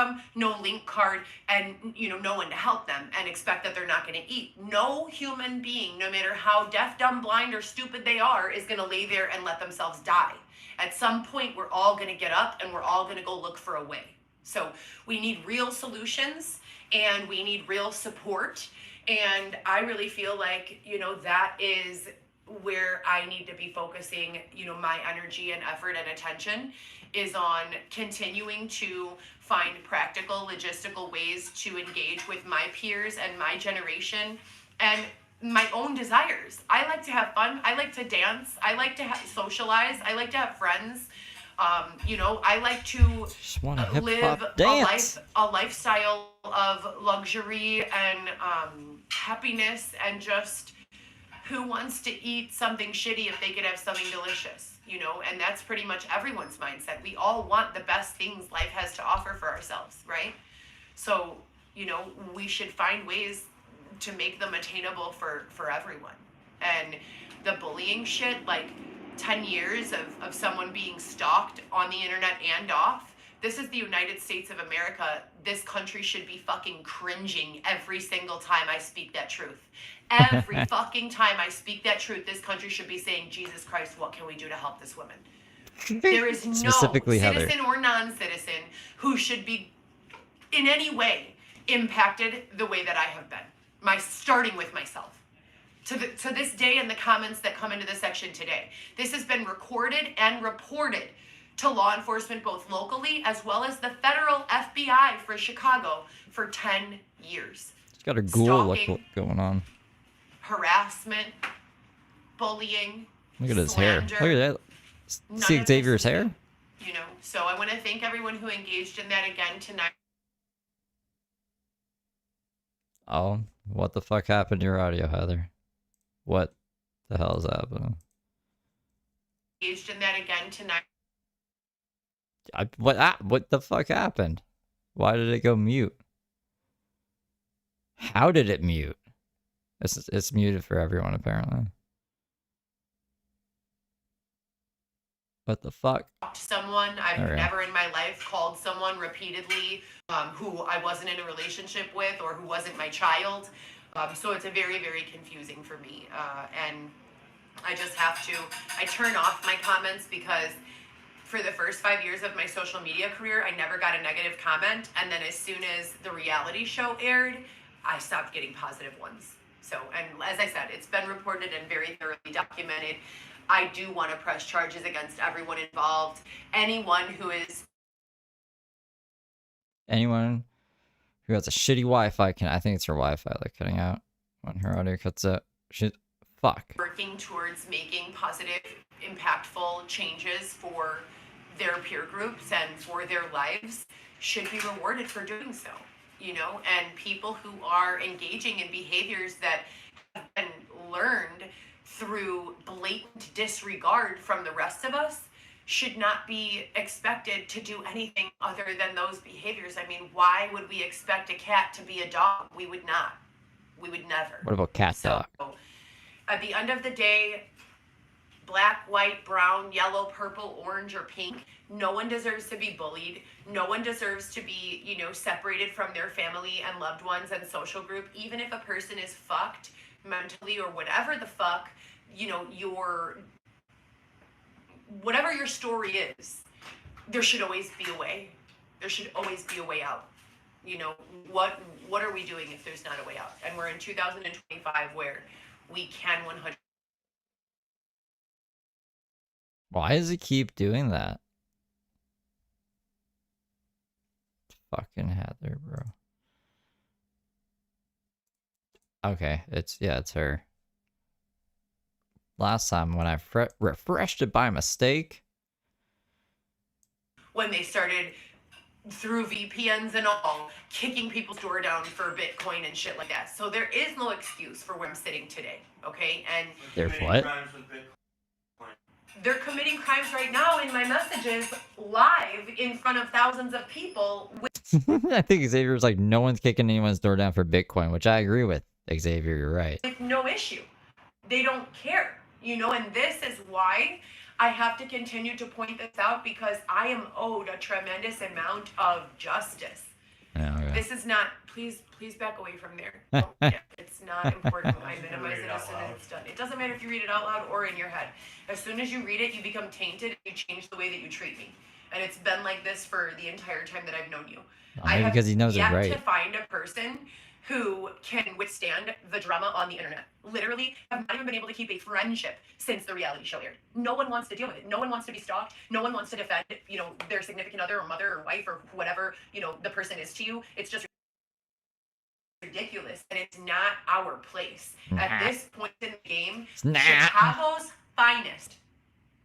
income, no link card, and no one to help them, and expect that they're not going to eat. No human being, no matter how deaf, dumb, blind, or stupid they are, is going to lay there and let themselves die. At some point, we're all going to get up and we're all going to go look for a way. So we need real solutions and we need real support. And I really feel like, that is where I need to be focusing, my energy and effort and attention, is on continuing to find practical, logistical ways to engage with my peers and my generation and my own desires. I like to have fun. I like to dance. I like to socialize. I like to have friends. I like to live a lifestyle of luxury and happiness, and just who wants to eat something shitty if they could have something delicious, and that's pretty much everyone's mindset. We all want the best things life has to offer for ourselves, right? So, we should find ways to make them attainable for everyone. And the bullying shit, 10 years of someone being stalked on the internet and off. This is the United States of America. This country should be fucking cringing every single time I speak that truth. Every fucking time I speak that truth, this country should be saying, Jesus Christ, what can we do to help this woman? There is no citizen or non-citizen who should be in any way impacted the way that I have been. Starting with myself. To this day, in the comments that come into the section today, this has been recorded and reported to law enforcement, both locally as well as the federal FBI for Chicago, for 10 years. She's got her ghoul look going on. Harassment, bullying. Look at his hair. Look at that. See Xavier's hair? So I want to thank everyone who engaged in that again tonight. Oh, what the fuck happened to your audio, Heather? What the hell is happening? Engaged in that again tonight. What the fuck happened? Why did it go mute? How did it mute? It's muted for everyone, apparently. What the fuck? Someone I've never in my life called someone repeatedly who I wasn't in a relationship with or who wasn't my child. So it's a very, very confusing for me. And I just have to, I turn off my comments because for the first 5 years of my social media career, I never got a negative comment. And then as soon as the reality show aired, I stopped getting positive ones. So, and as I said, it's been reported and very thoroughly documented. I do want to press charges against everyone involved. Anyone who has a shitty Wi-Fi I think it's her Wi-Fi cutting out when her audio cuts out. Fuck. Working towards making positive, impactful changes for their peer groups and for their lives should be rewarded for doing so, and people who are engaging in behaviors that have been learned through blatant disregard from the rest of us should not be expected to do anything other than those behaviors. I mean, why would we expect a cat to be a dog? We would not. We would never. What about cat dog? At the end of the day, black, white, brown, yellow, purple, orange, or pink, no one deserves to be bullied. No one deserves to be, separated from their family and loved ones and social group. Even if a person is fucked mentally or whatever the fuck, whatever your story is, there should always be a way. There should always be a way out. What are we doing if there's not a way out? And we're in 2025 where we can 100. Why does he keep doing that? Fucking Heather, bro. Okay, it's her. Last time when I refreshed it by mistake. When they started through VPNs and all, kicking people's door down for Bitcoin and shit like that. So there is no excuse for where I'm sitting today, okay? And they're what? They're committing crimes right now in my messages live in front of thousands of people. I think Xavier's like, no one's kicking anyone's door down for Bitcoin, which I agree with. Xavier, you're right. With no issue. They don't care, and this is why I have to continue to point this out, because I am owed a tremendous amount of justice. Yeah, okay. This is not. Please back away from there. Yeah, it's not important. I minimize it as soon as it's done. It doesn't matter if you read it out loud or in your head. As soon as you read it, you become tainted. You change the way that you treat me, and it's been like this for the entire time that I've known you. Well, maybe because he knows it's yet right. to find a person who can withstand the drama on the internet. Literally, have not even been able to keep a friendship since the reality show aired. No one wants to deal with it. No one wants to be stalked. No one wants to defend, their significant other or mother or wife or whatever, the person is to you. It's just ridiculous, and it's not our place. At this point in the game, Chicago's finest,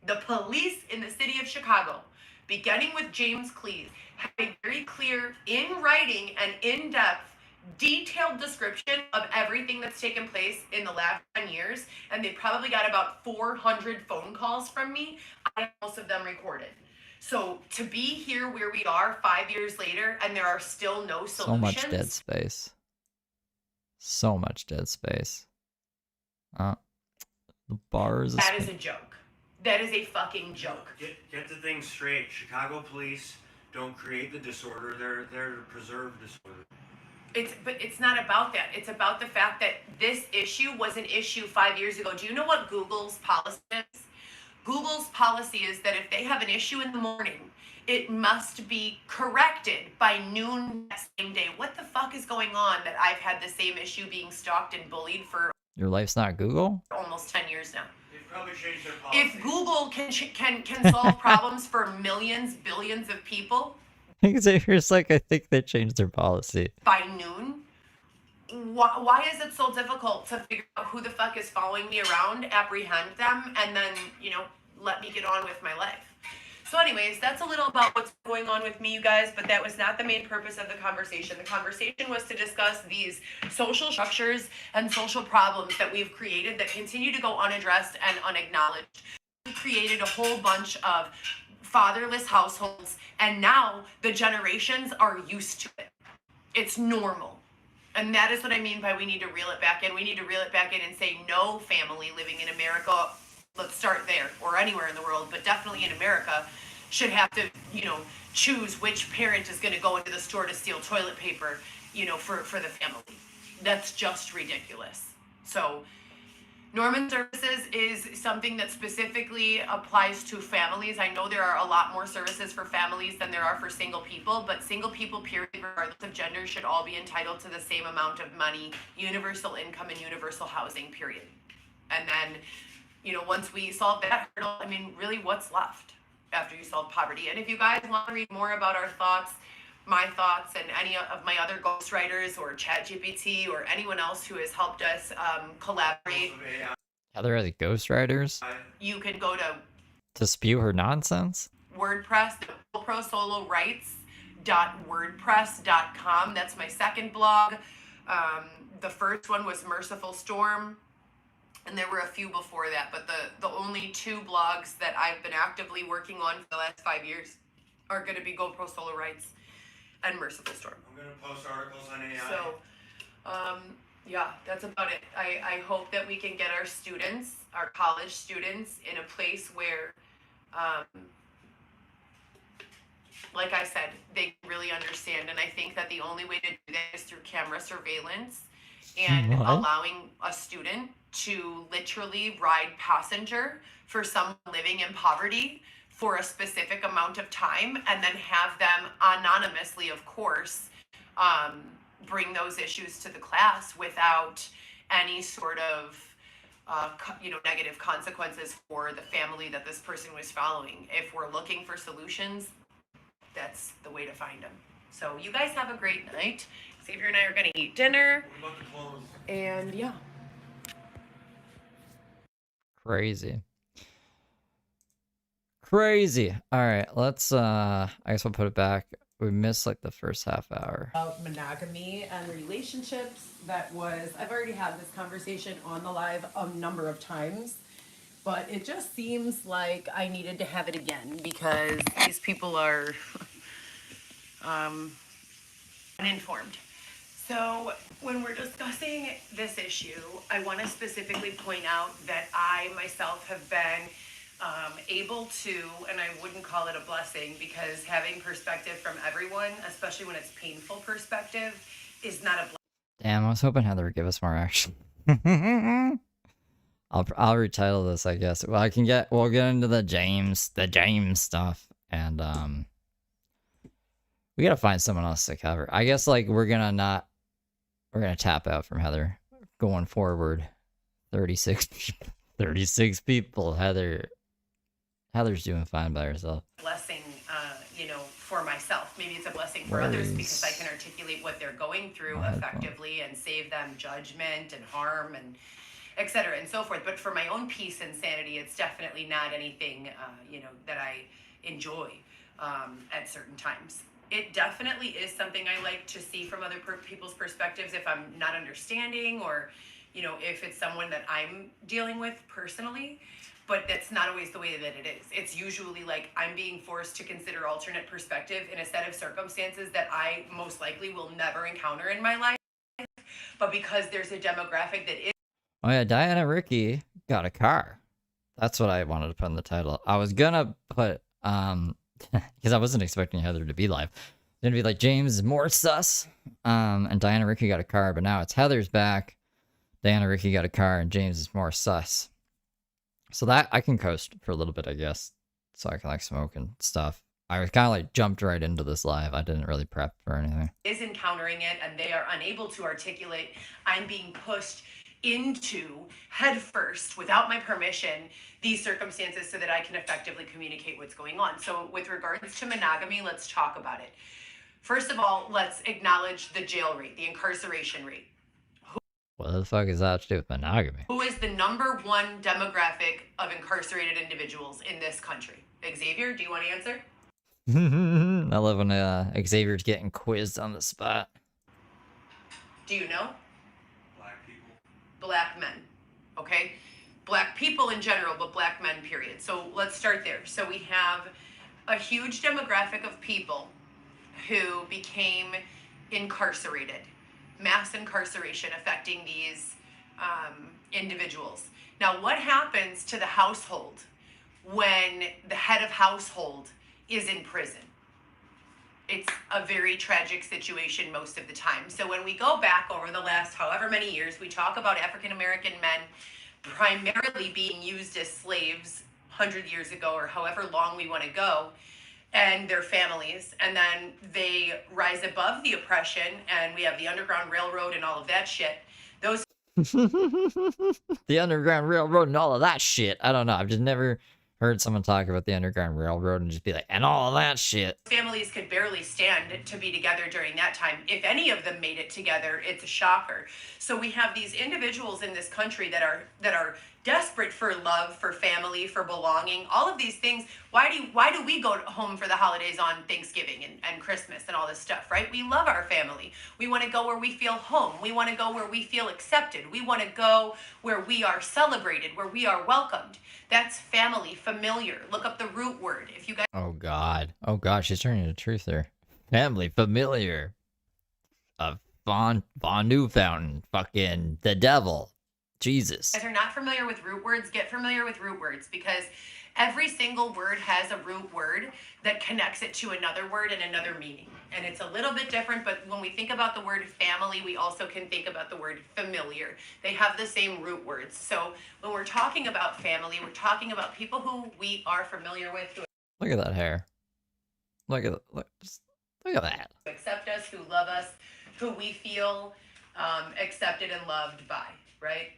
the police in the city of Chicago, beginning with James Cleese, have a very clear, in writing and in-depth, detailed description of everything that's taken place in the last 10 years, and they probably got about 400 phone calls from me. I have most of them recorded. So to be here where we are 5 years later, and there are still no solutions. So much dead space. So much dead space. The bars. That is a joke. That is a fucking joke. Get the thing straight. Chicago police don't create the disorder. They're there to preserve disorder. But it's not about that. It's about the fact that this issue was an issue 5 years ago. Do you know what Google's policy is? Google's policy is that if they have an issue in the morning, it must be corrected by noon that same day. What the fuck is going on that I've had the same issue being stalked and bullied for Your life's not Google? almost 10 years now? They've probably changed their policy. If Google can solve problems for millions, billions of people Xavier's like, I think they changed their policy. by noon, why is it so difficult to figure out who the fuck is following me around, apprehend them, and then, let me get on with my life? So anyways, that's a little about what's going on with me, you guys, but that was not the main purpose of the conversation. The conversation was to discuss these social structures and social problems that we've created that continue to go unaddressed and unacknowledged. We created a whole bunch of fatherless households, and now the generations are used to it. It's normal. And that is what I mean by we need to reel it back in. We need to reel it back in and say no family living in America, let's start there, or anywhere in the world, but definitely in America, should have to, choose which parent is going to go into the store to steal toilet paper, for the family. That's just ridiculous. So Norman Services is something that specifically applies to families. I know there are a lot more services for families than there are for single people, but single people, period, regardless of gender, should all be entitled to the same amount of money, universal income, and universal housing, period. And then, once we solve that hurdle, really what's left after you solve poverty? And if you guys want to read more about our thoughts, my thoughts, and any of my other ghostwriters or ChatGPT or anyone else who has helped us collaborate, Are there other ghostwriters? you can go To spew her nonsense? WordPress, prosolowrites.wordpress.com. That's my second blog. The first one was Merciful Storm, and there were a few before that, but the only two blogs that I've been actively working on for the last 5 years are going to be Go Pro Solo Rights and Merciful Storm. I'm going to post articles on AI. So, yeah, that's about it. I hope that we can get our students, our college students, in a place where, like I said, they can really understand. And I think that the only way to do that is through camera surveillance and allowing a student to literally ride passenger for someone living in poverty for a specific amount of time, and then have them anonymously, of course, bring those issues to the class without any sort of negative consequences for the family that this person was following. If we're looking for solutions, that's the way to find them. So you guys have a great night. Xavier and I are going to eat dinner. What about the clothes? And yeah. Crazy. Crazy. All right, let's I guess we'll put it back. We missed like the first half hour. About monogamy and relationships. I've already had this conversation on the live a number of times, but it just seems like I needed to have it again because these people are uninformed. So when we're discussing this issue, I want to specifically point out that I myself have been able to, and I wouldn't call it a blessing because having perspective from everyone, especially when it's painful perspective, is not a blessing. Damn, I was hoping Heather would give us more action. I'll retitle this, I guess. Well, we'll get into the James stuff, and we gotta find someone else to cover. I guess like we're gonna tap out from Heather going forward. 36 people. Heather's doing fine by herself. Blessing, for myself. Maybe it's a blessing for others because I can articulate what they're going through effectively and save them judgment and harm and et cetera and so forth. But for my own peace and sanity, it's definitely not anything, that I enjoy at certain times. It definitely is something I like to see from other people's perspectives if I'm not understanding or, if it's someone that I'm dealing with personally. But that's not always the way that it is. It's usually like I'm being forced to consider alternate perspective in a set of circumstances that I most likely will never encounter in my life. But because there's a demographic that is... Oh yeah, Diana Rickey got a car. That's what I wanted to put in the title. I was gonna put, because I wasn't expecting Heather to be live. It's gonna be like James is more sus, and Diana Rickey got a car, but now it's Heather's back. Diana Rickey got a car, and James is more sus. So that I can coast for a little bit, I guess. So I can like smoke and stuff. I was kind of like jumped right into this live. I didn't really prep for anything. Is encountering it and they are unable to articulate. I'm being pushed into headfirst without my permission these circumstances so that I can effectively communicate what's going on. So with regards to monogamy, let's talk about it. First of all, let's acknowledge the jail rate, the incarceration rate. What the fuck is that to do with monogamy? Who is the number one demographic of incarcerated individuals in this country? Xavier, do you want to answer? I love when Xavier's getting quizzed on the spot. Do you know? Black people. Black men. Okay? Black people in general, but black men, period. So let's start there. So we have a huge demographic of people who became incarcerated. Mass incarceration affecting these individuals. Now, what happens to the household when the head of household is in prison? It's a very tragic situation most of the time. So when we go back over the last however many years, we talk about African American men primarily being used as slaves 100 years ago or however long we want to go, and their families, and then they rise above the oppression, and we have the Underground Railroad and all of that shit. Those the Underground Railroad and all of that shit. I don't know. I've just never heard someone talk about the Underground Railroad and just be like, and all of that shit. families could barely stand to be together during that time. If any of them made it together, it's a shocker. So we have these individuals in this country that are desperate for love, for family, for belonging, all of these things. Why do we go home for the holidays on Thanksgiving and Christmas and all this stuff, right? We love our family. We want to go where we feel home. We want to go where we feel accepted. We want to go where we are celebrated, where we are welcomed. That's family, familiar. Look up the root word. If you guys... Oh god. Oh god, she's turning into truth there. Family, familiar. Von Newfountain. Fucking the devil. Jesus. If you're not familiar with root words, get familiar with root words, because every single word has a root word that connects it to another word and another meaning. And it's a little bit different, but when we think about the word family, we also can think about the word familiar. They have the same root words. So when we're talking about family, we're talking about people who we are familiar with, who Look at that hair. Look at that. accept us, who love us, who we feel accepted and loved by, right?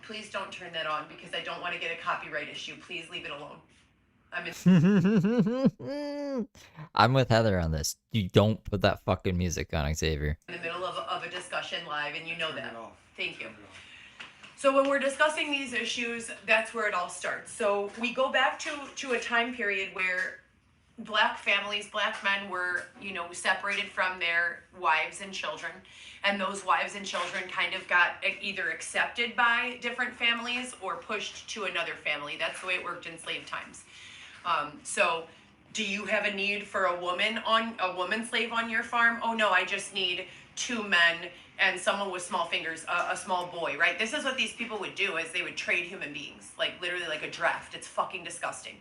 Please don't turn that on because I don't want to get a copyright issue. Please leave it alone. I'm with Heather on this. You don't put that fucking music on, Xavier. In the middle of a discussion live, and you know that. Thank you. So when we're discussing these issues, that's where it all starts. So we go back to a time period where black families, black men were, separated from their wives and children. And those wives and children kind of got either accepted by different families or pushed to another family. That's the way it worked in slave times. So Do you have a need for a woman slave on your farm? Oh no, I just need 2 men and someone with small fingers, a small boy, right? This is what these people would do, is they would trade human beings, like literally like a draft. It's fucking disgusting.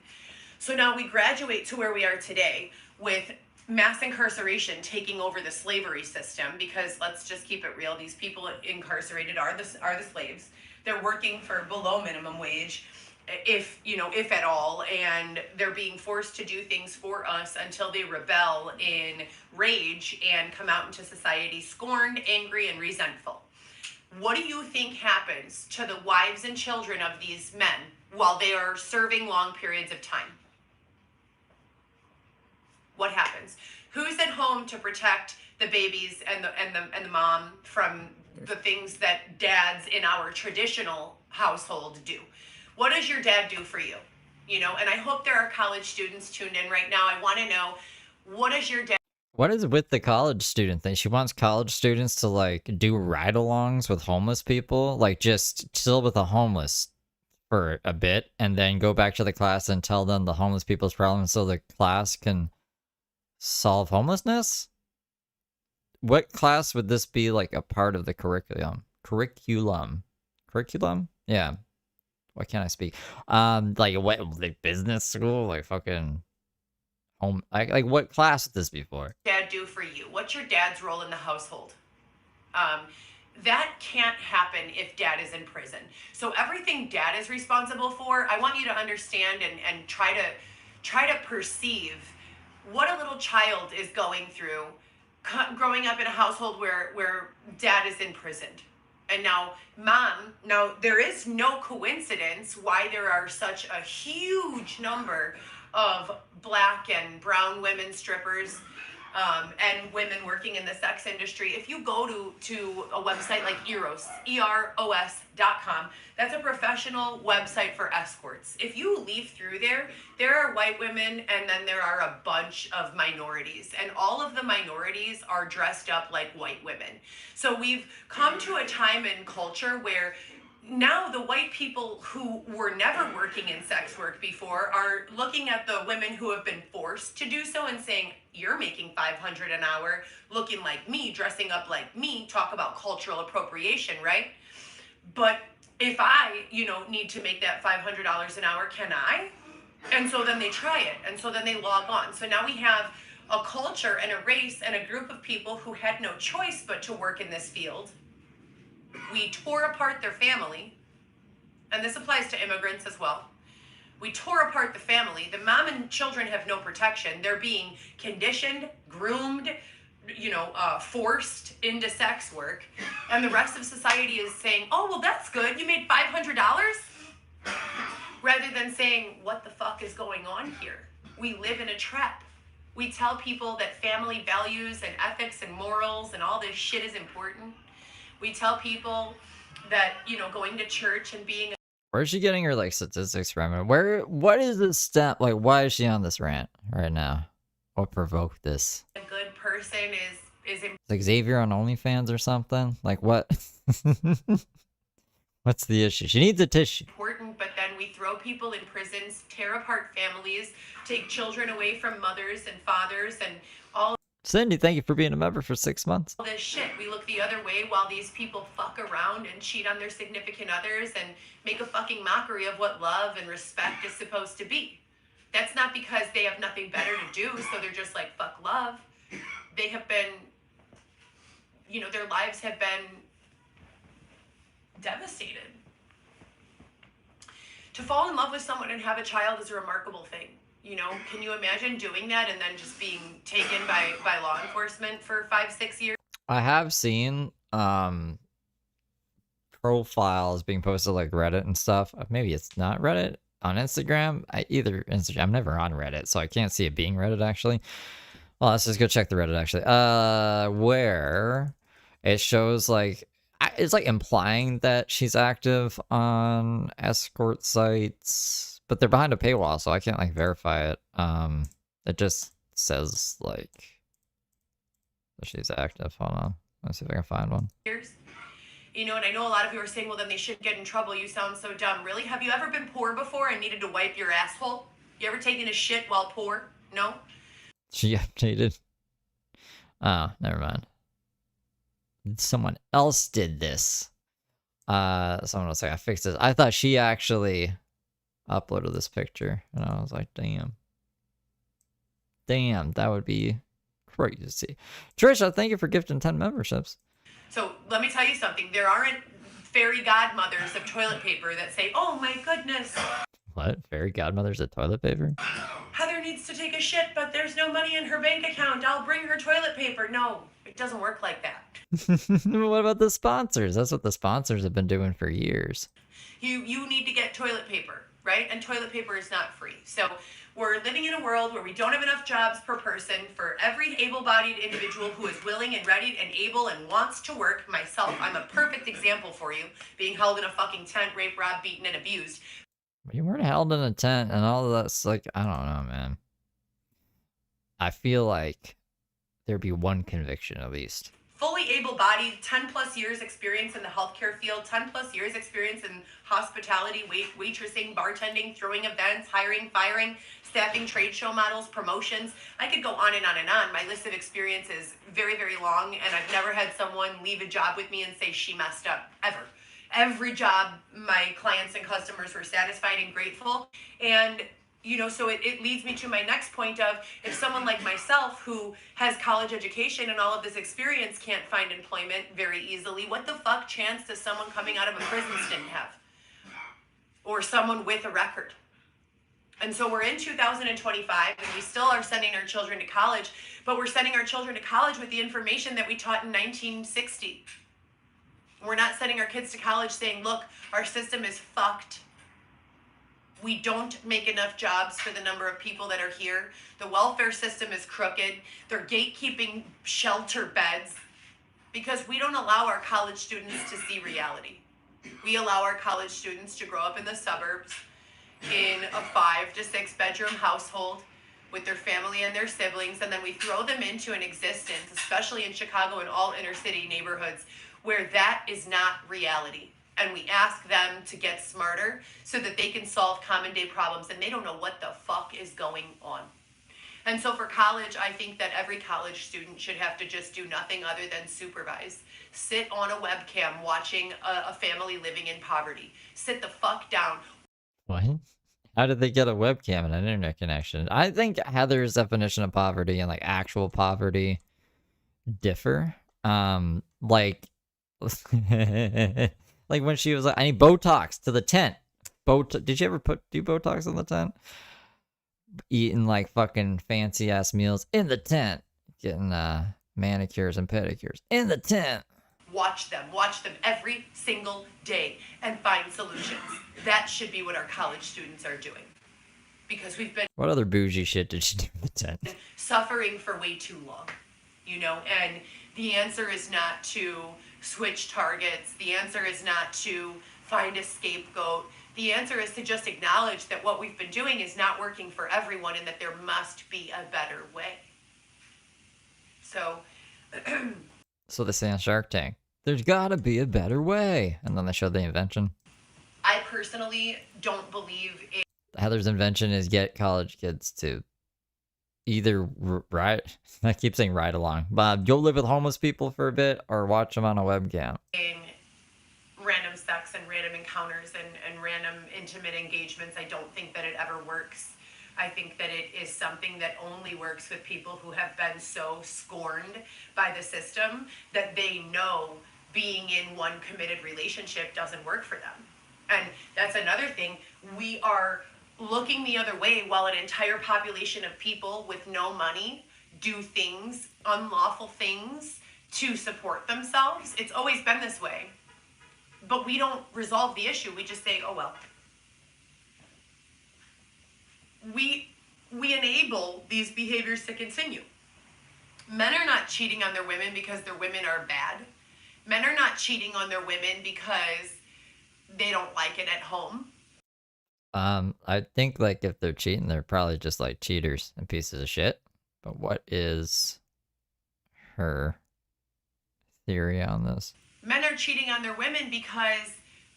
So now we graduate to where we are today with mass incarceration taking over the slavery system, because let's just keep it real, these people incarcerated are the slaves. They're working for below minimum wage, if at all, and they're being forced to do things for us until they rebel in rage and come out into society scorned, angry, and resentful. What do you think happens to the wives and children of these men while they are serving long periods of time? What happens? Who's at home to protect the babies and the mom from the things that dads in our traditional household do? What does your dad do for you? And I hope there are college students tuned in right now. I want to know, what does your dad... What is with the college student thing? She wants college students to like do ride-alongs with homeless people, like just chill with the homeless for a bit and then go back to the class and tell them the homeless people's problems so the class can solve homelessness? What class would this be like a part of the curriculum? Curriculum? Yeah. Why can't I speak? Like what? Like business school? Like fucking home? Like what class would this be for? Dad do for you? What's your dad's role in the household? That can't happen if dad is in prison. So everything dad is responsible for, I want you to understand and try to perceive what a little child is going through growing up in a household where dad is imprisoned. And now there is no coincidence why there are such a huge number of black and brown women strippers and women working in the sex industry. If you go to a website like Eros, EROS.com, that's a professional website for escorts. If you leave through there are white women and then there are a bunch of minorities. And all of the minorities are dressed up like white women. So we've come to a time in culture where now the white people who were never working in sex work before are looking at the women who have been forced to do so and saying, you're making $500 an hour, looking like me, dressing up like me. Talk about cultural appropriation, right? But if I, need to make that $500 an hour, can I? And so then they try it. And so then they log on. So now we have a culture and a race and a group of people who had no choice but to work in this field. We tore apart their family, and this applies to immigrants as well. We tore apart the family. The mom and children have no protection. They're being conditioned, groomed, forced into sex work. And the rest of society is saying, oh, well, that's good. You made $500? Rather than saying, what the fuck is going on here? We live in a trap. We tell people that family values and ethics and morals and all this shit is important. We tell people that, going to church and being... Where's she getting her like statistics from? What is this step? Like, why is she on this rant right now? What provoked this? A good person is like Xavier on OnlyFans or something? Like what? What's the issue? She needs a tissue. Important, but then we throw people in prisons, tear apart families, take children away from mothers and fathers and all... Cindy, thank you for being a member for 6 months. All this shit. We look the other way while these people fuck around and cheat on their significant others and make a fucking mockery of what love and respect is supposed to be. That's not because they have nothing better to do, so they're just like, fuck love. They have been, their lives have been devastated. To fall in love with someone and have a child is a remarkable thing. Can you imagine doing that and then just being taken by law enforcement for 5-6 years? I have seen profiles being posted like Reddit and stuff. Maybe it's not Reddit, on Instagram. Either Instagram. I'm never on Reddit, so I can't see it being Reddit actually. Well, let's just go check the Reddit actually. Where it shows like it's like implying that she's active on escort sites. But they're behind a paywall, so I can't like verify it. It just says like that she's active. Hold on, let's see if I can find one. And I know a lot of you are saying, well, then they shouldn't get in trouble. You sound so dumb. Really? Have you ever been poor before and needed to wipe your asshole? You ever taken a shit while poor? No? She updated. Oh, never mind. Someone else did this. Someone was like, I fixed this. I thought she actually uploaded this picture, and I was like, damn. Damn, that would be crazy. Trisha, thank you for gifting 10 memberships. So let me tell you something. There aren't fairy godmothers of toilet paper that say, oh my goodness, What? Fairy godmother's of toilet paper? Heather needs to take a shit, but there's no money in her bank account. I'll bring her toilet paper. No, it doesn't work like that. What about the sponsors? That's what the sponsors have been doing for years. You need to get toilet paper, right? And toilet paper is not free. So we're living in a world where we don't have enough jobs per person for every able-bodied individual who is willing and ready and able and wants to work. Myself, I'm a perfect example for you, being held in a fucking tent, raped, robbed, beaten, and abused. You weren't held in a tent and all of that's like, I don't know, man. I feel like there'd be one conviction at least. Fully able-bodied, 10 plus years experience in the healthcare field, 10 plus years experience in hospitality, waitressing, bartending, throwing events, hiring, firing, staffing, trade show models, promotions. I could go on and on and on. My list of experience is very, very long, and I've never had someone leave a job with me and say she messed up, ever. Every job, my clients and customers were satisfied and grateful. And you know, so it leads me to my next point of, if someone like myself who has college education and all of this experience can't find employment very easily, what the fuck chance does someone coming out of a prison stint have? Or someone with a record? And so we're in 2025 and we still are sending our children to college, but we're sending our children to college with the information that we taught in 1960. We're not sending our kids to college saying, look, our system is fucked. We don't make enough jobs for the number of people that are here. The welfare system is crooked. They're gatekeeping shelter beds because we don't allow our college students to see reality. We allow our college students to grow up in the suburbs in a 5 to 6 bedroom household with their family and their siblings, and then we throw them into an existence, especially in Chicago and all inner city neighborhoods, where that is not reality. And we ask them to get smarter so that they can solve common day problems, and they don't know what the fuck is going on. And so for college, I think that every college student should have to just do nothing other than supervise. Sit on a webcam watching a family living in poverty. Sit the fuck down. What? How did they get a webcam and an internet connection? I think Heather's definition of poverty and like actual poverty differ. Like like when she was like, I need Botox to the tent. Did you ever do Botox in the tent? Eating like fucking fancy ass meals in the tent. Getting manicures and pedicures in the tent. Watch them every single day and find solutions. That should be what our college students are doing. Because we've been What other bougie shit did she do in the tent? suffering for way too long, you know, and the answer is not to switch targets. The answer is not to find a scapegoat. The answer is to just acknowledge that what we've been doing is not working for everyone and that there must be a better way. So, So they say on Shark Tank, there's gotta be a better way. And then they showed the invention. I personally don't believe in Heather's invention is get college kids to either ride, I keep saying ride along, but go live with homeless people for a bit or watch them on a webcam. random sex and random encounters and random intimate engagements. I don't think that it ever works. I think that it is something that only works with people who have been so scorned by the system that they know being in one committed relationship doesn't work for them. And that's another thing. We are looking the other way while an entire population of people with no money do things, unlawful things, to support themselves. It's always been this way. But we don't resolve the issue. We just say, oh well. We enable these behaviors to continue. Men are not cheating on their women because their women are bad. Men are not cheating on their women because they don't like it at home. I think like if they're cheating, they're probably just like cheaters and pieces of shit. But what is her theory on this? Men are cheating on their women because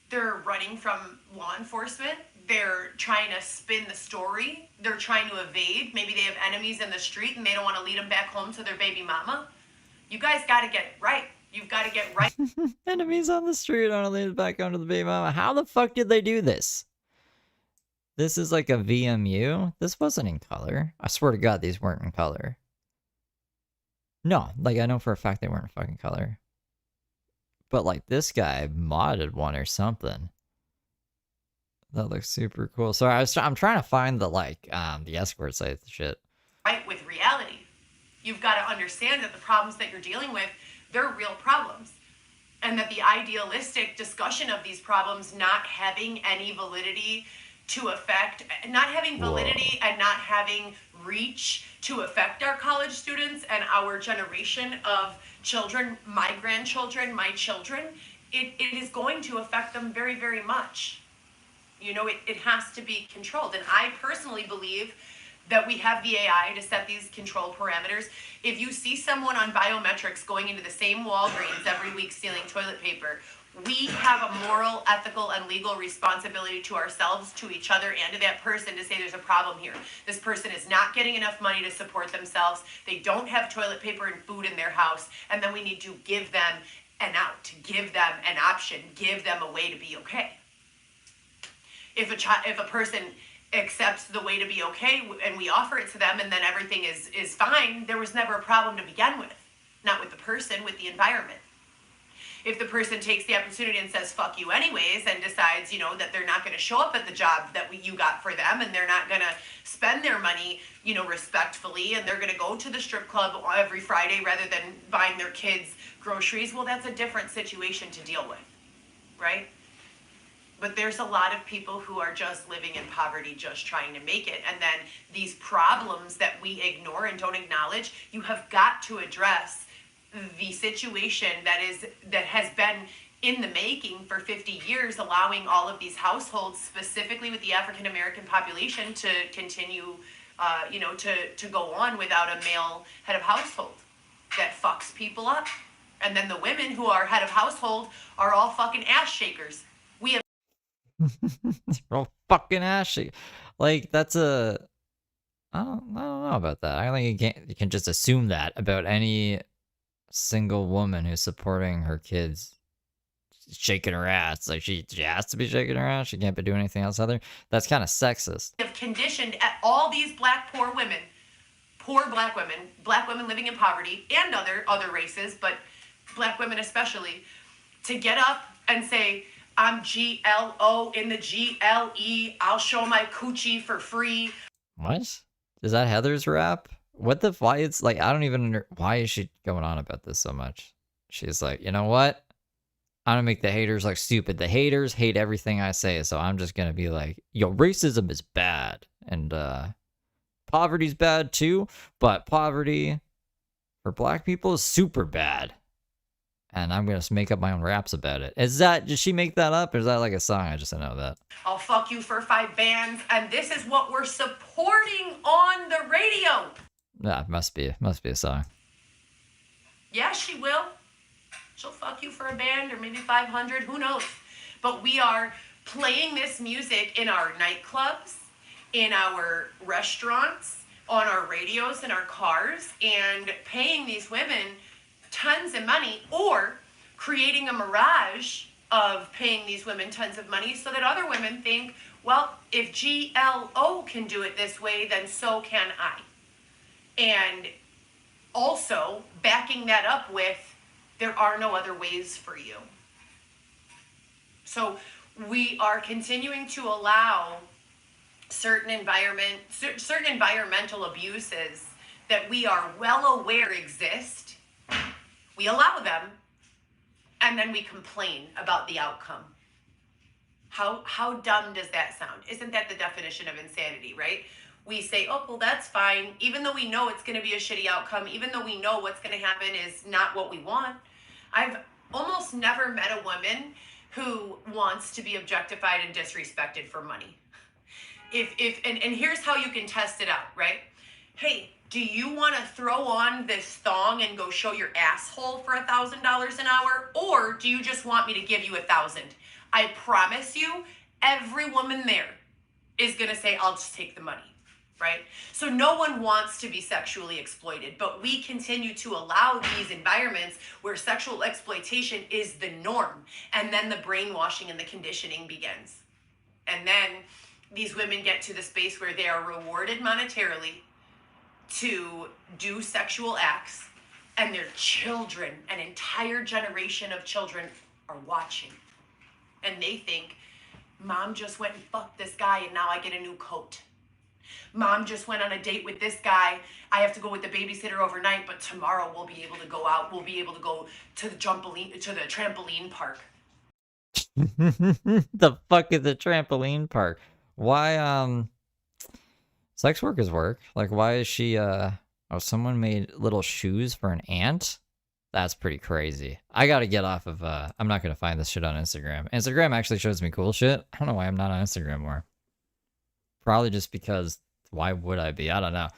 they're running from law enforcement. they're trying to spin the story. They're trying to evade. Maybe they have enemies in the street and they don't want to lead them back home to their baby mama. You guys got to get right. You've got to get right. Enemies on the street on the back onto the baby mama. How the fuck did they do this? This is like a VMU? This wasn't in color. I swear to God, these weren't in color. No, like I know for a fact they weren't in fucking color. But like this guy modded one or something. That looks super cool. So I'm trying to find the like the escort site shit. Right with reality. You've got to understand that the problems that you're dealing with, they're real problems. And that the idealistic discussion of these problems not having any validity to affect, not having validity and not having reach to affect our college students and our generation of children, my grandchildren, my children, it is going to affect them very, very much. You know, it has to be controlled. And I personally believe that we have the AI to set these control parameters. If you see someone on biometrics going into the same Walgreens every week stealing toilet paper, we have a moral, ethical, and legal responsibility to ourselves, to each other, and to that person to say there's a problem here. This person is not getting enough money to support themselves. They don't have toilet paper and food in their house. And then we need to give them an out, to give them an option, give them a way to be okay. If a person accepts the way to be okay and we offer it to them and then everything is fine, there was never a problem to begin with. Not with the person, with the environment. If the person takes the opportunity and says fuck you anyways and decides, you know, that they're not going to show up at the job that you got for them and they're not going to spend their money, you know, respectfully, and they're going to go to the strip club every Friday rather than buying their kids groceries, well, that's a different situation to deal with, right? But there's a lot of people who are just living in poverty, just trying to make it. And then these problems that we ignore and don't acknowledge, you have got to address the situation that has been in the making for 50 years, allowing all of these households, specifically with the African American population, to continue, to go on without a male head of household that fucks people up. And then the women who are head of household are all fucking ass shakers. We have Real fucking ashy. Like that's a I don't know about that. I think you can just assume that about any single woman who's supporting her kids shaking her ass. Like she has to be shaking her ass. She can't be doing anything else other. That's kind of sexist. Have conditioned at all these black poor black women living in poverty, and other races, but black women especially, to get up and say, I'm GLO in the GLE. I'll show my coochie for free. What? Is that Heather's rap? What the why? It's like I don't even why is she going on about this so much? She's like, you know what? I'm gonna make the haters look stupid. The haters hate everything I say, so I'm just gonna be like, yo, racism is bad and poverty's bad too, but poverty for black people is super bad. And I'm going to make up my own raps about it. Did she make that up? Or is that like a song? I just don't know that. I'll fuck you for 5 bands. And this is what we're supporting on the radio. Yeah, must be a song. Yeah, she will. She'll fuck you for a band or maybe 500. Who knows? But we are playing this music in our nightclubs, in our restaurants, on our radios, in our cars, and paying these women tons of money, or creating a mirage of paying these women tons of money so that other women think, well, if GLO can do it this way, then so can I. And also backing that up with, there are no other ways for you. So we are continuing to allow certain environmental abuses that we are well aware exist. We allow them, and then we complain about the outcome. How dumb does that sound? Isn't that the definition of insanity, right? We say, oh, well, that's fine, even though we know it's going to be a shitty outcome, even though we know what's going to happen is not what we want. I've almost never met a woman who wants to be objectified and disrespected for money. And here's how you can test it out, right? Hey, do you want to throw on this thong and go show your asshole for $1,000 an hour? Or do you just want me to give you $1,000? I promise you, every woman there is going to say, I'll just take the money, right? So no one wants to be sexually exploited, but we continue to allow these environments where sexual exploitation is the norm. And then the brainwashing and the conditioning begins. And then these women get to the space where they are rewarded monetarily to do sexual acts, and their children, an entire generation of children, are watching. And they think, Mom just went and fucked this guy and now I get a new coat. Mom just went on a date with this guy. I have to go with the babysitter overnight, but tomorrow we'll be able to go out. We'll be able to go to the trampoline park. The fuck is the trampoline park? Why sex workers work? Like, why is she someone made little shoes for an ant? That's pretty crazy. I gotta get off of I'm not gonna find this shit on Instagram. Instagram actually shows me cool shit. I don't know why I'm not on Instagram more. Probably just because why would I be? I don't know.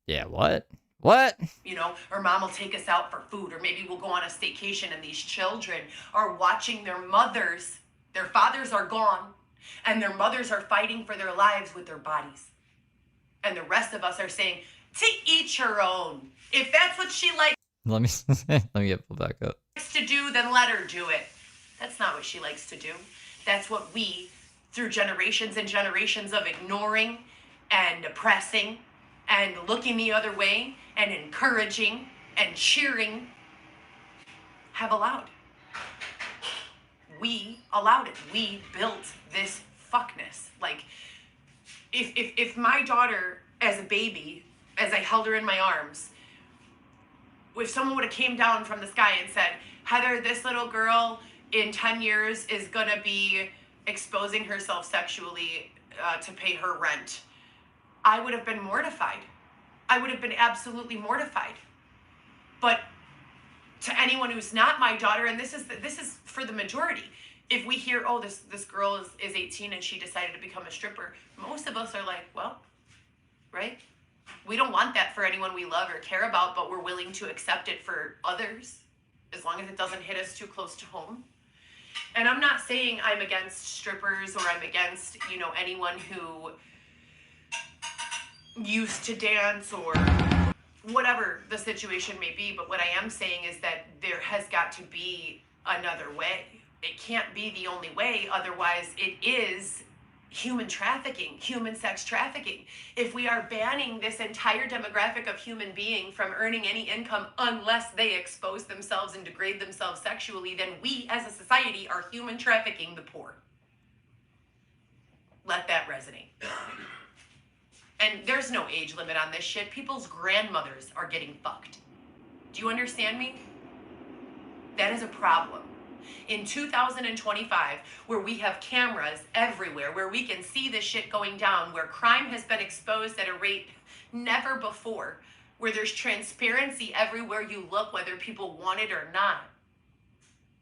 Yeah, what? You know, or Mom will take us out for food, or maybe we'll go on a staycation and these children are watching their mothers. Their fathers are gone and their mothers are fighting for their lives with their bodies. And the rest of us are saying, to each her own. If that's what she likes Let me get pulled back up. to do, then let her do it. That's not what she likes to do. That's what we, through generations and generations of ignoring and oppressing and looking the other way and encouraging and cheering, have allowed. We allowed it. We built this fuckness. Like, if my daughter, as a baby, as I held her in my arms, if someone would have came down from the sky and said, Heather, this little girl in 10 years is going to be exposing herself sexually to pay her rent, I would have been mortified. I would have been absolutely mortified. But to anyone who's not my daughter, and this is for the majority, if we hear, oh, this girl is 18 and she decided to become a stripper, most of us are like, well, right? We don't want that for anyone we love or care about, but we're willing to accept it for others as long as it doesn't hit us too close to home. And I'm not saying I'm against strippers or I'm against, you know, anyone who used to dance or whatever the situation may be. But what I am saying is that there has got to be another way. It can't be the only way. Otherwise, it is human trafficking, human sex trafficking. If we are banning this entire demographic of human being from earning any income unless they expose themselves and degrade themselves sexually, then we as a society are human trafficking the poor. Let that resonate. And there's no age limit on this shit. People's grandmothers are getting fucked. Do you understand me? That is a problem. In 2025, where we have cameras everywhere, where we can see this shit going down, where crime has been exposed at a rate never before, where there's transparency everywhere you look, whether people want it or not,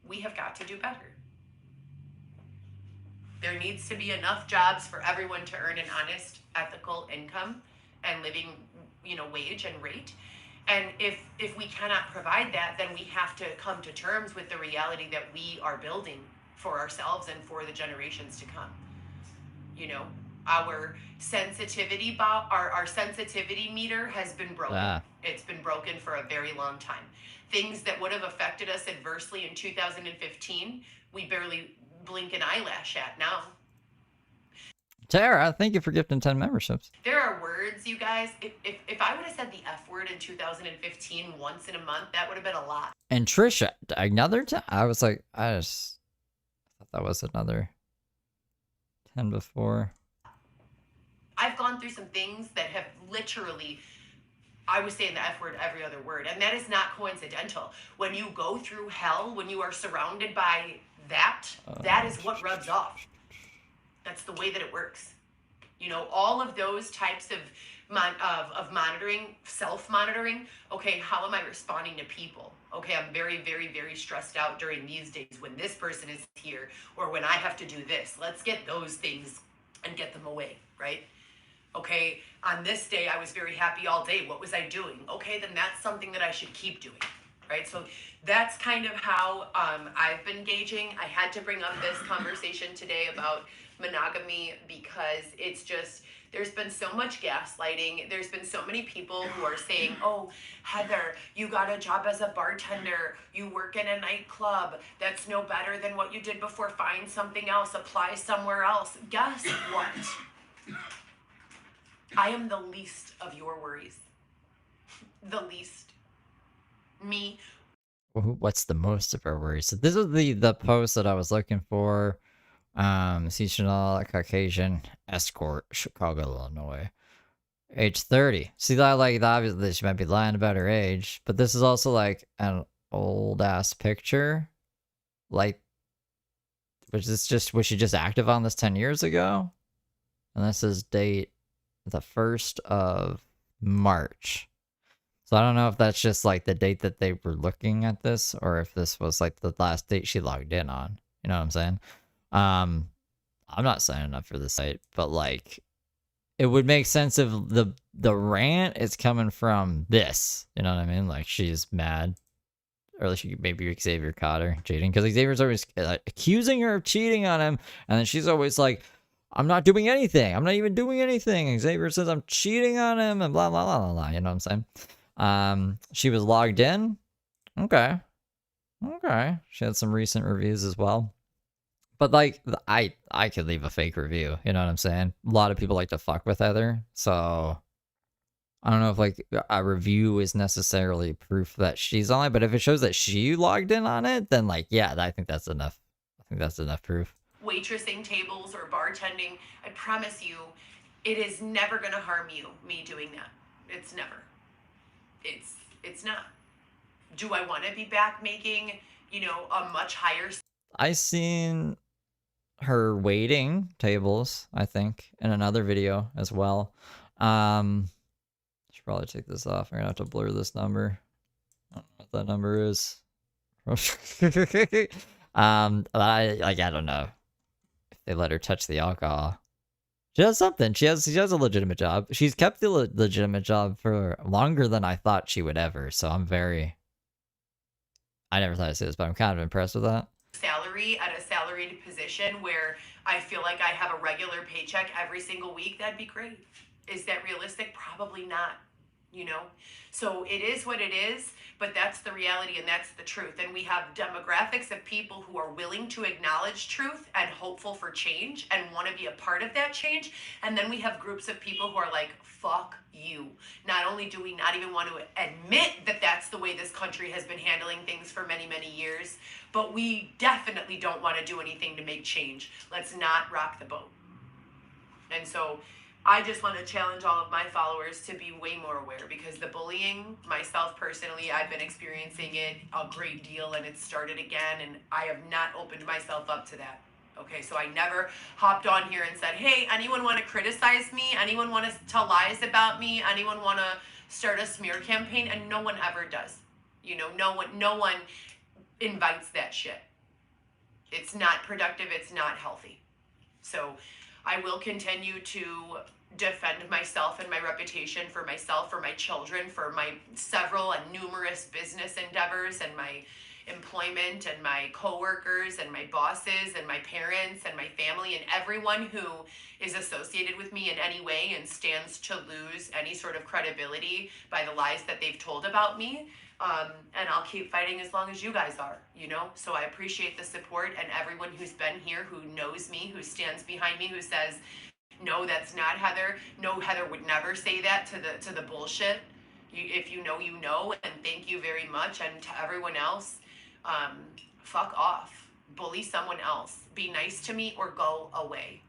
we have got to do better. There needs to be enough jobs for everyone to earn an honest, ethical income and living, you know, wage and rate. And if we cannot provide that, then we have to come to terms with the reality that we are building for ourselves and for the generations to come. You know, our sensitivity our sensitivity meter has been broken. It's been broken for a very long time. Things that would have affected us adversely in 2015, we barely blink an eyelash at now. Tara, thank you for gifting 10 memberships. There are words, you guys. If I would have said the F word in 2015 once in a month, that would have been a lot. And Trisha, another 10? I was like, I thought that was another 10 before. I've gone through some things that have literally, I was saying the F word every other word, and that is not coincidental. When you go through hell, when you are surrounded by that, that is what rubs off. That's the way that it works. You know, all of those types of monitoring, self-monitoring. Okay, how am I responding to people? Okay, I'm very, very, very stressed out during these days when this person is here or when I have to do this. Let's get those things and get them away, right? Okay, on this day, I was very happy all day. What was I doing? Okay, then that's something that I should keep doing, right? So that's kind of how I've been gauging. I had to bring up this conversation today about monogamy because it's just, there's been so much gaslighting. There's been so many people who are saying, oh, Heather, you got a job as a bartender. You work in a nightclub. That's no better than what you did before. Find something else. Apply somewhere else. Guess what? I am the least of your worries. The least. Me. What's the most of our worries? So this is the post that I was looking for. Seasonal Caucasian escort, Chicago, Illinois. Age 30. See that, like, obviously she might be lying about her age, but this is also like an old ass picture. Like, was she just active on this 10 years ago? And this is date the 1st of March. So I don't know if that's just like the date that they were looking at this, or if this was like the last date she logged in on. You know what I'm saying? I'm not signing up for the site, but like, it would make sense if the rant is coming from this. You know what I mean? Like, she's mad, or maybe Xavier caught her cheating, because Xavier's always accusing her of cheating on him, and then she's always like, I'm not doing anything. I'm not even doing anything. And Xavier says I'm cheating on him, and blah blah blah blah blah. You know what I'm saying? She was logged in. Okay. She had some recent reviews as well. But like, I could leave a fake review, you know what I'm saying? A lot of people like to fuck with Heather, so I don't know if like a review is necessarily proof that she's on it, but if it shows that she logged in on it, then like, yeah, I think that's enough. I think that's enough proof. Waitressing tables or bartending, I promise you, it is never gonna harm you, me doing that. It's never. It's not. Do I want to be back making, a much higher? I seen her waiting tables, I think, in another video as well. Should probably take this off. I'm gonna have to blur this number. I don't know what that number is. I don't know if they let her touch the alcohol. She has something. She has a legitimate job. She's kept the legitimate job for longer than I thought she would ever. So I never thought I'd say this, but I'm kind of impressed with that. Salary at a salaried position where I feel like I have a regular paycheck every single week, that'd be great. Is that realistic? Probably not, So it is what it is, but that's the reality and that's the truth. And we have demographics of people who are willing to acknowledge truth and hopeful for change and want to be a part of that change. And then we have groups of people who are like, fuck you. Not only do we not even want to admit that that's the way this country has been handling things for many, many years, but we definitely don't want to do anything to make change. Let's not rock the boat. And so I just want to challenge all of my followers to be way more aware, because the bullying, myself personally, I've been experiencing it a great deal, and it started again, and I have not opened myself up to that. Okay, so I never hopped on here and said, hey, anyone want to criticize me? Anyone want to tell lies about me? Anyone want to start a smear campaign? And no one ever does. No one invites that shit. It's not productive. It's not healthy. So I will continue to defend myself and my reputation for myself, for my children, for my several and numerous business endeavors, and my employment, and my coworkers, and my bosses, and my parents, and my family, and everyone who is associated with me in any way and stands to lose any sort of credibility by the lies that they've told about me. And I'll keep fighting as long as you guys are, So I appreciate the support, and everyone who's been here, who knows me, who stands behind me, who says, no, that's not Heather. No, Heather would never say that to the bullshit. If you know, and thank you very much. And to everyone else, fuck off. Bully someone else. Be nice to me or go away.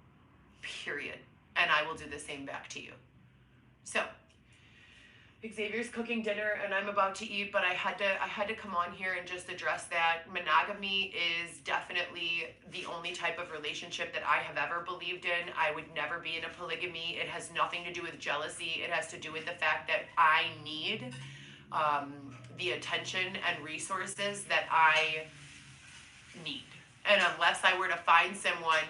Period. And I will do the same back to you. So Xavier's cooking dinner and I'm about to eat, but I had to come on here and just address that. Monogamy is definitely the only type of relationship that I have ever believed in. I would never be in a polygamy. It has nothing to do with jealousy. It has to do with the fact that I need the attention and resources that I need. And unless I were to find someone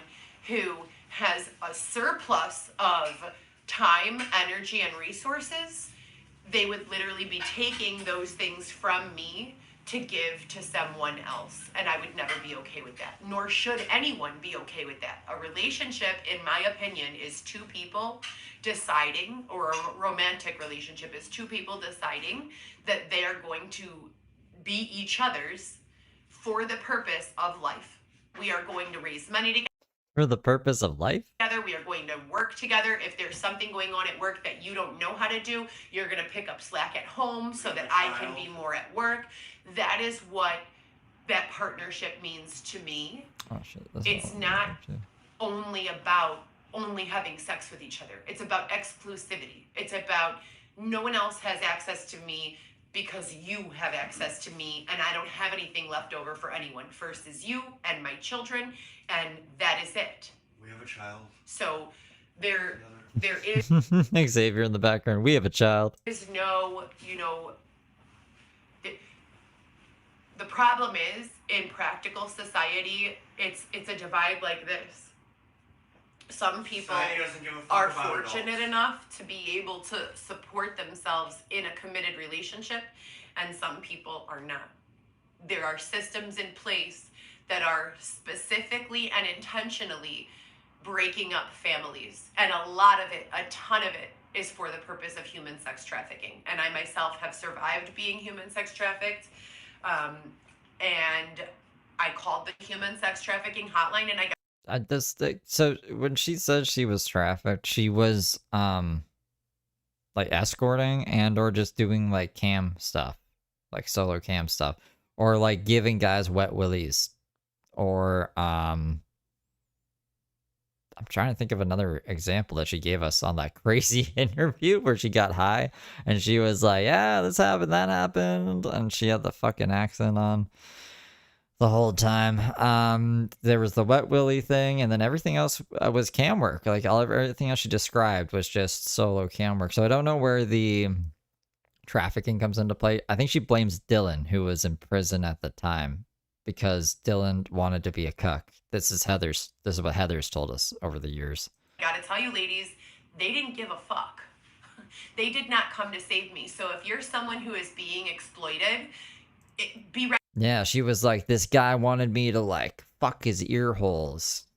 who has a surplus of time, energy, and resources, they would literally be taking those things from me to give to someone else. And I would never be okay with that, nor should anyone be okay with that. A relationship, in my opinion, is two people deciding, or a romantic relationship is two people deciding that they are going to be each other's for the purpose of life. We are going to raise money together. For the purpose of life? We are going to work together. If there's something going on at work that you don't know how to do, you're going to pick up slack at home so that I can be more at work. That is what that partnership means to me. Oh shit. It's not only about only having sex with each other. It's about exclusivity. It's about no one else has access to me because you have access to me, and I don't have anything left over for anyone. First is you and my children, and that is it. We have a child. So there is Xavier in the background. We have a child. no, the problem is in practical society, it's a divide like this. Some people are fortunate enough to be able to support themselves in a committed relationship, and some people are not. There are systems in place that are specifically and intentionally breaking up families, and a lot of it, a ton of it, is for the purpose of human sex trafficking. And I myself have survived being human sex trafficked, and I called the human sex trafficking hotline, and I got So when she said she was trafficked, she was like escorting and or just doing like cam stuff, like solo cam stuff, or like giving guys wet willies, or I'm trying to think of another example that she gave us on that crazy interview where she got high and she was like, yeah, this happened, that happened, and she had the fucking accent on the whole time. There was the wet willy thing, and then everything else was cam work. Like everything else she described was just solo cam work. So I don't know where the trafficking comes into play. I think she blames Dylan, who was in prison at the time, because Dylan wanted to be a cuck. This is what Heather's told us over the years. I gotta tell you, ladies, they didn't give a fuck. They did not come to save me. So if you're someone who is being exploited, be ready. Yeah, she was like, this guy wanted me to like fuck his ear holes.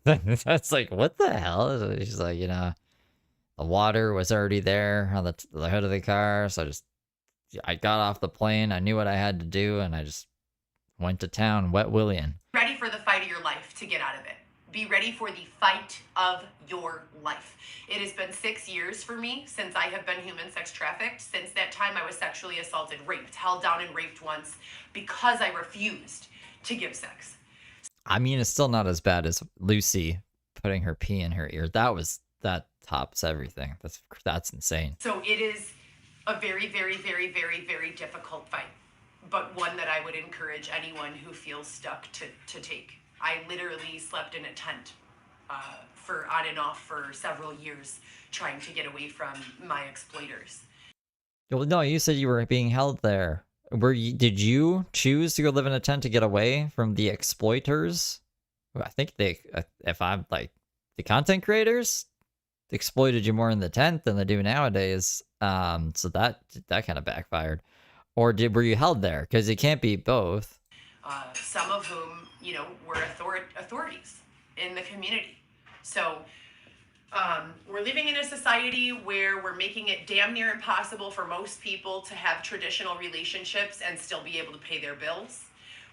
That's like, what the hell? She's like, the water was already there on the hood of the car, so I got off the plane, I knew what I had to do, and I just went to town, wet willying. Ready for the fight of your life to get out of it. Be ready for the fight of your life. It has been 6 years for me since I have been human sex trafficked. Since that time, I was sexually assaulted, raped, held down, and raped once because I refused to give sex. I mean, it's still not as bad as Lucy putting her pee in her ear. That tops everything. That's insane. So it is a very, very, very, very, very difficult fight, but one that I would encourage anyone who feels stuck to take. I literally slept in a tent for on and off for several years trying to get away from my exploiters. Well, no, you said you were being held there. Did you choose to go live in a tent to get away from the exploiters? I think if I'm like the content creators, exploited you more in the tent than they do nowadays. So that kind of backfired. Or were you held there? Because it can't be both. Some of whom, were authorities in the community. So we're living in a society where we're making it damn near impossible for most people to have traditional relationships and still be able to pay their bills.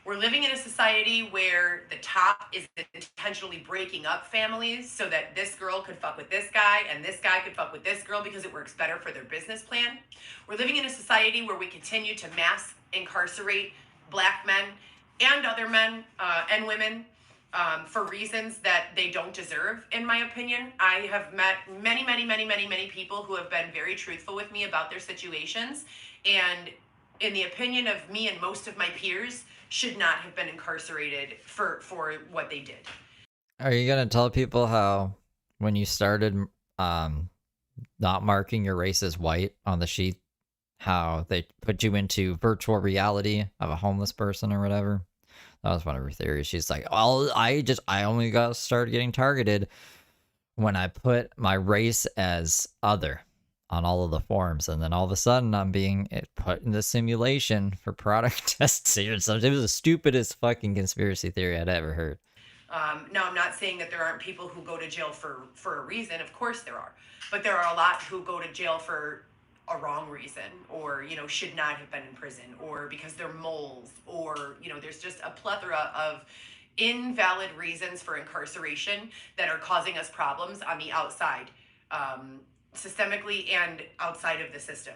We're living in a society where the top is intentionally breaking up families so that this girl could fuck with this guy and this guy could fuck with this girl because it works better for their business plan. We're living in a society where we continue to mass incarcerate Black men and other men and women for reasons that they don't deserve, in my opinion. I have met many, many, many, many, many people who have been very truthful with me about their situations, and in the opinion of me and most of my peers, should not have been incarcerated for what they did. Are you gonna tell people how when you started not marking your race as white on the sheet, how they put you into virtual reality of a homeless person or whatever? That was one of her theories. She's like, I only started getting targeted when I put my race as other. on all of the forms, and then all of a sudden I'm being put in the simulation for product testing. So it was the stupidest fucking conspiracy theory I'd ever heard. Now, I'm not saying that there aren't people who go to jail for a reason. Of course there are. But there are a lot who go to jail for a wrong reason, or, should not have been in prison, or because they're moles, or, there's just a plethora of invalid reasons for incarceration that are causing us problems on the outside, systemically and outside of the system,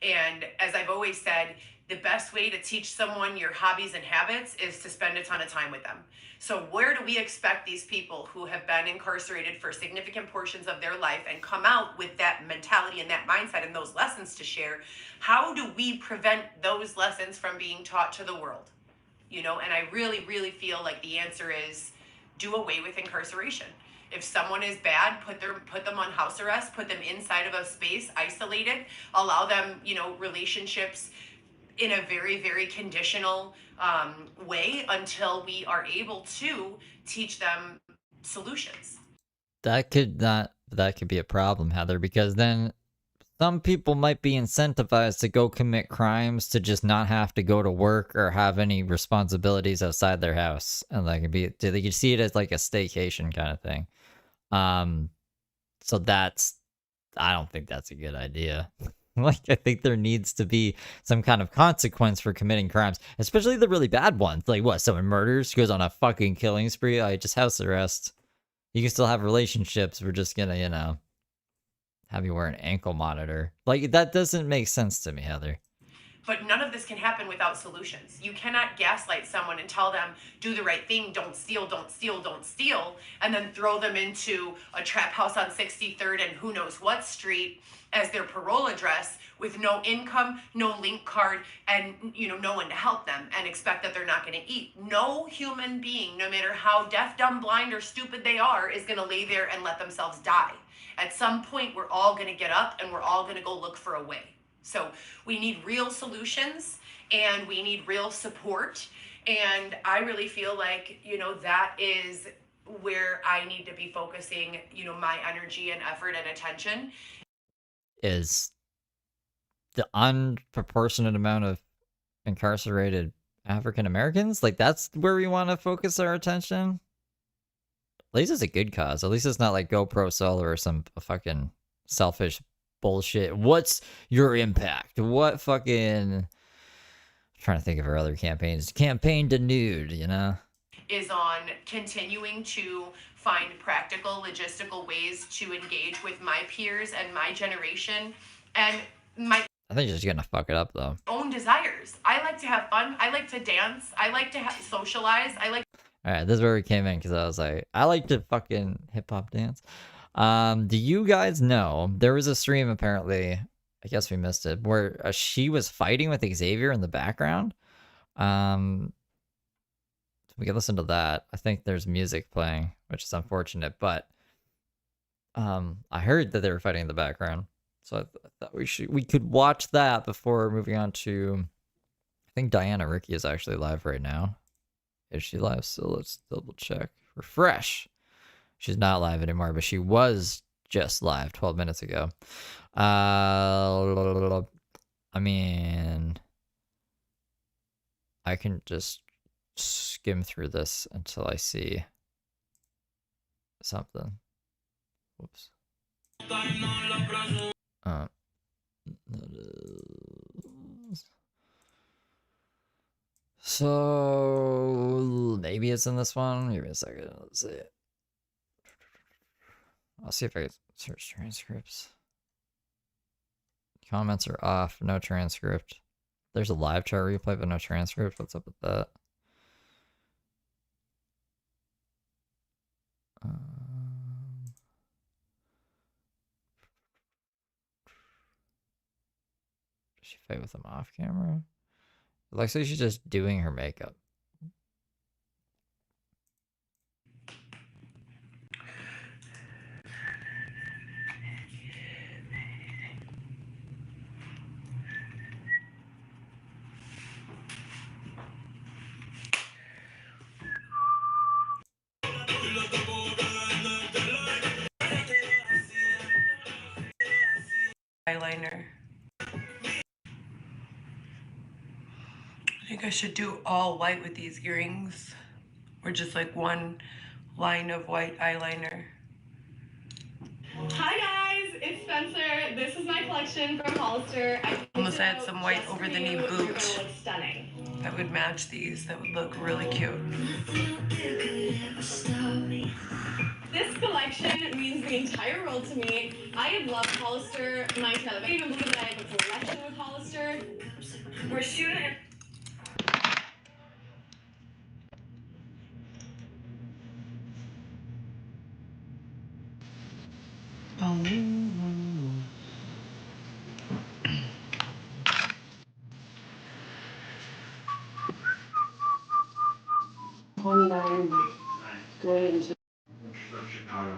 And as I've always said, the best way to teach someone your hobbies and habits is to spend a ton of time with them. So where do we expect these people who have been incarcerated for significant portions of their life and come out with that mentality and that mindset and those lessons to share? How do we prevent those lessons from being taught to the world? And I really, really feel like the answer is do away with incarceration. If someone is bad, put them on house arrest, put them inside of a space, isolated, allow them, relationships in a very, very conditional way until we are able to teach them solutions. That could be a problem, Heather, because then some people might be incentivized to go commit crimes to just not have to go to work or have any responsibilities outside their house, and they could see it as like a staycation kind of thing. So I don't think that's a good idea. Like, I think there needs to be some kind of consequence for committing crimes, especially the really bad ones. Like, what, someone murders, goes on a fucking killing spree, just house arrest. You can still have relationships, we're just gonna, have you wear an ankle monitor. Like, that doesn't make sense to me, Heather. But none of this can happen without solutions. You cannot gaslight someone and tell them, do the right thing, don't steal, don't steal, don't steal, and then throw them into a trap house on 63rd and who knows what street as their parole address with no income, no link card, and no one to help them, and expect that they're not going to eat. No human being, no matter how deaf, dumb, blind, or stupid they are, is going to lay there and let themselves die. At some point, we're all going to get up and we're all going to go look for a way. So we need real solutions and we need real support. And I really feel like, that is where I need to be focusing, my energy and effort and attention. Is the unproportionate amount of incarcerated African Americans? Like, that's where we want to focus our attention? At least it's a good cause. At least it's not like GoPro Solar or some fucking selfish bullshit. What's your impact? What fucking... I'm trying to think of her other campaigns. Campaign to nude, Is on continuing to find practical, logistical ways to engage with my peers and my generation and my... I think you're just gonna fuck it up, though. ...own desires. I like to have fun. I like to dance. I like to socialize. Alright, this is where we came in, because I was like, I like to fucking hip-hop dance. Do you guys know, there was a stream, apparently, I guess we missed it, where she was fighting with Xavier in the background. We can listen to that. I think there's music playing, which is unfortunate, but I heard that they were fighting in the background. So I thought we could watch that before moving on to... I think Diana Rickey is actually live right now. Is she live? So let's double check. Refresh. She's not live anymore, but she was just live 12 minutes ago. I mean, I can just skim through this until I see something. Whoops. So maybe it's in this one. Give me a second. Let's see it. I'll see if I can search transcripts. Comments are off. No transcript. There's a live chat replay, but no transcript. What's up with that? Does she fight with him off camera? It looks like she's just doing her makeup. eyeliner. I think I should do all white with these earrings, or just like one line of white eyeliner. Hi guys, it's Spencer. This is my collection from Hollister. I Almost add some white just over for the knee you. You're boot. gonna look stunning. That would match these. That would look really cute. This collection means the entire world to me. I have loved Hollister my entire life. I can't even believe that I have a collection with Hollister. We're shooting it. From Chicago.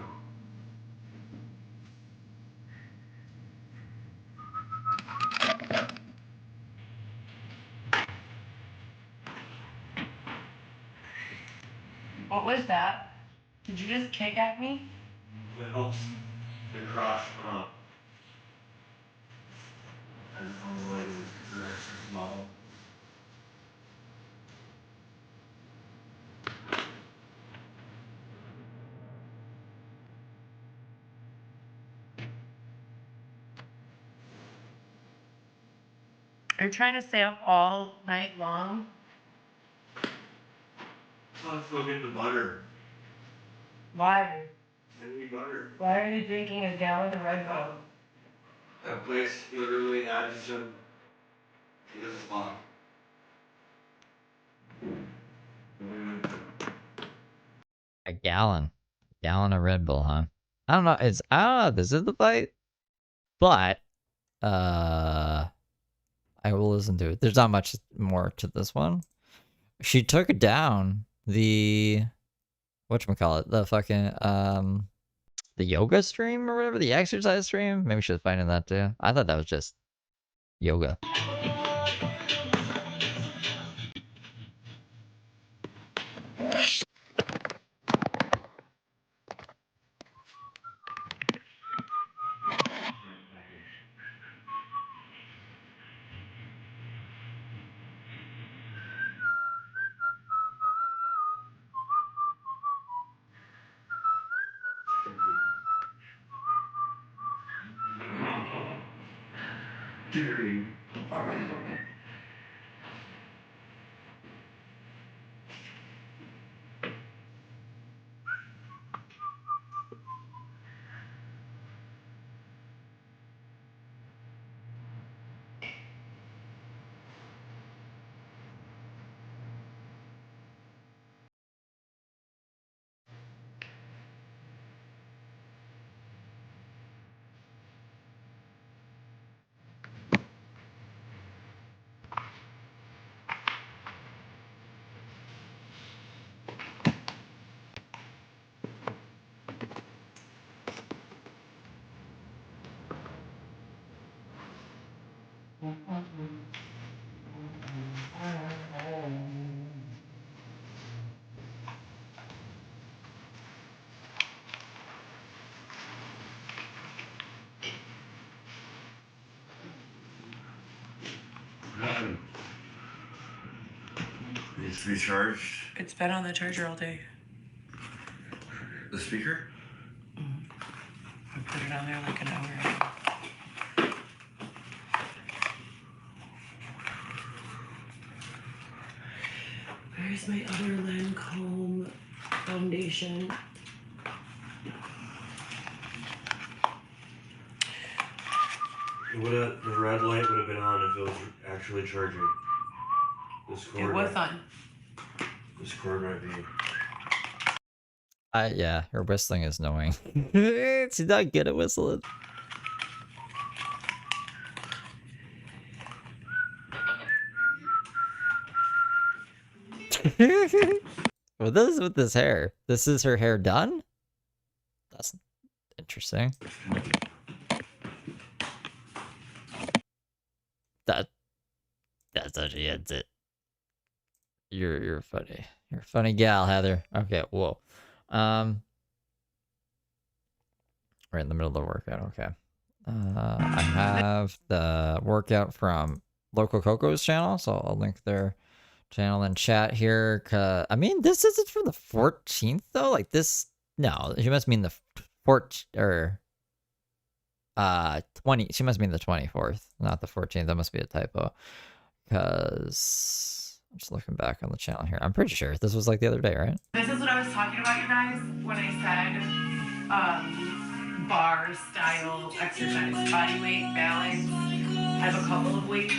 What was that? Did you just kick at me? Well, the cross up. And all the way to the model. Are you trying to stay up all night long? Let's go get the butter. Why? I need butter. Why are you drinking a gallon of Red Bull? That place literally added some to the spot. A gallon. Gallon of Red Bull, huh? I don't know. I don't know if this is the fight, but I will listen to it. There's not much more to this one. She took down the whatchamacallit, the fucking the yoga stream or whatever, the exercise stream. Maybe she was finding that too. I thought that was just yoga. Dirty. Needs to be charged. It's been on the charger all day. The speaker? I put it on there like an hour ago. Where's my other Lancome foundation? The red light would have been on if it was actually charging. This cord. It was on. This cord might be. Yeah, her whistling is annoying. She's not good at whistling. Well, this is with this hair. This is her hair done? That's interesting. That's how she ends it. You're funny. You're a funny gal, Heather. Okay, whoa. Right in the middle of the workout, okay. I have the workout from Local Coco's channel, so I'll link their channel in chat here. I mean, this isn't for the 14th though. Like this, no, she must mean the 14th or 20. She must mean the 24th, not the 14th. That must be a typo. Because I'm just looking back on the channel here. I'm pretty sure this was like the other day, right? This is what I was talking about, you guys, when I said bar style exercise, body weight, balance. I have a couple of weights.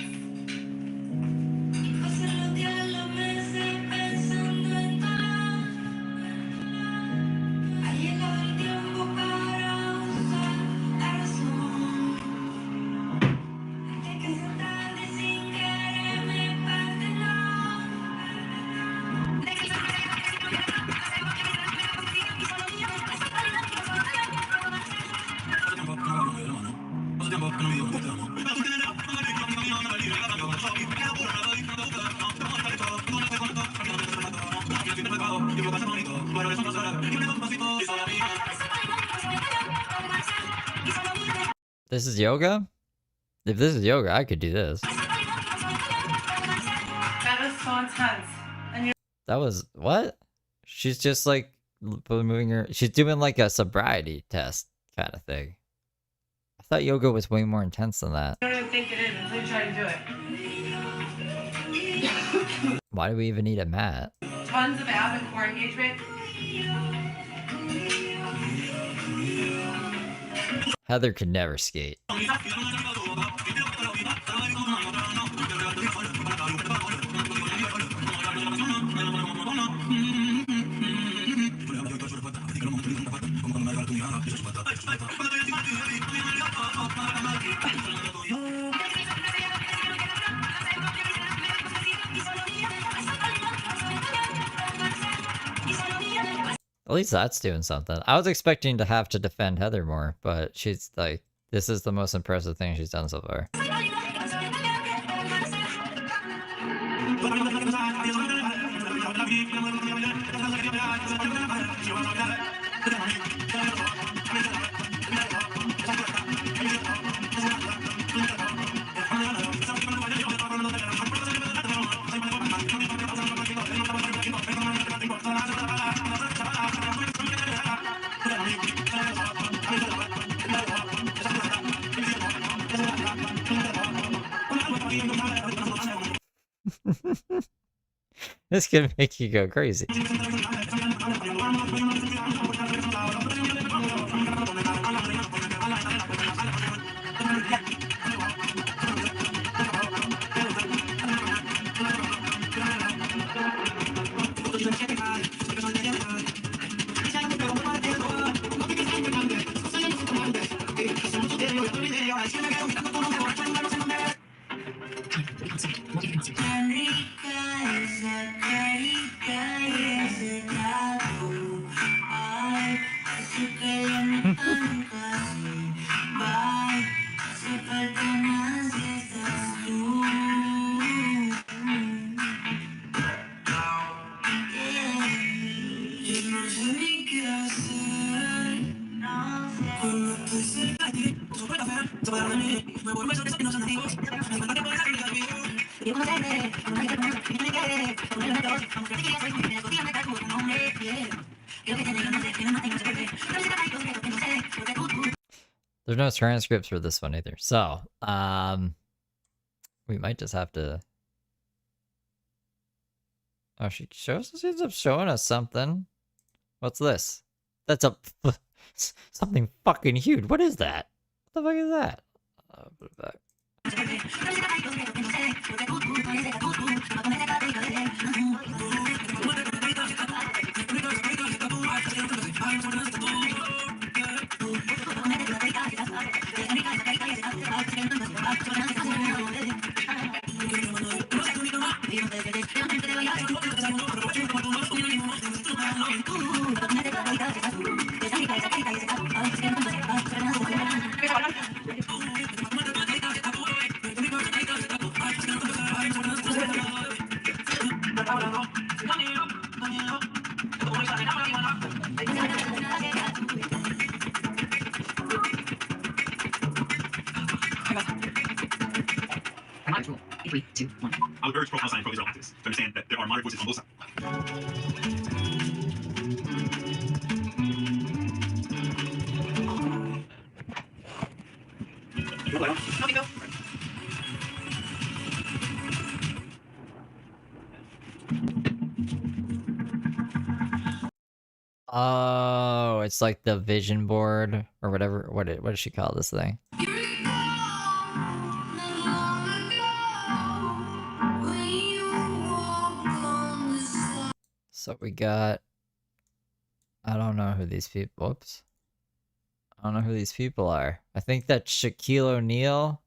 This is yoga? If this is yoga, I could do this. That was so intense. And you That was what? She's just like moving her. She's doing like a sobriety test kind of thing. I thought yoga was way more intense than that. don't even think it is until you try to do it. Why do we even need a mat? Tons of ab and core engagement. Heather could never skate. At least that's doing something. I was expecting to have to defend Heather more, but she's like, this is the most impressive thing she's done so far. This could make you go crazy. There's no transcripts for this one either. So, we might just have to... Oh, she ends up showing us something. What's this? That's a... something fucking huge. What is that? What the fuck is that? I'll put it back. 2, 1. I would urge pro-Palestine and pro-Israel activists to understand that there are moderate voices on both sides. Let me go. Oh, it's like the vision board or whatever. What does she call this thing? So we got. I don't know who these people. Whoops. I don't know who these people are. I think that's Shaquille O'Neal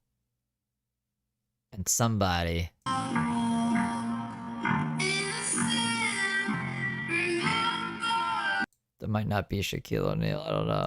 and somebody. That might not be Shaquille O'Neal. I don't know.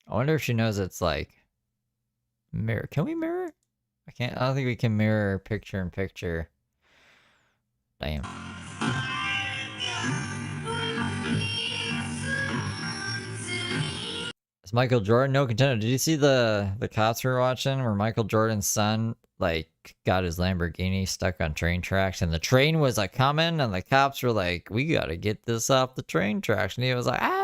I wonder if she knows it's like mirror. Can we mirror? I can't. I don't think we can mirror picture in picture. Damn. It's Michael Jordan. No contender. Did you see the cops we were watching where Michael Jordan's son like got his Lamborghini stuck on train tracks and the train was like coming and the cops were like, "We gotta get this off the train tracks," and he was like, "Ah."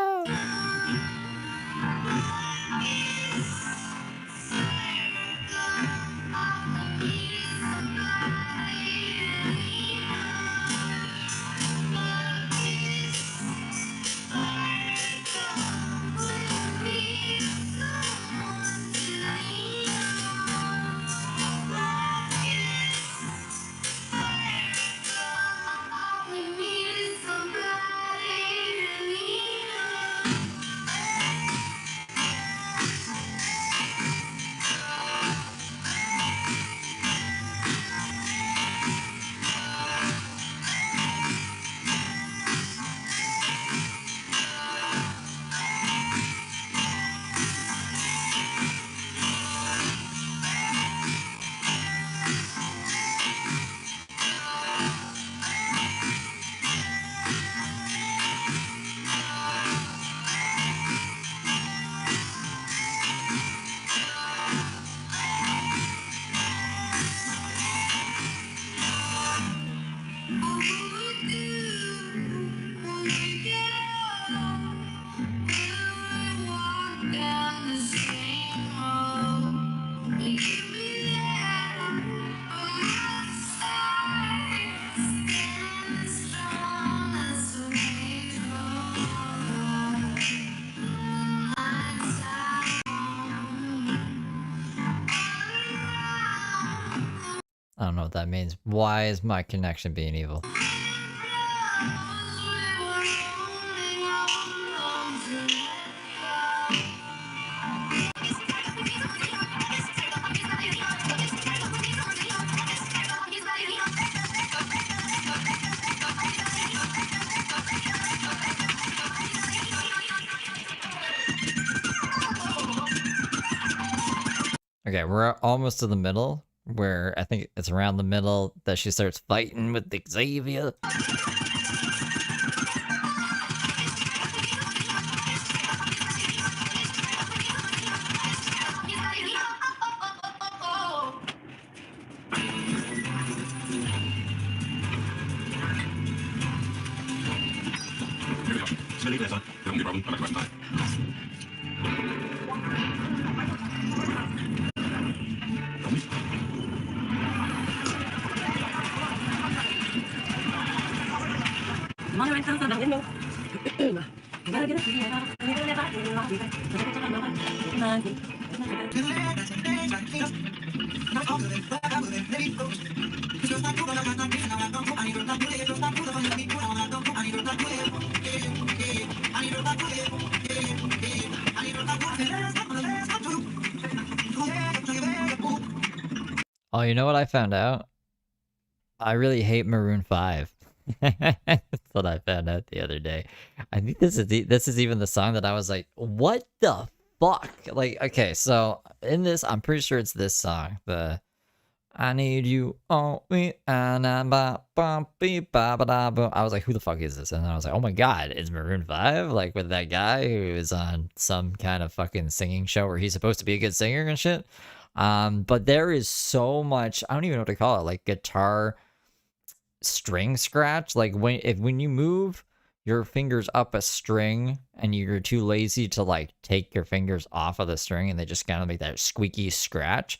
I don't know what that means. Why is my connection being evil? Okay, we're almost to the middle, where I think it's around the middle that she starts fighting with Xavier. There won't be a problem. I'm back to time. Oh, you know what I found out? I really hate Maroon 5. That's what I found out the other day. I think this is even the song that I was like, what the fuck? Like, okay, so in this, I'm pretty sure it's this song. The I need you on me and ba ba beep ba ba da boom. I was like, who the fuck is this? And then I was like, oh my god, it's Maroon 5, like with that guy who is on some kind of fucking singing show where he's supposed to be a good singer and shit. But there is so much, I don't even know what to call it, like guitar string scratch. Like when you move your fingers up a string and you're too lazy to like take your fingers off of the string and they just kind of make that squeaky scratch.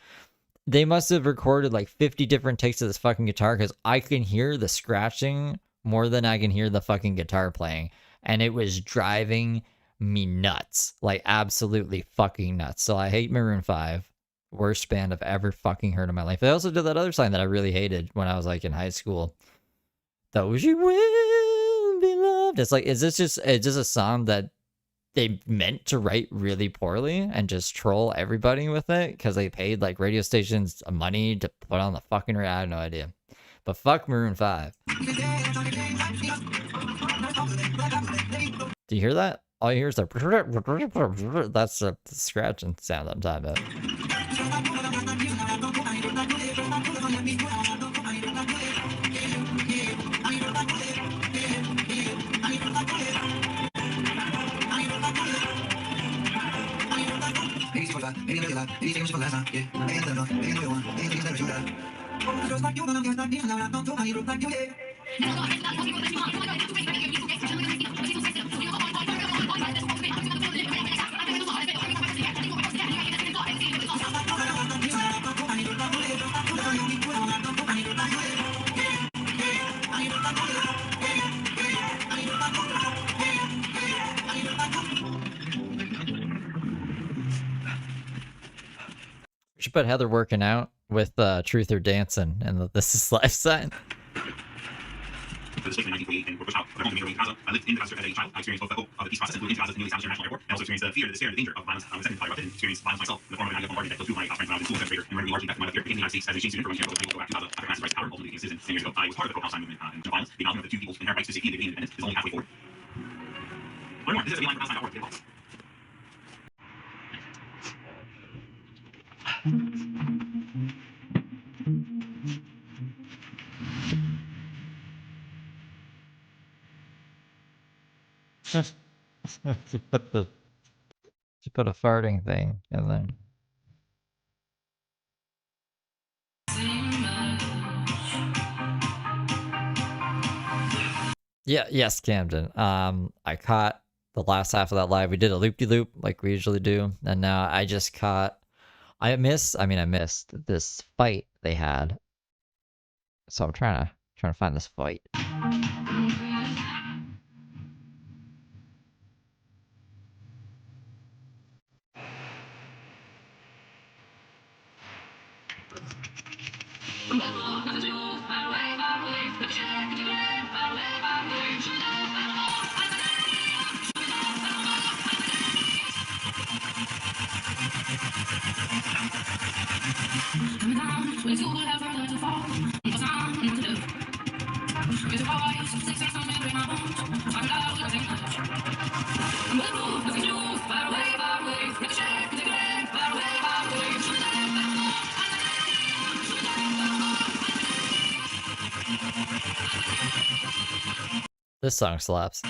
They must have recorded like 50 different takes of this fucking guitar because I can hear the scratching more than I can hear the fucking guitar playing. And it was driving me nuts. Like absolutely fucking nuts. So I hate Maroon 5. Worst band I've ever fucking heard in my life. They also did that other song that I really hated when I was like in high school. Those you will be loved. It's like, is this just a song that they meant to write really poorly and just troll everybody with it because they paid like radio stations money to put on the fucking radio? I have no idea. But fuck Maroon 5. Do you hear that? All you hear is the that's the scratching sound I'm talking about. We should put Heather working out with Truth or Dancing and the This Is Life sign. For the station in 1948 and were pushed out of their home in Gaza. I lived in Gaza as a child. I experienced both the hope of the peace process and moved into Gaza's newly established international airport. I also experienced the fear, the despair, and the danger of violence. I was second by erupted and experienced violence myself in the form of an act of bombardment that killed two of my classmates when I was in school as a grader and rendered me largely back to my life here in the United States as a exchange student for one camp able to go back to Gaza after massive rights power ultimately became a citizen 10 years ago. I was part of the pro-Palestine movement and violence. The acknowledgement of the two people's inherent rights to safety and dignity and independence is only halfway forward. Learn more. This is Palestine.org. Just put a farting thing and then. Yeah, yes, Camden. I caught the last half of that live. We did a loop-de-loop like we usually do, and now I just caught. I missed this fight they had. So I'm trying to find this fight. This song slaps.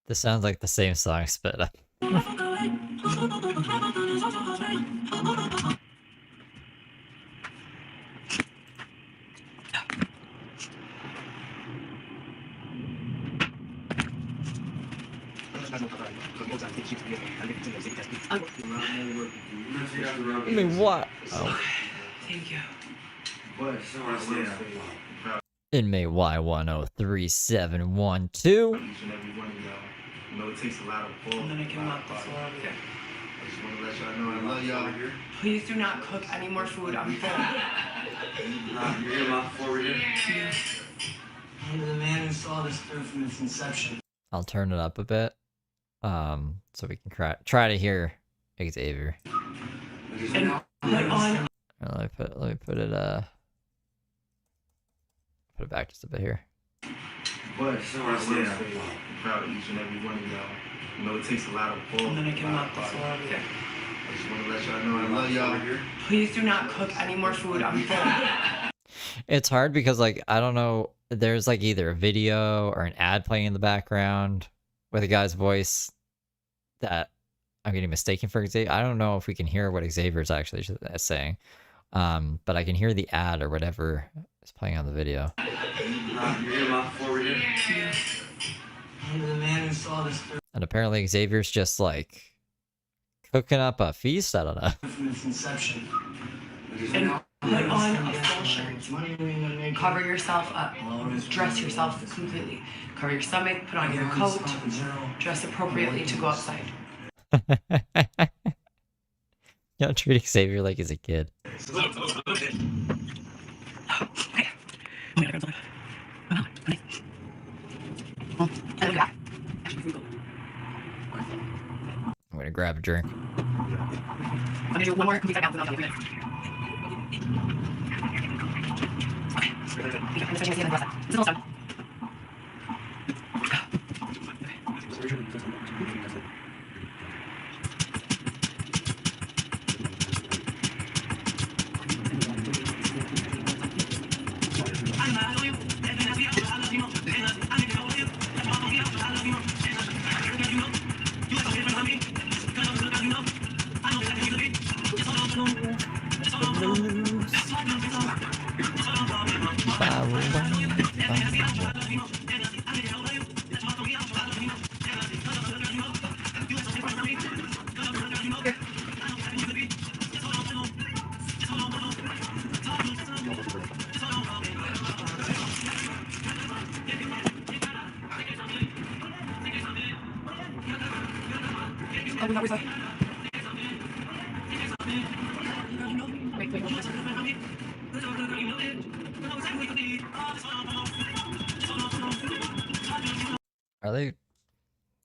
This sounds like the same song spit up. I mean, what? Oh. Thank you. But Inmate Y103712. Each and every one of y'all. You know it takes a lot of balls. I'm gonna give him up this one over here. I just want to let y'all know I love y'all. Please do not cook any more food. I'm full. You're here about forward here. I'm the man who saw this through from its inception. I'll turn it up a bit, so we can try to hear Xavier. And put on. Let me put it back just a bit here. But I'm proud of each and every one of y'all. You know it takes a lot of balls. I'm gonna give him up this one over here. I just want to let y'all know I love y'all. Please do not cook any more food. I'm full. It's hard because, like, I don't know, there's like either a video or an ad playing in the background with a guy's voice that I'm getting mistaken for Xavier. I don't know if we can hear what Xavier's actually saying, but I can hear the ad or whatever is playing on the video. You're here about forward here. I'm the man who saw this through And apparently Xavier's just like cooking up a feast. I don't know. from its inception. And put on a full shirt. Money we ain't gonna make. Cover yourself up. Dress yourself completely. Cover your stomach. Put on your coat. Dress appropriately to go outside. Y'all treat Xavier like he's a kid. I'm gonna grab a drink. I'm gonna do one more complete count, and I'll tell you. Okay. I'm switching to the other side. This is almost done.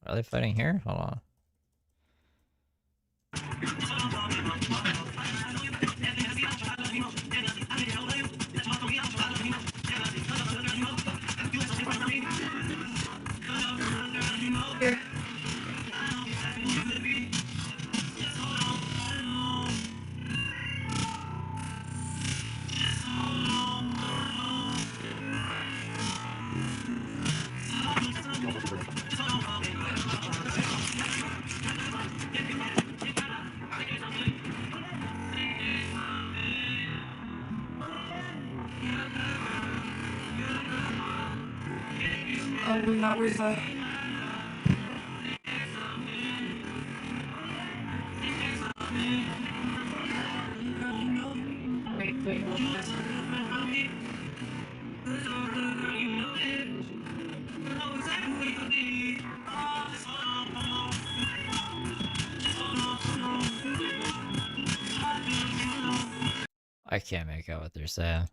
Are they fighting here? Hold on. Where's the... Wait. I can't make out what they're saying.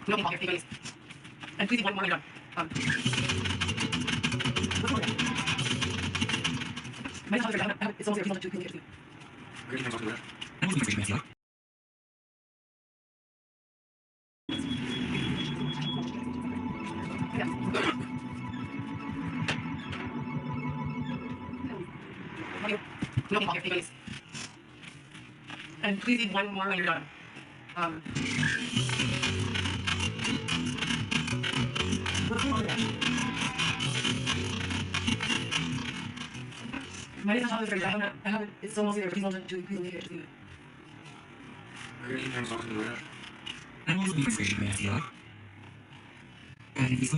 No, here, please. And please, one more minute. My house, it's almost there. Please don't do No, here, please. And please, one more when you're done. My house is ready. I haven't, it's almost there. Please don't do it. Please leave it. It's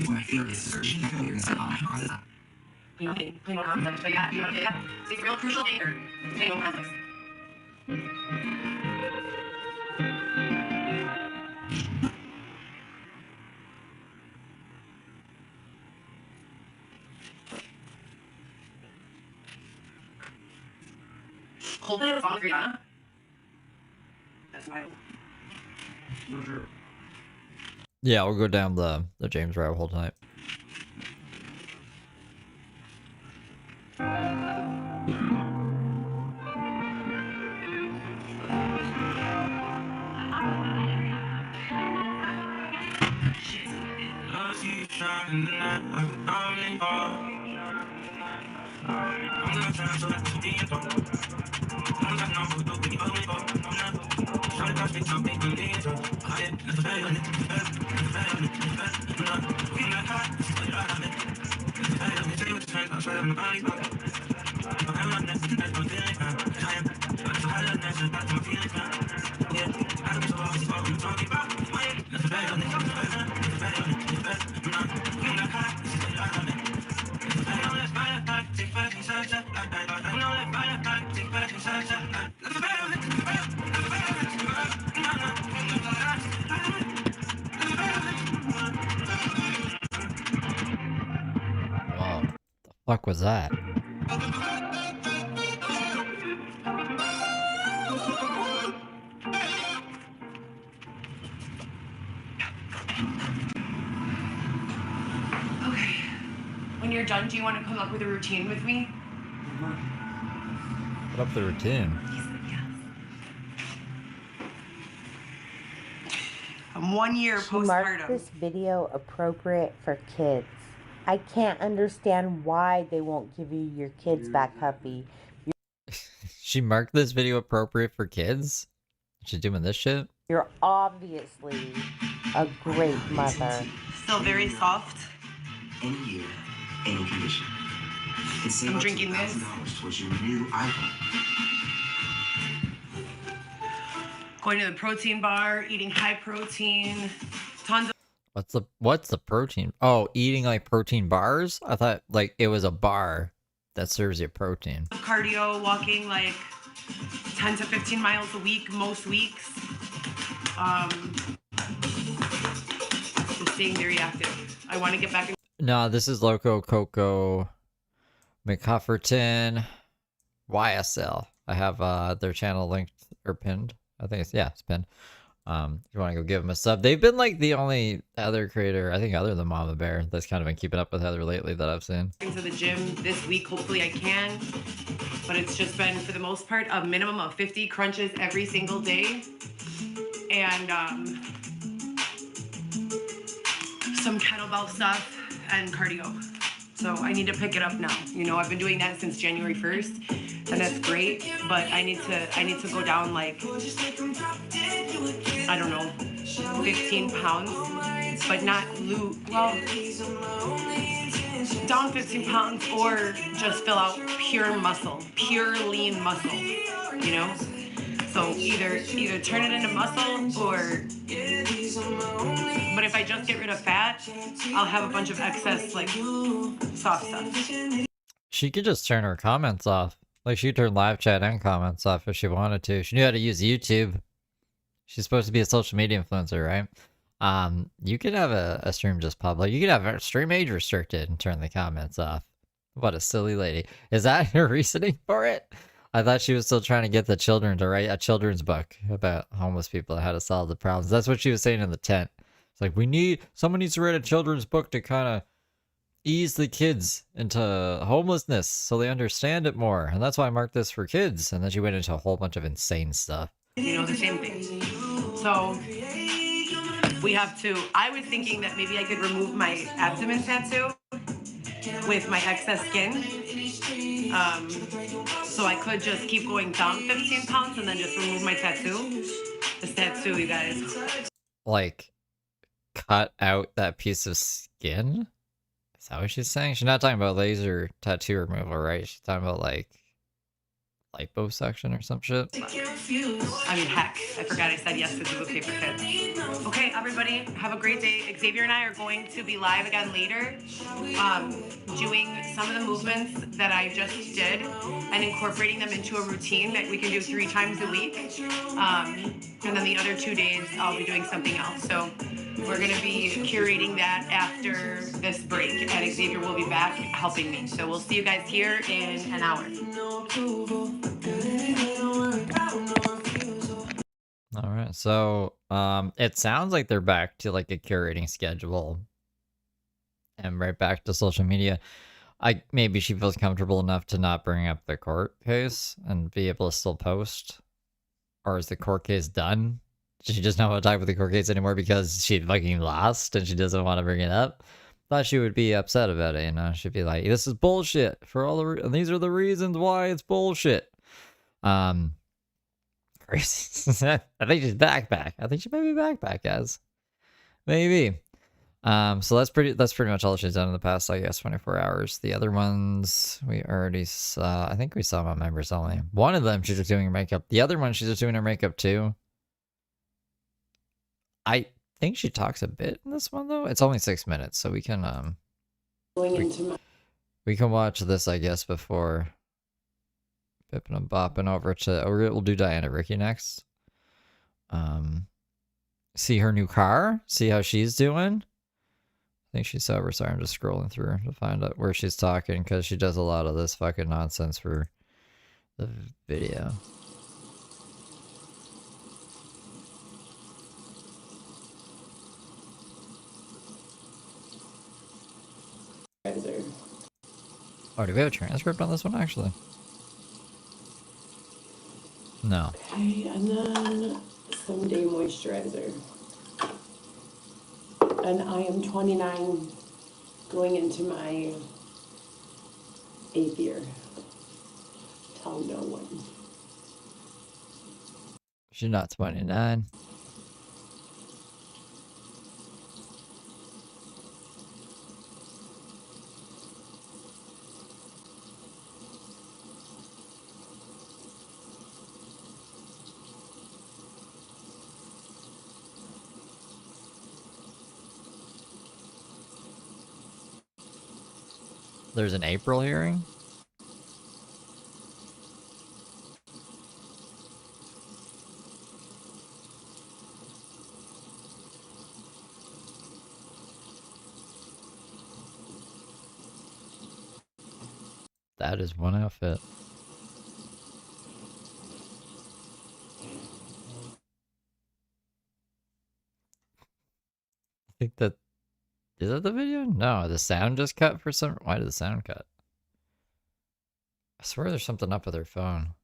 real crucial danger. Hold it on, Brianna. That's my. Yeah, we'll go down the James rabbit hole tonight. Wow, the fuck was that? Okay. When you're done, do you want to come up with a routine with me? Put up the routine. I'm 1 year She marked postpartum. this video appropriate for kids. I can't understand why they won't give you your kids back, Huffy. She marked this video appropriate for kids? She's doing this shit? You're obviously a great mother. Still very soft. Any year, any condition. I'm drinking this. $2,000 towards your new iPhone. Going to the protein bar, eating high protein, tons What's the protein? Oh, eating like protein bars? I thought like it was a bar that serves you protein. of cardio, walking like 10 to 15 miles a week, most weeks. Just staying very active. I want to get back in. No, this is Loco Coco McHufferton YSL. I have their channel linked or pinned. I think it's pinned. If you want to go give them a sub. They've been like the only other creator, I think other than Mama Bear, that's kind of been keeping up with Heather lately that I've seen. To the gym this week. Hopefully I can. But it's just been, for the most part, a minimum of 50 crunches every single day. And some kettlebell stuff and cardio. So I need to pick it up now. You know, I've been doing that since January 1st, and that's great. But I need to go down like, I don't know, 15 pounds, but not lose. Well, down 15 pounds or just fill out pure muscle, pure lean muscle. You know. So either turn it into muscle or. But if I just get rid of fat, I'll have a bunch of excess, like, soft stuff. She could just turn her comments off. Like, she could turn live chat and comments off if she wanted to. She knew how to use YouTube. She's supposed to be a social media influencer, right? You could have a stream just public. You could have a stream age restricted and turn the comments off. What a silly lady. Is that her reasoning for it? I thought she was still trying to get the children to write a children's book about homeless people and how to solve the problems. That's what she was saying in the tent. It's like, someone needs to write a children's book to kind of ease the kids into homelessness so they understand it more. And that's why I marked this for kids. And then she went into a whole bunch of insane stuff. You know, the same thing. So we have to, I was thinking that maybe I could remove my abdomen tattoo with my excess skin. So I could just keep going down 15 pounds and then just remove my tattoo. This tattoo, you guys. Like, cut out that piece of skin? Is that what she's saying? She's not talking about laser tattoo removal, right? She's talking about like liposuction or some shit. I mean, heck, I forgot I said yes, this is okay for kids. Okay, everybody, have a great day. Xavier and I are going to be live again later, doing some of the movements that I just did and incorporating them into a routine that we can do 3 times a week. And then the other 2 days, I'll be doing something else. So we're going to be curating that after this break, and Xavier will be back helping me. So we'll see you guys here in an hour. All right, so it sounds like they're back to like a curating schedule and right back to social media. Maybe she feels comfortable enough to not bring up the court case and be able to still post, or is the court case done? She doesn't want to talk about the court case anymore because she fucking lost and she doesn't want to bring it up. Thought she would be upset about it, you know. She'd be like, "This is bullshit for all and these are the reasons why it's bullshit." Crazy. I think she's back. I think she may be back, guys. Maybe. So that's pretty much all she's done in the past, I guess, 24 hours. The other ones we already saw. I think we saw them on members only. One of them she's just doing her makeup. The other one she's just doing her makeup too. I think she talks a bit in this one though. It's only 6 minutes, so we can we can watch this, I guess, before bipping and bopping over to, or we'll do Diana Rickey next. See her new car, see how she's doing. I think she's sober. Sorry, I'm just scrolling through to find out where she's talking, because she does a lot of this fucking nonsense for the video. Oh, do we have a transcript on this one, actually? No. Okay, and then some day moisturizer. And I am 29, going into my 8th year. Tell no one. She's not 29. There's an April hearing? That is one outfit. I think that... Is that the video? No, the sound just cut for some... Why did the sound cut? I swear there's something up with her phone.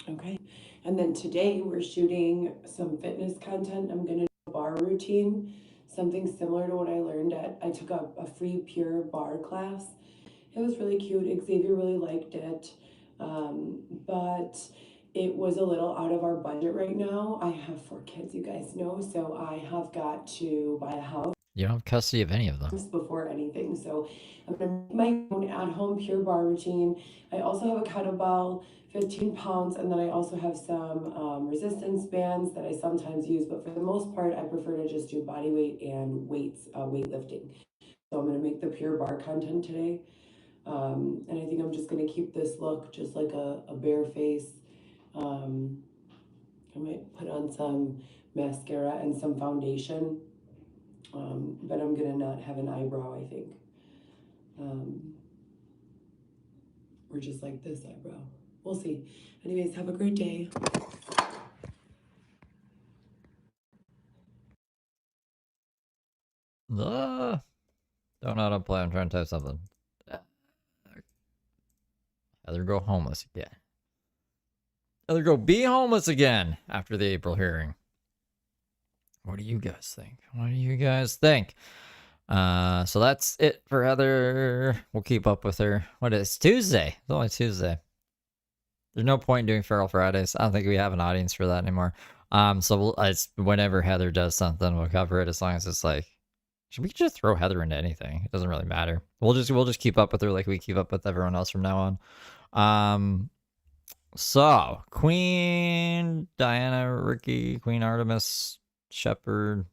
Okay, and then today we're shooting some fitness content. I'm gonna do a bar routine, something similar to what I learned I took a free pure bar class. It was really cute. Xavier really liked it, but it was a little out of our budget right now. I have 4 kids, you guys know, so I have got to buy a house. You don't have custody of any of them. Before anything, so I'm gonna make my own at-home pure bar routine. I also have a kettlebell, 15 pounds, and then I also have some resistance bands that I sometimes use, but for the most part, I prefer to just do body weight and weights, weightlifting. So I'm gonna make the pure bar content today, and I think I'm just gonna keep this look just like a bare face. I might put on some mascara and some foundation. But I'm gonna not have an eyebrow, I think. Or just like this eyebrow. We'll see. Anyways, have a great day. Don't know how to play. I'm trying to type something. Either go homeless again. Either go be homeless again after the April hearing. What do you guys think? What do you guys think? So that's it for Heather. We'll keep up with her. What is Tuesday? It's only Tuesday. There's no point in doing Feral Fridays. I don't think we have an audience for that anymore. So it's whenever Heather does something, we'll cover it as long as it's like We could just throw Heather into anything. It doesn't really matter. We'll just keep up with her like we keep up with everyone else from now on. So Queen Diana, Rickey, Queen Artemis, Shepherd.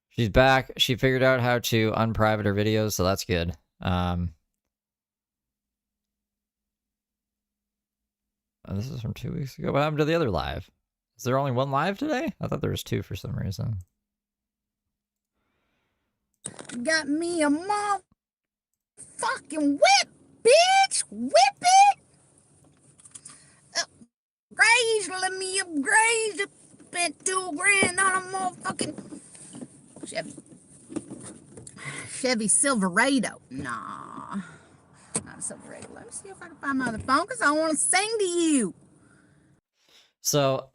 She's back. She figured out how to unprivate her videos, so that's good. This is from 2 weeks ago. What happened to the other live? Is there only one live today? I thought there was two for some reason. Got me a motherfucking whip, bitch! Whip it! Upgrade, let me upgrade. Spent $2 grand on a motherfucking Chevy Silverado. Nah, not a Silverado. Let me see if I can find my other phone because I want to sing to you. So,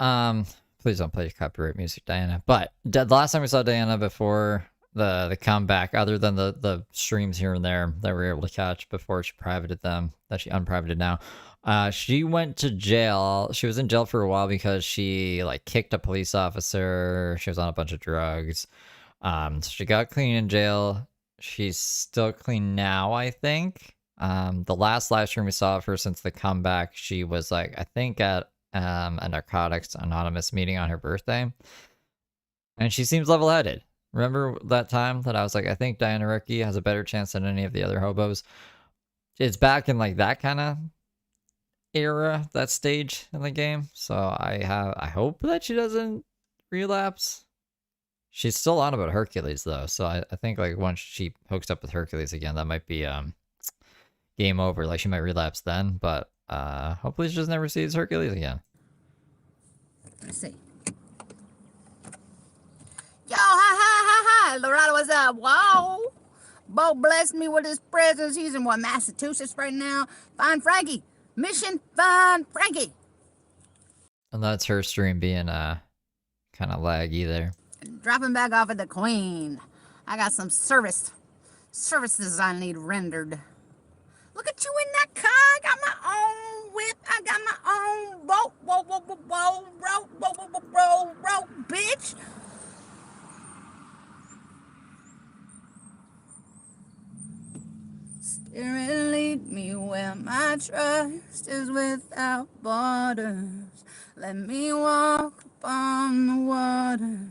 please don't play copyright music, Diana. But the last time we saw Diana before the comeback, other than the streams here and there that we were able to catch before she privated them, that she unprivated now, she went to jail. She was in jail for a while because she like kicked a police officer. She was on a bunch of drugs. So she got clean in jail. She's still clean now, I think. The last live stream we saw of her since the comeback, she was like, I think at a Narcotics Anonymous meeting on her birthday. And she seems level-headed. Remember that time that I was like, I think Diana Rickey has a better chance than any of the other hobos? It's back in like that kind of era, that stage in the game. So I hope that she doesn't relapse. She's still on about Hercules though. So I think like once she hooks up with Hercules again, that might be game over. Like she might relapse then, but hopefully she just never sees Hercules again. Let's see. Yo, hi, Loretta, what's up? Whoa. Bo blessed me with his presence. He's in what, Massachusetts right now? Find Frankie. Mission find Frankie. And that's her stream being kind of laggy there. Dropping back off at the Queen. I got some services I need rendered. Look at you in that car. I got my own whip. I got my own rope. Rope, bitch. Spirit, lead me where my trust is without borders. Let me walk upon the waters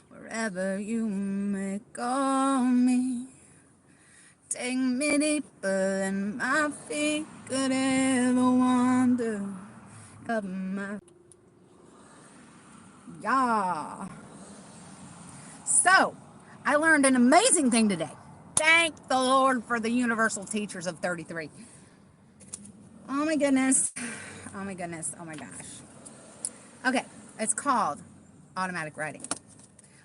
wherever you may call me. Take me deeper than my feet could ever wander. Up my yeah. So, I learned an amazing thing today. Thank the Lord for the universal teachers of 33. Oh my goodness. Oh my goodness. Oh my gosh. Okay, it's called automatic writing,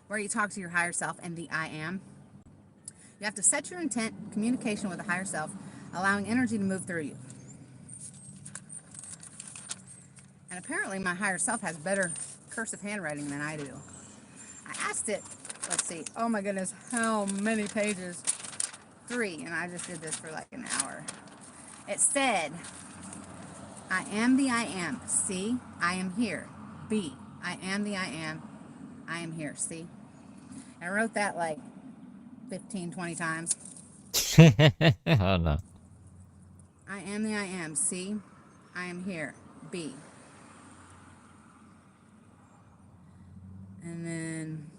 where you talk to your higher self and the I am. You have to set your intent, communication with the higher self, allowing energy to move through you. And apparently my higher self has better cursive handwriting than I do. I asked it, let's see, oh my goodness, how many pages? 3, and I just did this for like an hour. It said, I am the I am. C, I am here. B, I am the I am here. C. I wrote that like 15, 20 times. Oh no. I am the I am. C, I am here. B. And then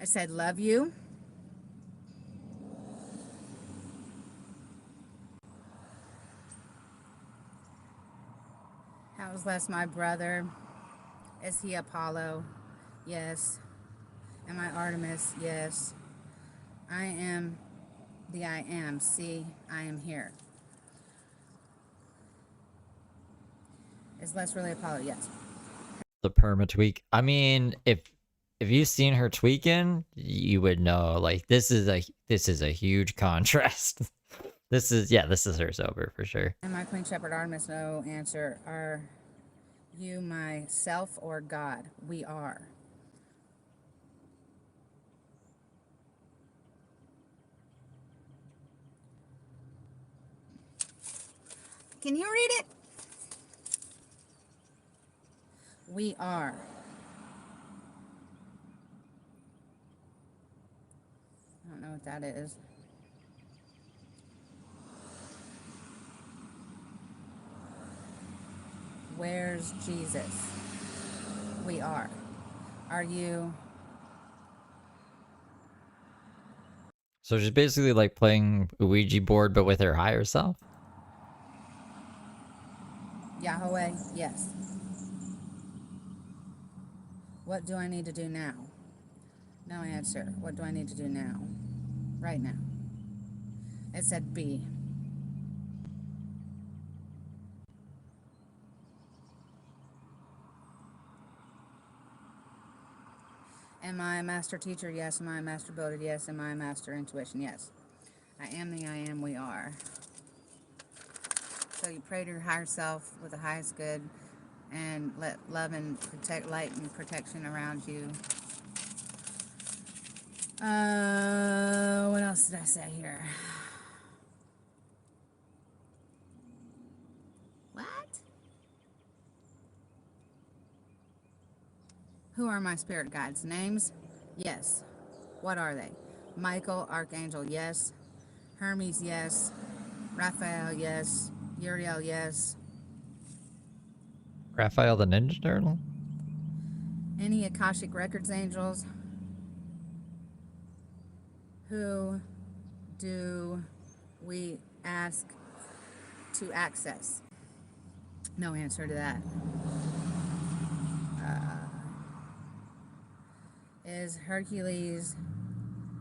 I said, love you. How is Les my brother? Is he Apollo? Yes. Am I Artemis? Yes. I am the I am. See, I am here. Is Les really Apollo? Yes. The perma tweak. I mean, if you've seen her tweaking, you would know. Like this is a huge contrast. This is her sober for sure. Am I Queen Shepherd Artemis? No answer. Are you myself or God? We are. Can you read it? We are. I don't know what that is. Where's Jesus? We are. Are you? So she's basically like playing Ouija board, but with her higher self. Yahweh? Yes. What do I need to do now? No answer. What do I need to do now? Right now. It said be. Am I a master teacher? Yes. Am I a master builder? Yes. Am I a master intuition? Yes. I am the I am we are. So you pray to your higher self with the highest good and let love and protect light and protection around you. What else did I say here? What? Who are my spirit guides? Names? Yes. What are they? Michael, Archangel, yes. Hermes, yes. Raphael, yes. Uriel, yes. Raphael the Ninja Turtle? Any Akashic Records angels? Who do we ask to access? No answer to that. Is Hercules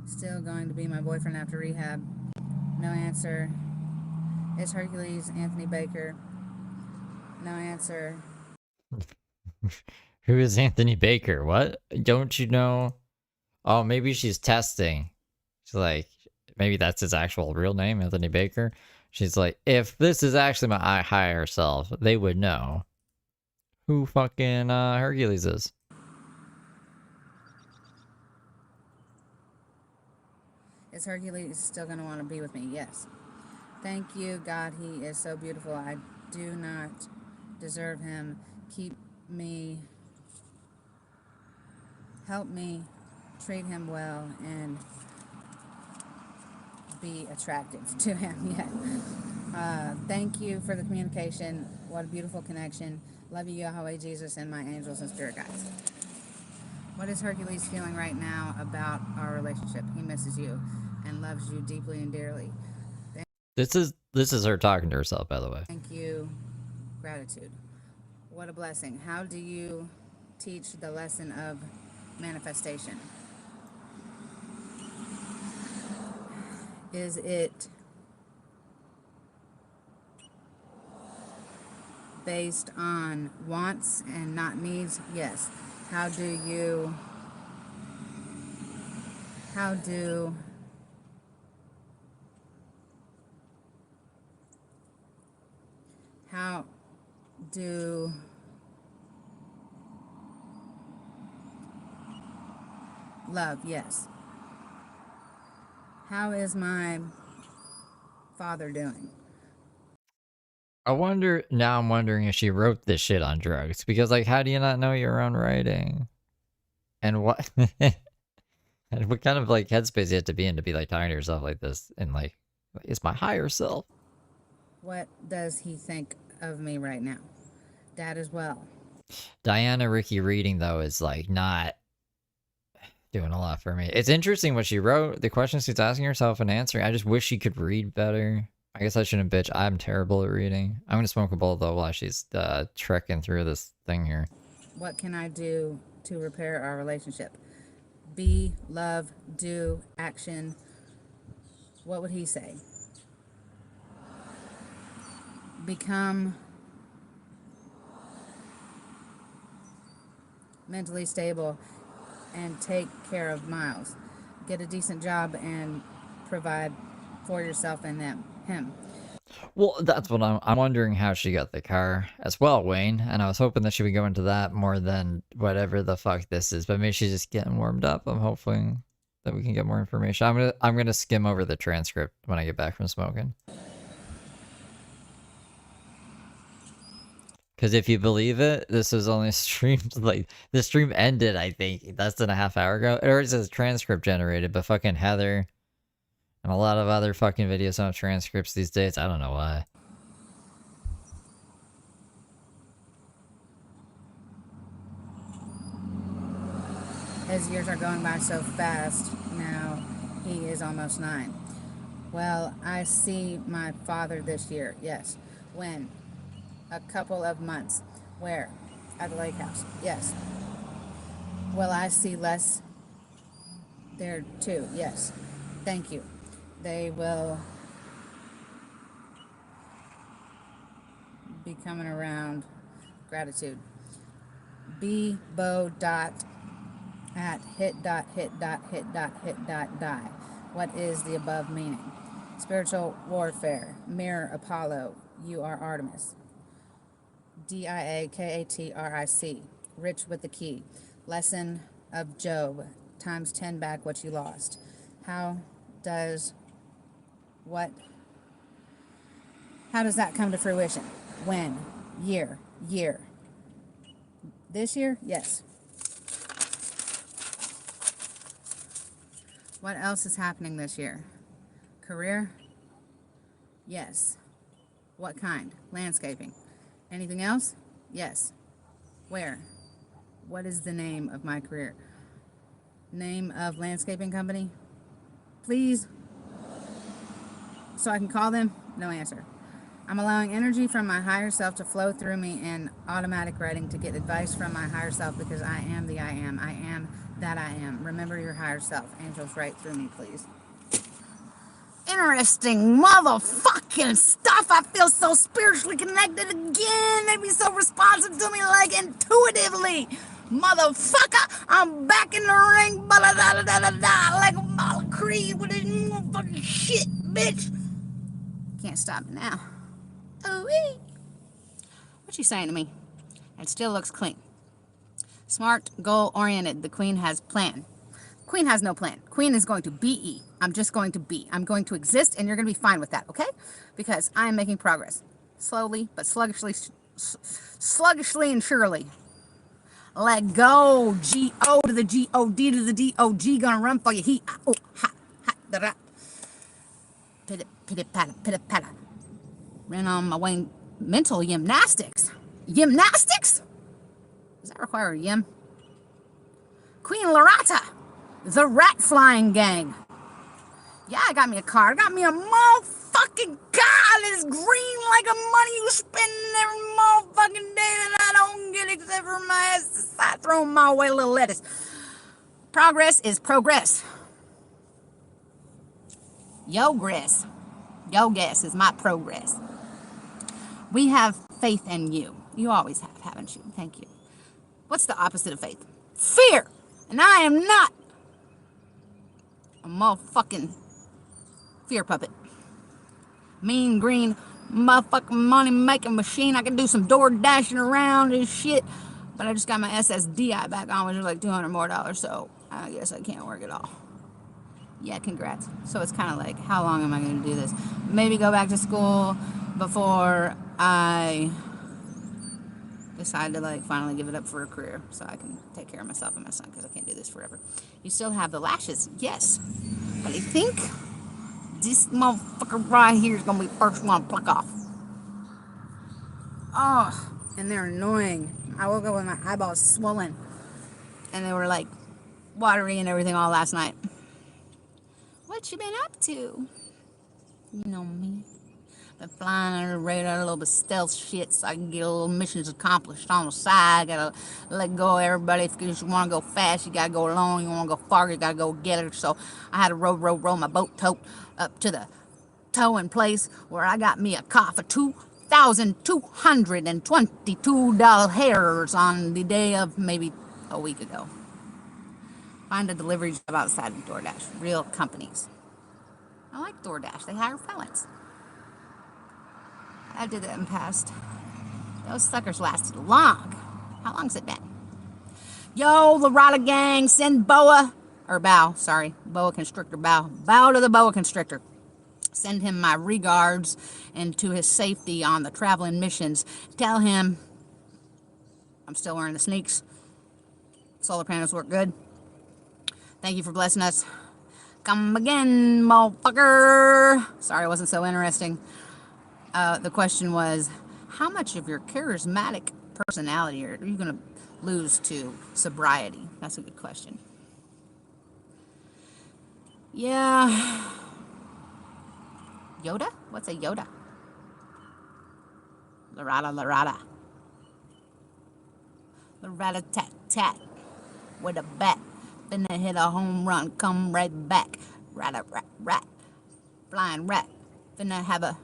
still going to be my boyfriend after rehab? No answer. Is Hercules Anthony Baker? No answer. Who is Anthony Baker? What? Don't you know? Oh, maybe she's testing. She's like, maybe that's his actual real name, Anthony Baker. She's like, if this is actually my higher self, they would know who fucking Hercules is. Is Hercules still going to want to be with me? Yes. Thank you, God. He is so beautiful. I do not deserve him. Keep me, help me treat him well and be attractive to him. Yeah. Thank you for the communication. What a beautiful connection. Love you, Yahweh, Jesus, and my angels and spirit guides. What is Hercules feeling right now about our relationship? He misses you and loves you deeply and dearly. This is her talking to herself, by the way. Thank you. Gratitude. What a blessing. How do you teach the lesson of manifestation? Is it based on wants and not needs? Yes. How do love? Yes. How is my father doing? I'm wondering if she wrote this shit on drugs. Because, like, how do you not know your own writing? And what... and what kind of, like, headspace you have to be in to be, like, talking to yourself like this? And, like, it's my higher self. What does he think of me right now? Dad as well. Diana Rickey reading, though, is, like, not doing a lot for me. It's interesting what she wrote, the questions she's asking herself and answering. I just wish she could read better. I guess I shouldn't bitch. I'm terrible at reading. I'm gonna smoke a bowl, though, while she's trekking through this thing here. What can I do to repair our relationship? Be, love, do, action. What would he say? Become mentally stable and take care of Miles. Get a decent job and provide for yourself and him. Well, that's what I'm wondering, how she got the car as well, Wayne. And I was hoping that she would go into that more than whatever the fuck this is. But maybe she's just getting warmed up. I'm hoping that we can get more information. I'm gonna skim over the transcript when I get back from smoking. Because if you believe it, this was only streamed, like, the stream ended, I think, less than a half hour ago. Or it says transcript generated, but fucking Heather And a lot of other fucking videos on transcripts these days. I don't know why. His years are going by so fast now. He is almost 9. Well, I see my father this year. Yes. When? A couple of months. Where? At the lake house. Yes. Will I see Les there too? Yes. Thank you. They will be coming around. Gratitude. B.bo.at hit.hit.hit.hit.die. What is the above meaning? Spiritual warfare. Mirror Apollo. You are Artemis. DIAKATRIC. Rich with the key. Lesson of Job. Times 10 back what you lost. How does that come to fruition? When? Year. This year? Yes. What else is happening this year? Career? Yes. What kind? Landscaping. Anything else? Yes. Where? What is the name of my career? Name of landscaping company? Please. So I can call them? No answer. I'm allowing energy from my higher self to flow through me in automatic writing to get advice from my higher self because I am the I am. I am that I am. Remember your higher self. Angels, write through me, please. Interesting motherfucking stuff. I feel so spiritually connected again. They be so responsive to me, like intuitively. Motherfucker, I'm back in the ring, like a Molly Creed with this motherfucking shit, bitch. Can't stop me now. Ooh-wee. What you saying to me? It still looks clean. Smart, goal-oriented. The queen has plan. Queen has no plan. Queen is going to be. I'm just going to be. I'm going to exist, and you're going to be fine with that, okay? Because I am making progress. Slowly, but sluggishly and surely. Let go. G-O to the G-O-D to the D-O-G. Gonna run for you. Da-da. Pitta-patta. Ran on my way. Mental gymnastics. Gymnastics? Does that require a yim? Queen Lorata. The rat flying gang. Yeah, I got me a car. I got me a motherfucking car that's green like a money you spend every motherfucking day that I don't get except for my ass. I throw my way a little lettuce. Progress is progress. Yo-gress. Yo-guess is my progress. We have faith in you. You always have, haven't you? Thank you. What's the opposite of faith? Fear. And I am not a motherfucking fear puppet. Mean green motherfucking money making machine. I can do some door dashing around and shit. But I just got my SSDI back on, which is like $200 more, so I guess I can't work at all. Yeah, congrats. So it's kind of like, how long am I going to do this? Maybe go back to school before I decide to like finally give it up for a career so I can take care of myself and my son, because I can't do this forever. You still have the lashes, yes, but I think this motherfucker right here is gonna be the first one to pluck off. Oh, and they're annoying. I woke up with my eyeballs swollen and they were like watery and everything all last night. What you been up to? You know me. Been flying under the radar, a little bit of stealth shit so I can get a little missions accomplished on the side. Gotta let go of everybody. If you want to go fast, you gotta go alone. You want to go far, you gotta go get it. So I had to row my boat tote up to the towing place where I got me a car for $2,222 hairs on the day of maybe a week ago. Find a delivery job outside of DoorDash. Real companies. I like DoorDash. They hire felons. I did that in the past. Those suckers lasted long. How long's it been? Yo, the Rada gang, send Boa, or Bow, sorry, Boa Constrictor Bow. Bow to the Boa Constrictor. Send him my regards and to his safety on the traveling missions. Tell him I'm still wearing the sneaks. Solar panels work good. Thank you for blessing us. Come again, motherfucker. Sorry, it wasn't so interesting. The question was, how much of your charismatic personality are you going to lose to sobriety? That's a good question. Yeah. Yoda? What's a Yoda? La-rada, la-rada. La-rada, tat-tat. With a bat. Finna hit a home run, come right back. Rat, rat, rat. Flying rat. Finna have a...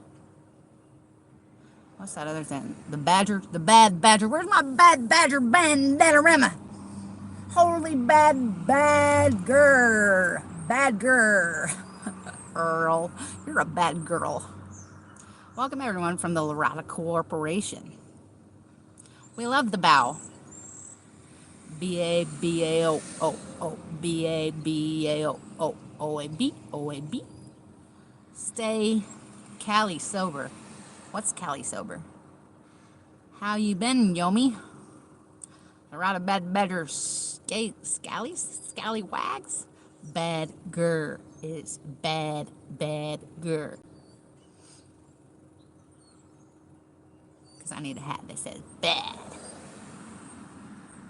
What's that other thing? The badger? The bad badger. Where's my bad badger bandanarama? Holy bad badger. Bad girl. Earl. You're a bad girl. Welcome everyone from the Lorada Corporation. We love the bow. B-A-B-A-O-O-O. B-A-B-A-O-O-O-A-B. O-A-B. Stay Cali sober. What's Cali sober? How you been, Yomi? Lorada bad badger scallywags? Bad girl is bad girl. Because I need a hat that says bad.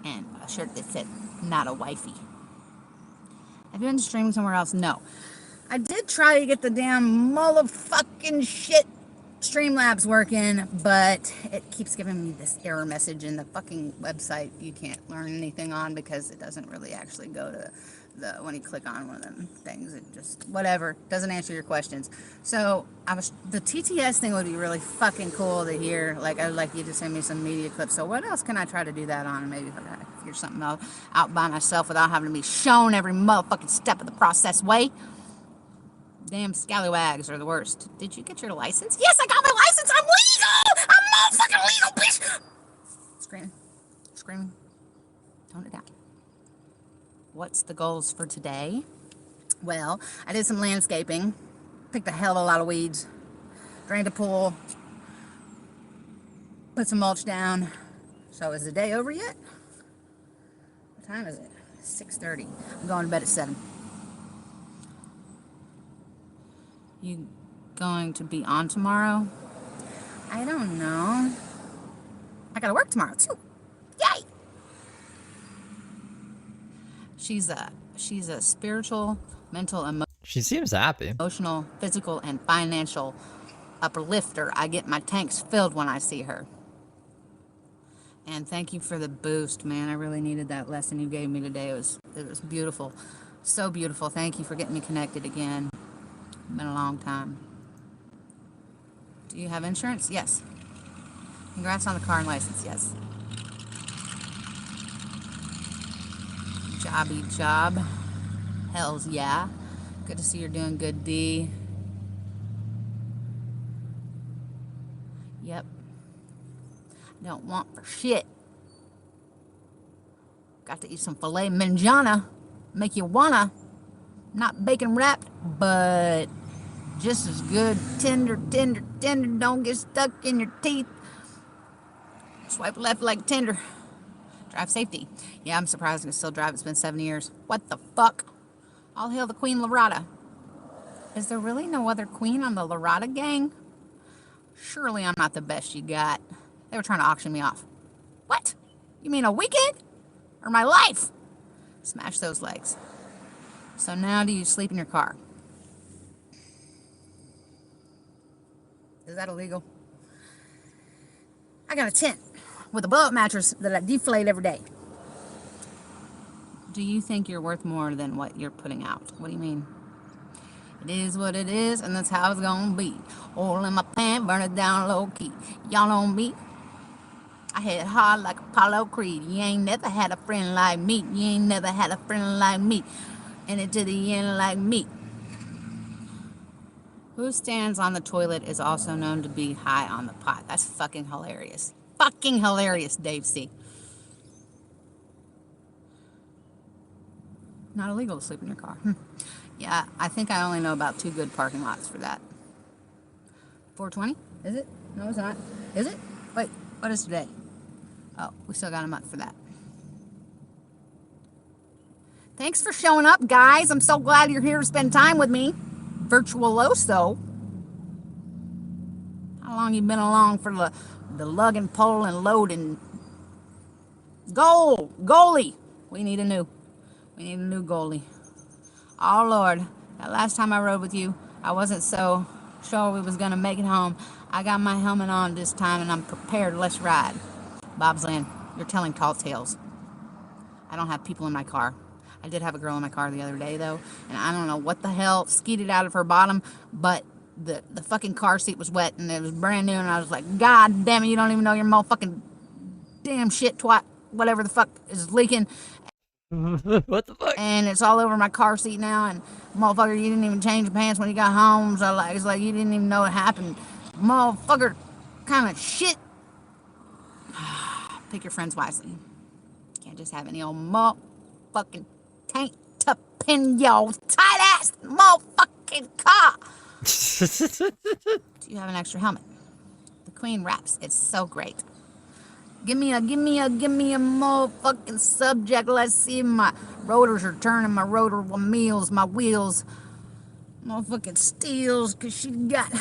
And a shirt that said not a wifey. Have you been streaming somewhere else? No. I did try to get the damn motherfucking shit Streamlabs working, but it keeps giving me this error message in the fucking website you can't learn anything on because it doesn't really actually go to the, when you click on one of them things, it just, whatever, doesn't answer your questions. So the TTS thing would be really fucking cool to hear. Like, I'd like you to send me some media clips. So what else can I try to do that on? Maybe if I figure something out by myself without having to be shown every motherfucking step of the process way. Damn scallywags are the worst. Did you get your license? Yes, I got my license. I'm legal. I'm motherfucking legal, bitch. Screaming. Tone it down. What's the goals for today? Well, I did some landscaping. Picked a hell of a lot of weeds. Drained a pool. Put some mulch down. So is the day over yet? What time is it? 6:30. I'm going to bed at 7. You going to be on tomorrow? I don't know. I gotta work tomorrow too. Yay! She's a spiritual, mental, She seems happy. emotional, physical, and financial uplifter. I get my tanks filled when I see her. And thank you for the boost, man. I really needed that lesson you gave me today. It was beautiful. So beautiful. Thank you for getting me connected again. Been a long time. Do you have insurance? Yes. Congrats on the car and license. Yes. Jobby job. Hells yeah. Good to see you're doing good, D. Yep. Don't want for shit. Got to eat some filet mignon. Make you wanna. Not bacon wrapped, but just as good. Tender. Don't get stuck in your teeth. Swipe left like tender. Drive safety. Yeah, I'm surprised I can still drive. It's been 7 years. What the fuck? All hail the Queen Lorada. Is there really no other queen on the Lorada gang? Surely I'm not the best you got. They were trying to auction me off. What? You mean a weekend? Or my life? Smash those legs. So now do you sleep in your car? Is that illegal? I got a tent with a blow-up mattress that I deflate every day. Do you think you're worth more than what you're putting out? What do you mean? It is what it is, and that's how it's gonna be. Hole in my pants, burn it down low-key. Y'all know me. I hit hard like Apollo Creed. You ain't never had a friend like me. You ain't never had a friend like me. And it to the end like me. Who stands on the toilet is also known to be high on the pot. That's fucking hilarious. Fucking hilarious, Dave C. Not illegal to sleep in your car. Yeah, I think I only know about 2 good parking lots for that. 420? Is it? No, it's not. Is it? Wait, what is today? Oh, we still got a month for that. Thanks for showing up, guys. I'm so glad you're here to spend time with me. Virtualoso. How long you been along for the lug and pull and load and goalie? We need a new goalie. Oh Lord, that last time I rode with you, I wasn't so sure we was gonna make it home. I got my helmet on this time and I'm prepared. Let's ride. Bobsland, you're telling tall tales. I don't have people in my car. I did have a girl in my car the other day though, and I don't know what the hell skeeted out of her bottom, but the fucking car seat was wet and it was brand new, and I was like, God damn it, you don't even know your motherfucking damn shit twat, whatever the fuck is leaking. What the fuck? And it's all over my car seat now, and motherfucker, you didn't even change your pants when you got home, so like, it's like you didn't even know it happened. Motherfucker, kind of shit. Pick your friends wisely. Can't just have any old motherfucking tank to pin your tight ass motherfucking car. Do you have an extra helmet? The Queen raps. It's so great. Give me a motherfucking subject. Let's see, my rotors are turning, my rotor wheels, my wheels, motherfucking steels, cause she got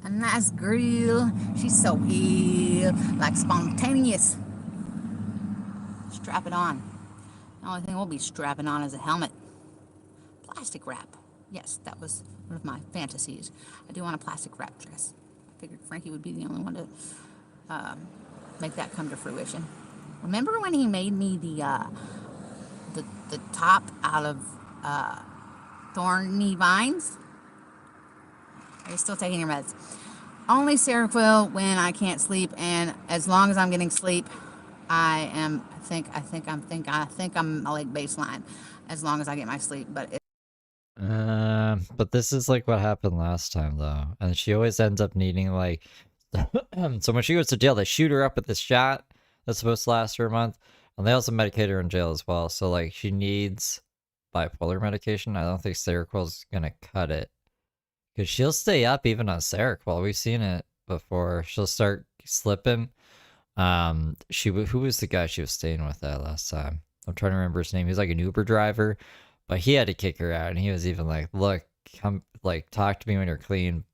a nice grill. She's so ill, like spontaneous. Strap it on. The only thing we'll be strapping on is a helmet. Plastic wrap. Yes, that was one of my fantasies. I do want a plastic wrap dress. I figured Frankie would be the only one to make that come to fruition. Remember when he made me the top out of thorny vines? Are you still taking your meds? Only Seroquel when I can't sleep, and as long as I'm getting sleep, I think I'm like baseline as long as I get my sleep. But this is like what happened last time though, and she always ends up needing like so when she goes to jail, they shoot her up with this shot that's supposed to last her a month, and they also medicate her in jail as well. So like she needs bipolar medication. I don't think Seroquel's gonna cut it, because she'll stay up even on Seroquel. We've seen it before. She'll start slipping. Who was the guy she was staying with that last time? I'm trying to remember his name. He was like an Uber driver, but he had to kick her out, and he was even like, look, come, like, talk to me when you're clean,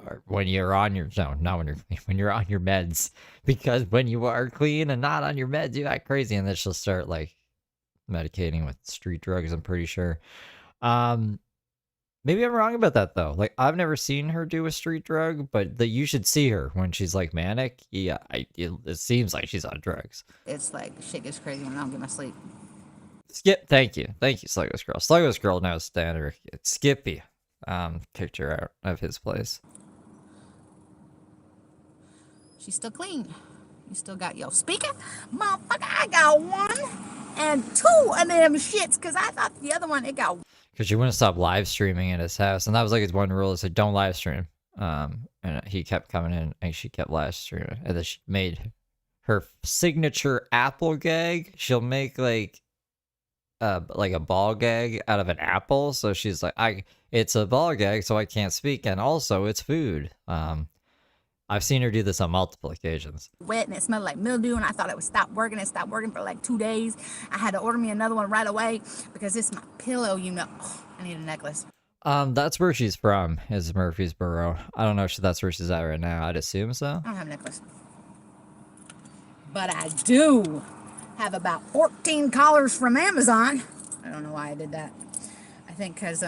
or when you're on your, no, not when you're clean, when you're on your meds, because when you are clean and not on your meds, you act crazy. And then she'll start like medicating with street drugs, I'm pretty sure. Maybe I'm wrong about that though. Like, I've never seen her do a street drug, but you should see her when she's like manic. Yeah, it seems like she's on drugs. It's like shit gets crazy when I don't get my sleep. Skip, thank you, Sluggos Girl. Sluggos Girl knows standard. Skippy, kicked her out of his place. She's still clean. You still got your speaker, motherfucker. I got 1 and 2 of them shits, cause I thought the other one it got. Because she wouldn't stop live streaming at his house, and that was like his one rule: is like, don't live stream. And he kept coming in, and she kept live streaming, and then she made her signature Apple gag. She'll make like a ball gag out of an apple. So she's like, it's a ball gag, so I can't speak, and also it's food. I've seen her do this on multiple occasions. Wet, and it smelled like mildew, and I thought it would stop working. It stopped working for like 2 days. I had to order me another one right away because it's my pillow, you know. Oh, I need a necklace. That's where she's from, is Murfreesboro. I don't know if that's where she's at right now. I'd assume so. I don't have a necklace. But I do have about 14 collars from Amazon. I don't know why I did that. I think because,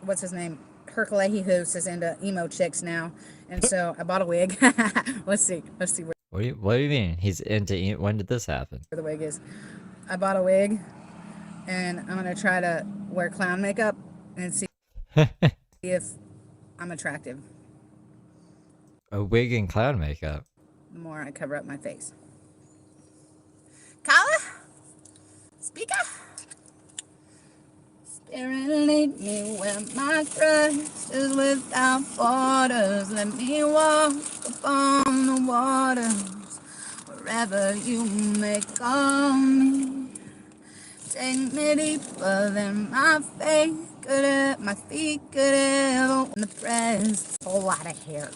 what's his name? Herculehoos is into emo chicks now. And so I bought a wig. Let's see where. What do you mean? He's into, when did this happen? Where the wig is. I bought a wig, and I'm going to try to wear clown makeup and see if I'm attractive. A wig and clown makeup. The more I cover up my face. Kala? Speaker? Spirit lead me where my trust is without borders. Let me walk upon the waters wherever you may call me. Take me deeper than my feet could ever. In the press, a whole lot of hair.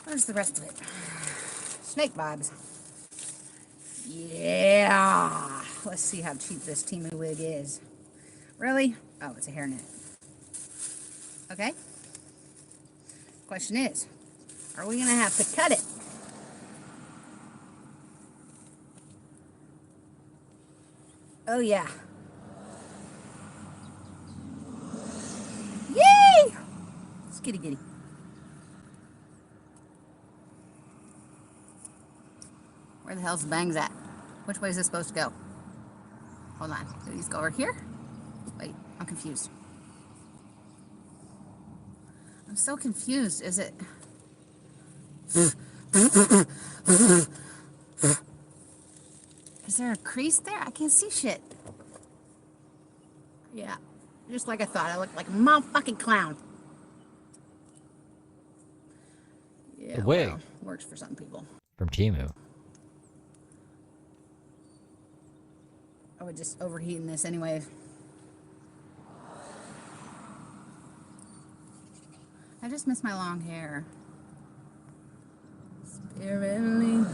Where's the rest of it? Snake vibes. Yeah. Let's see how cheap this Temu wig is. Really? Oh, it's a hairnet. Okay. Question is, are we going to have to cut it? Oh, yeah. Yay! Skitty giddy. Where the hell's the bangs at? Which way is this supposed to go? Hold on. Do these go over here? Wait, I'm confused. I'm so confused. Is it... Is there a crease there? I can't see shit. Yeah. Just like I thought. I look like a motherfucking clown. Yeah, The wig. well, works for some people. From Temu. I would just overheating this anyway. I just miss my long hair. Spirit leading,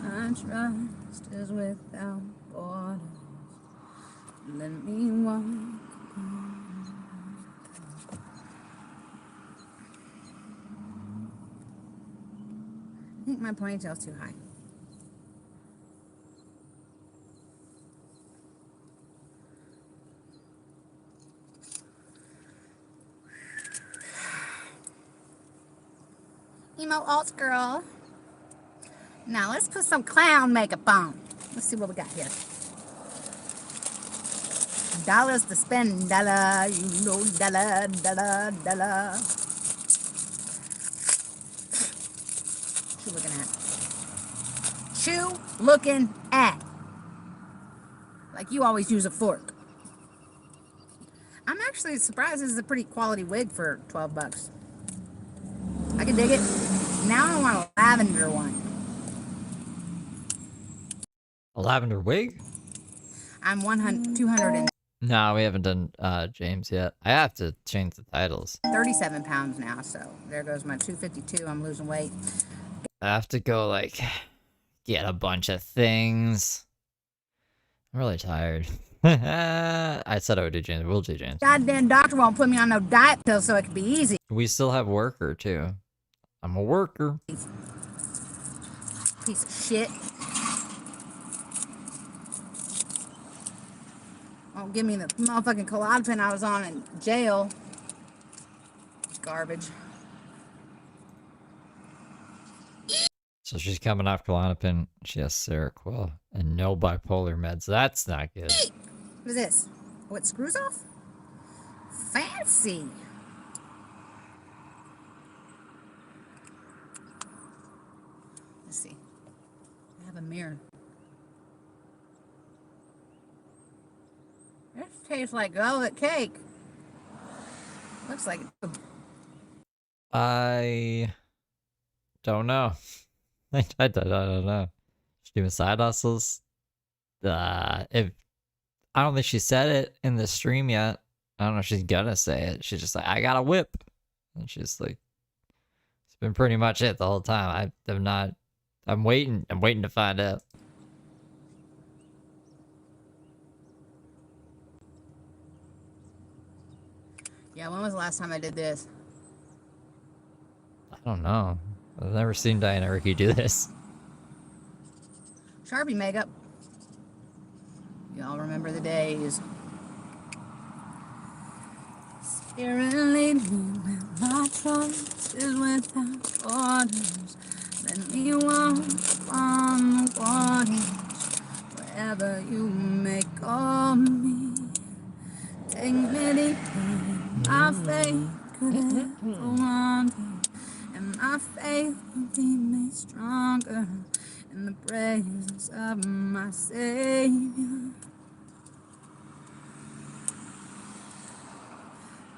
my trust is without borders. Let me walk. I think my ponytail's too high. Emo alt girl. Now let's put some clown makeup on. Let's see what we got here. Dollars to spend, dollar, you know, dollar, dollar, dollar. What you looking at? Chew looking at. Like you always use a fork. I'm actually surprised this is a pretty quality wig for 12 bucks. I can dig it. Now I want a lavender one. A lavender wig? I'm 200 and No, we haven't done James yet. I have to change the titles. 37 pounds now, so there goes my 252. I'm losing weight. I have to go, like, get a bunch of things. I'm really tired. I said I would do James. We'll do James. Goddamn doctor won't put me on no diet pill so it can be easy. We still have worker, too. I'm a worker. Piece of shit. Won't give me the motherfucking Klonopin I was on in jail. Garbage. So she's coming off Klonopin. She has Seroquel and no bipolar meds. That's not good. What is this? Oh, it screws off? Fancy. Let's see. I have a mirror. This tastes like velvet cake. Looks like it. I don't know. I don't know. She's doing side hustles. If I don't think she said it in the stream yet. I don't know if she's gonna say it. She's just like, I got a whip. And she's like, it's been pretty much it the whole time. I'm waiting to find out. Yeah, when was the last time I did this? I don't know. I've never seen Diana Rickey do this. Sharpie makeup. Y'all remember the days. Spirit lead me where my trust is without borders. Let me walk on the waters wherever you may call me. Take me deeper. My faith could ever wander, and my faith will be made stronger in the presence of my Savior.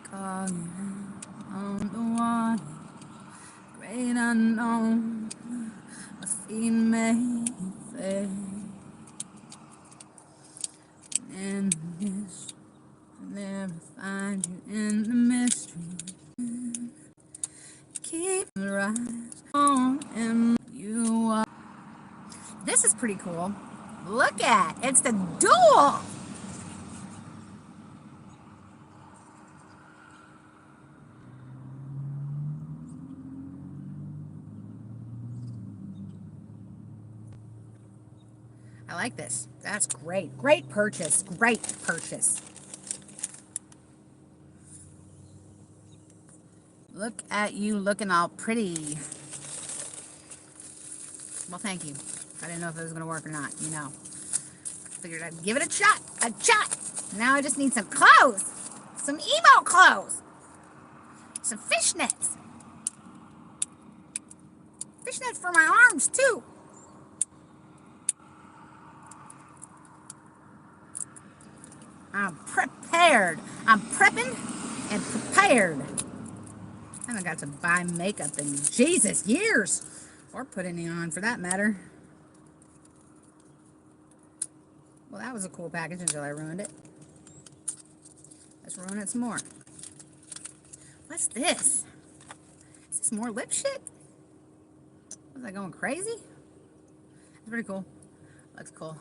Calling on the water, great unknown, my feet may fail. And in this, I'll never find you in the mystery. Keep your eyes on him. You are. This is pretty cool. Look at, it's the duel. I like this. That's great. Great purchase. Great purchase. Look at you looking all pretty. Well, thank you. I didn't know if it was going to work or not, you know. Figured I'd give it a shot. A shot. Now I just need some clothes. Some emo clothes. Some fishnets. Fishnets for my arms, too. I'm prepared. I'm prepping and prepared. I haven't got to buy makeup in Jesus years, or put any on for that matter. Well, that was a cool package until I ruined it. Let's ruin it some more. What's this? Is this more lip shit? Was I going crazy? It's pretty cool. Looks cool.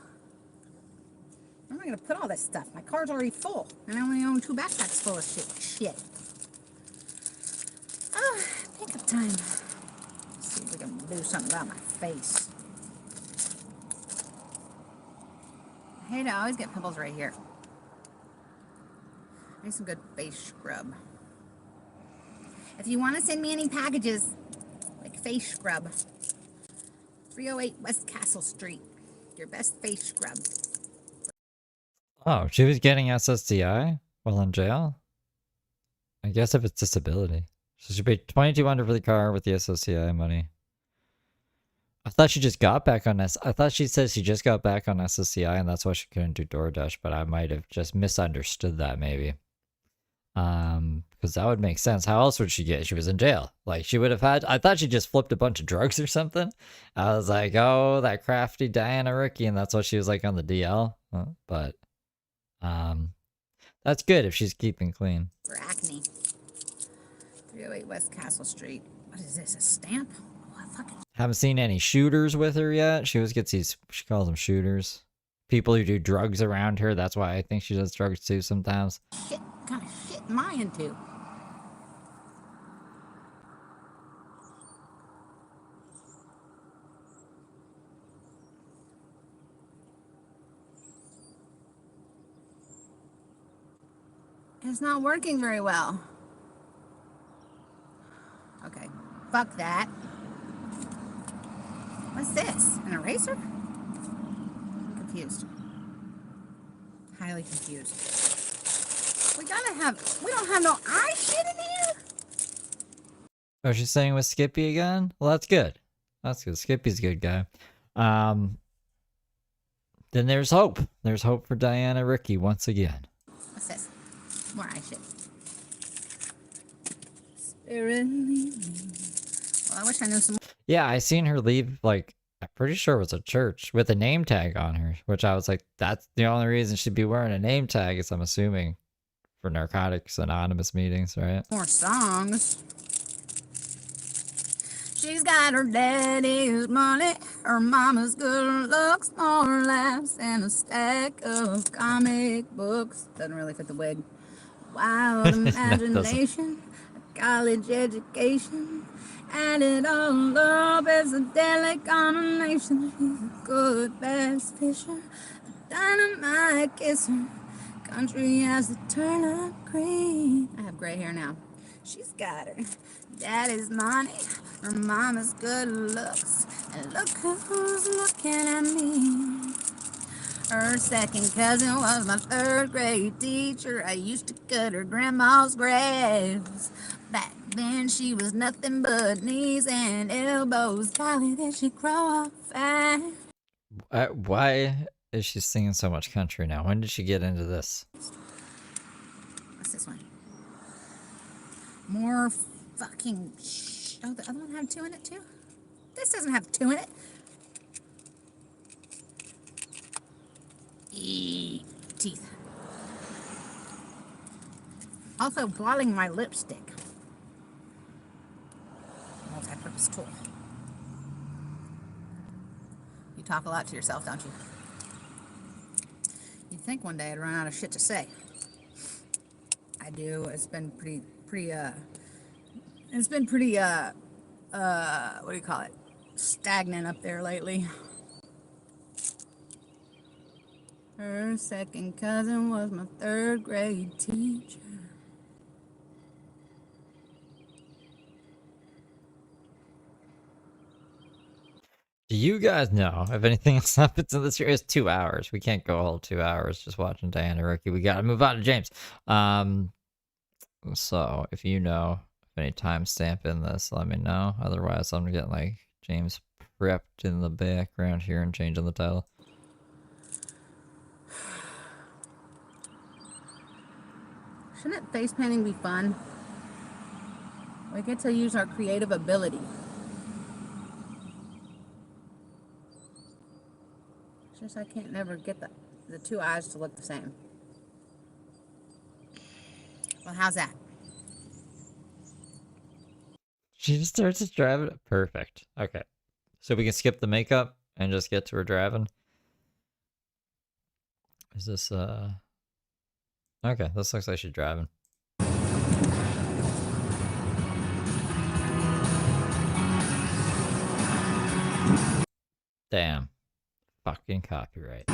Where am I going to put all this stuff? My car's already full, and I only own 2 backpacks full of shit. Oh, makeup time. Let's see if we can do something about my face. I hate I always get pimples right here. I need some good face scrub. If you want to send me any packages, like face scrub, 308 West Castle Street. Your best face scrub. Oh, she was getting SSDI while in jail? I guess if it's disability. So she paid $2,200 for the car with the SSDI money. I thought she just got back on I thought she said she just got back on SSDI and that's why she couldn't do DoorDash, but I might have just misunderstood that maybe. Because that would make sense. How else would she get? She was in jail. Like she would have had. I thought she just flipped a bunch of drugs or something. I was like, oh, that crafty Diana Rickey, and that's why she was like on the DL. But that's good if she's keeping clean. For acne. 308 West Castle Street. What is this? A stamp? Oh, fucking. Haven't seen any shooters with her yet. She always gets these. She calls them shooters. People who do drugs around her. That's why I think she does drugs too sometimes. Shit, what kind of shit am I into? It's not working very well. Okay, fuck that. What's this? An eraser? I'm confused. Highly confused. We don't have no eye shit in here? Oh, she's saying with Skippy again? Well, that's good. That's good. Skippy's a good guy. Then there's hope. There's hope for Diana Rickey once again. What's this? More eye shit. Spirit lead me. Well, I wish I knew some more. Yeah, I seen her leave, like, I'm pretty sure it was a church with a name tag on her, which I was like, that's the only reason she'd be wearing a name tag is, I'm assuming, for Narcotics Anonymous meetings, right? More songs. She's got her daddy's money, her mama's good looks, more laughs, and a stack of comic books. Doesn't really fit the wig. Wild imagination, a college education, and it all up as a deadly combination. She's a good bass fisher, a dynamite kisser. Country has the turnip green. I have gray hair now. She's got her daddy's money, her mama's good looks, and look who's looking at me. Her second cousin was my 3rd grade teacher. I used to cut her grandma's grass. Back then she was nothing but knees and elbows. Golly, did she grow up fast? Why is she singing so much country now? When did she get into this? What's this one? More fucking oh, the other one had 2 in it too? This doesn't have 2 in it. Teeth. Also blotting my lipstick. Multi-purpose tool. You talk a lot to yourself, don't you? You'd think one day I'd run out of shit to say. I do. It's been pretty, what do you call it? Stagnant up there lately. Her second cousin was my 3rd grade teacher. Do you guys know if anything else happens in this series? 2 hours. We can't go all 2 hours just watching Diana Rickey. We gotta move on to James. So if you know any timestamp in this, let me know. Otherwise, I'm getting like James prepped in the background here and changing the title. Shouldn't face painting be fun? We get to use our creative ability. It's just I can't never get the 2 eyes to look the same. Well, how's that? She just starts driving. Perfect. Okay. So we can skip the makeup and just get to her driving. Is this, okay, this looks like she's driving. Damn. Fucking copyright.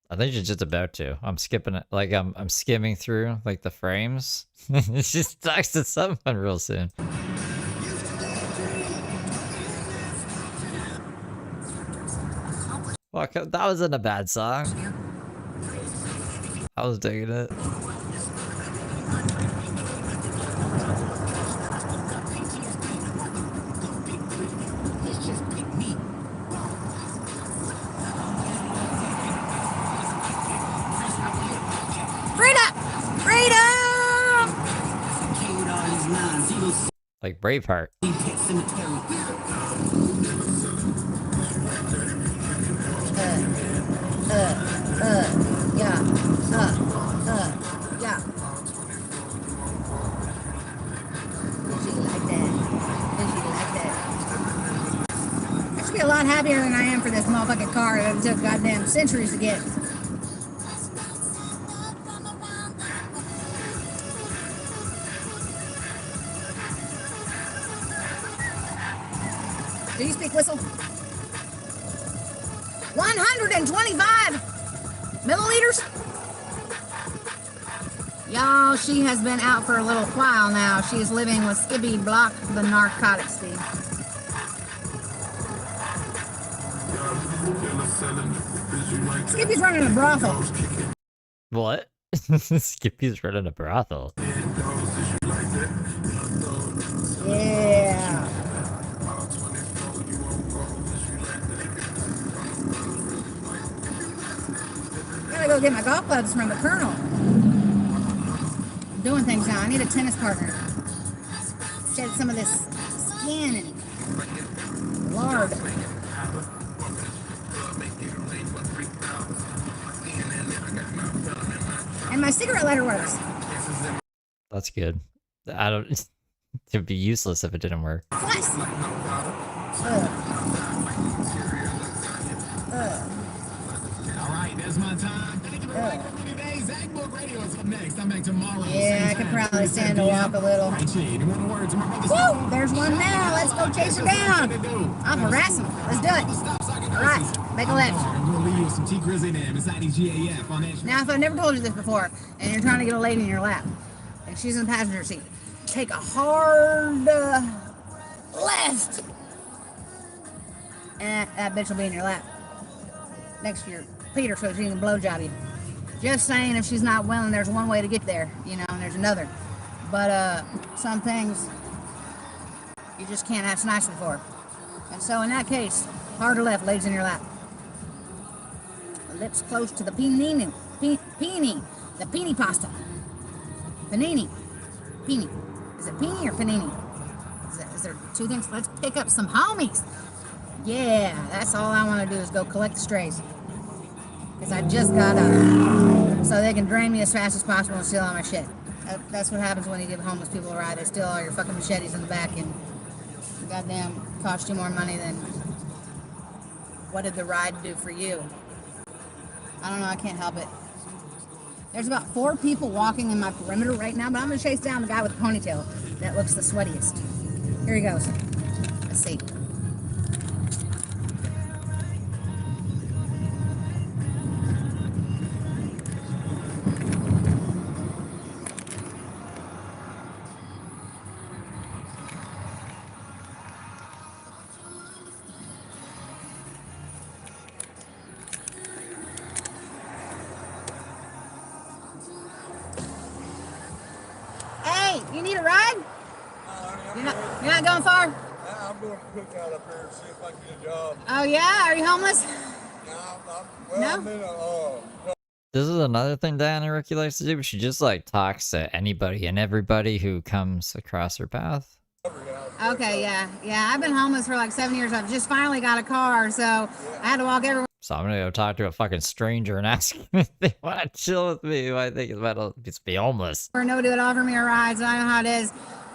I think she's just about to. I'm skipping it. Like I'm skimming through like the frames. She talks to someone real soon. Well, that wasn't a bad song. I was digging it. Like Braveheart. Yeah. I should be a lot happier than I am for this motherfucking car that took goddamn centuries to get. Do you speak whistle? 125 milliliters? Y'all, she has been out for a little while now. She's living with Skippy Block, the narcotics thief. Skippy's running a brothel. What? Skippy's running a brothel. Yeah. Gotta go get my golf clubs from the Colonel. I'm doing things now. I need a tennis partner. Shed some of this skin and lard. And my cigarette lighter works. That's good. I don't. It'd be useless if it didn't work. Plus. Alright, that's my time. Yeah, I could probably stand to walk a little. Woo! There's one now. Let's go chase her down. I'll harass him. Let's do it. Alright, make a left. Now, if I've never told you this before, and you're trying to get a lady in your lap, and she's in the passenger seat, take a hard left. And that bitch will be in your lap. Next to your Peter so she can blowjob you. Just saying, if she's not willing, there's one way to get there, you know, and there's another. But some things you just can't ask nicely for. And so in that case, hard or left, legs in your lap. Lips close to the panini. The pini pasta. Panini. Pini. Is it pini or panini? Is there two things? Let's pick up some homies. Yeah, that's all I want to do is go collect the strays. Because I just got up. So they can drain me as fast as possible and steal all my shit. That's what happens when you give homeless people a ride. They steal all your fucking machetes in the back and goddamn cost you more money than what did the ride do for you. I don't know, I can't help it. There's about 4 people walking in my perimeter right now, but I'm gonna chase down the guy with the ponytail that looks the sweatiest. Here he goes. Let's see. Hey, you need a ride? You're not going far? I'm doing a cookout up here to see if I can get a job. Oh yeah? Are you homeless? No? I'm in a, This is another thing Diana Rickey likes to do. She just like talks to anybody and everybody who comes across her path. Okay, yeah. Yeah, I've been homeless for like 7 years. I've just finally got a car, so I had to walk everywhere. So I'm gonna go talk to a fucking stranger and ask them if they want to chill with me. Who I think is about to just be homeless. Nobody would offer me a ride, so I know how it is.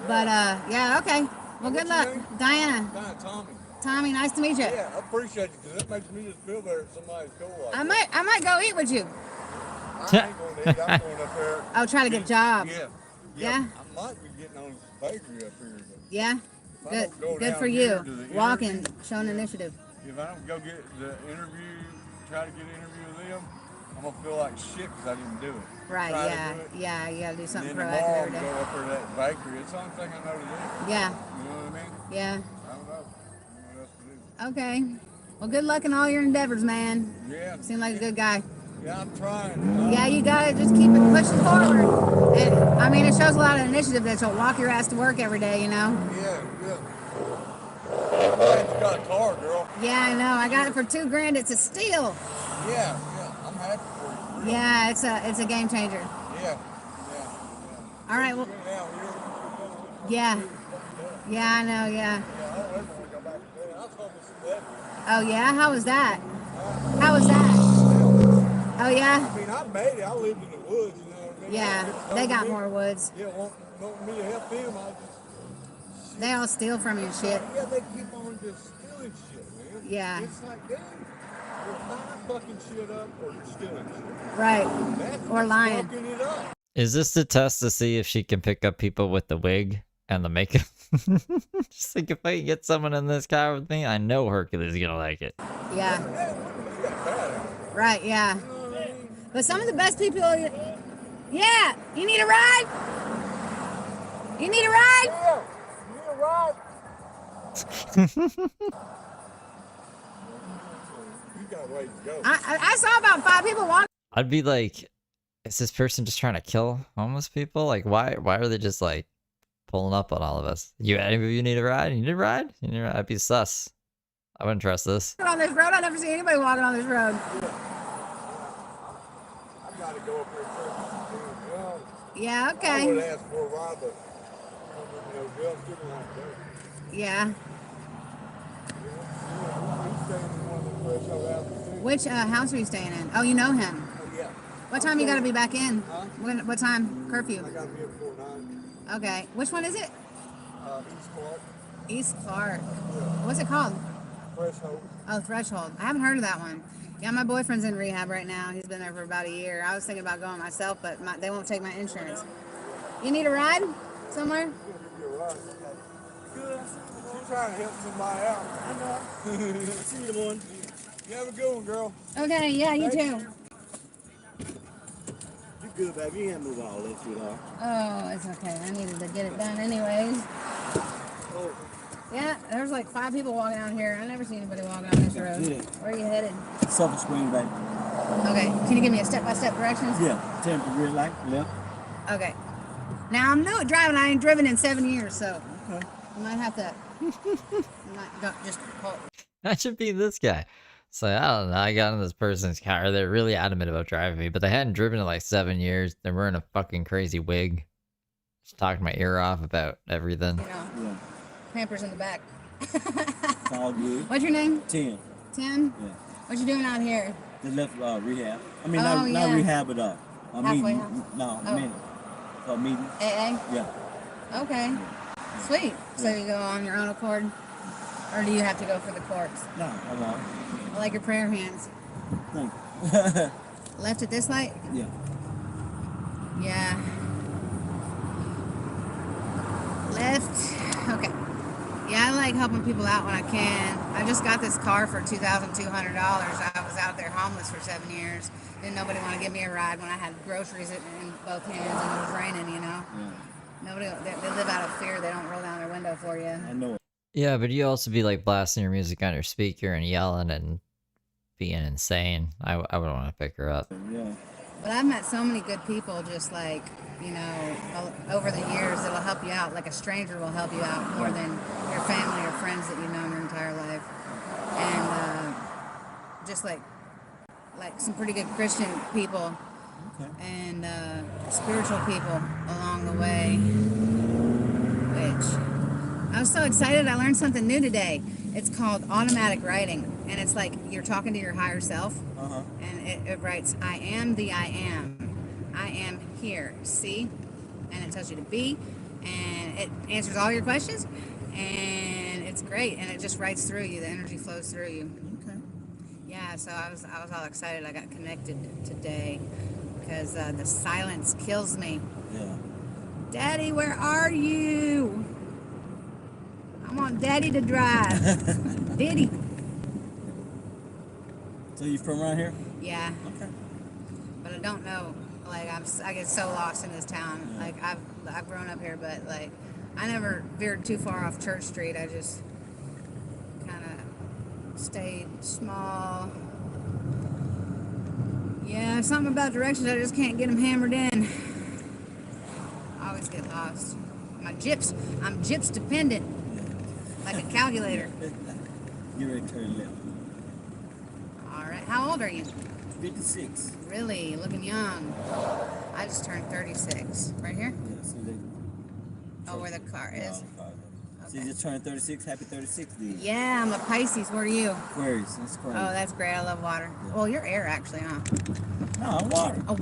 But yeah, okay. Well, good luck, Diana. Tommy. Tommy, nice to meet you. Yeah, I appreciate it because that makes me just feel better if somebody's cool like I might go eat with you. I ain't going to eat. I'm going up there. Oh, try to get a job. Yeah. I might be getting on this bakery up here. But yeah. Good. Good for you. Walking, showing initiative. If I don't go get the interview, try to get an interview with them, I'm gonna feel like shit because I didn't do it. Right, yeah, you gotta do something and then proactive tomorrow every day. Go up there to that bakery. It's the only thing I know to do. Yeah. You know what I mean? Yeah. I don't know. What else to do? Okay. Well, good luck in all your endeavors, man. Yeah. Seem like a good guy. Yeah, I'm trying. Yeah, you gotta just keep it pushing forward. And, I mean, it shows a lot of initiative that you'll walk your ass to work every day, you know? Yeah. I'm glad you got a car, girl. Yeah, I know. I got it for $2,000. It's a steal. Yeah. I'm happy for you. Really. Yeah, it's a game changer. Yeah. All right, well. Yeah. Yeah, I know, yeah. Oh, yeah? How was that? How was that? Oh, yeah? I mean, I made it. I lived in the woods, you know what I mean? Yeah, they got more woods. Yeah, want me to help them, They all steal from you and shit. Yeah, they keep on just stealing shit, man. Yeah. It's like, damn, you're buying fucking shit up or you're stealing shit. Right. That's Or lying. fucking it up. Is this the test to see if she can pick up people with the wig and the makeup? Just like if I can get someone in this car with me, I know Hercules is gonna like it. Yeah. Right, yeah. But some of the best people. Yeah. You need a ride? You need a ride? Yeah. You need a ride? You got a ways to go. I saw about 5 people walking. I'd be like, is this person just trying to kill homeless people? Like, why are they just like pulling up on all of us? Any of you need a ride? You need a ride? You need a ride? I'd be sus. I wouldn't trust this. On this road, I never see anybody walking on this road. I gotta go up there first. Yeah, I okay. would ask for a ride, but girls didn't like that. Yeah. He's staying in one of the fresh houses too. Which house are you staying in? Oh, you know him. Yeah. What time you gotta be back in? Huh? What time? Curfew? I gotta be up before 9. Okay. Which one is it? East Clark. East Clark. Yeah. What's it called? Threshold. Oh, Threshold. I haven't heard of that one. Yeah, my boyfriend's in rehab right now. He's been there for about a year. I was thinking about going myself, but they won't take my insurance. You need a ride somewhere? Good. I'm trying to help somebody out. I know. See you one. You have a good one, girl. Okay, yeah, you too. You good, baby. You ain't move all that shit off. Oh, it's okay. I needed to get it done anyways. Oh. Yeah, there's like 5 people walking out here. I never see anybody walking on this road. Yeah. Where are you headed? Silver Spring, baby. Okay, can you give me a step-by-step directions? Yeah, turn to red light, left. Okay. Now, I'm new at driving. I ain't driven in 7 years, so Okay. you might have to don't just hold. I should be this guy. So I don't know. I got in this person's car. They're really adamant about driving me, but they hadn't driven in like 7 years. They're wearing a fucking crazy wig. Just talking my ear off about everything. You know, Yeah. Pampers in the back. It's all good. What's your name? 10. 10? Yeah. What you doing out here? They left rehab. I mean, Oh, not yeah. rehab, but Halfway meeting. house? No, Oh. minute. for a meeting. AA? Yeah. Okay. Sweet. So you go on your own accord? Or do you have to go for the courts? No, I'm on. I like your prayer hands. Thank you. Left at this light? Yeah. Yeah. Left. Okay. Yeah, I like helping people out when I can. I just got this car for $2,200. I was out there homeless for 7 years. Didn't nobody want to give me a ride when I had groceries in both hands and it was raining, you know? Yeah. Nobody, they live out of fear. They don't roll down their window for you. I know it. Yeah, but you also be like blasting your music on your speaker and yelling and being insane. I would want to pick her up. Yeah. But I've met so many good people just like, you know, over the years that'll help you out. Like a stranger will help you out more than your family or friends that you've known your entire life. And just like some pretty good Christian people and spiritual people along the way, which I was so excited. I learned something new today. It's called automatic writing, and it's like you're talking to your higher self, and it writes, I am the I am here, see? And it tells you to be, and it answers all your questions, and it's great, and it just writes through you. The energy flows through you. Okay. Yeah, so I was all excited. I got connected today because the silence kills me. Yeah. Daddy, where are you? I want Daddy to drive. Diddy. So you from around here? Yeah. Okay. But I don't know. Like I get so lost in this town. Yeah. Like I've grown up here, but like I never veered too far off Church Street. I just kind of stayed small. Yeah, something about directions. I just can't get them hammered in. I always get lost. I'm gyps dependent. Like a calculator. Get ready to turn left. Alright, how old are you? 56. Really? Looking young. I just turned 36. Right here? Yeah, so they... Oh, where the car is. Okay. So you just turned 36. Happy 36 dude. Yeah, I'm a Pisces. What are you? Aquarius. That's crazy. Oh, that's great. I love water. Yeah. Well, you're air actually, huh? No, I'm water. Oh,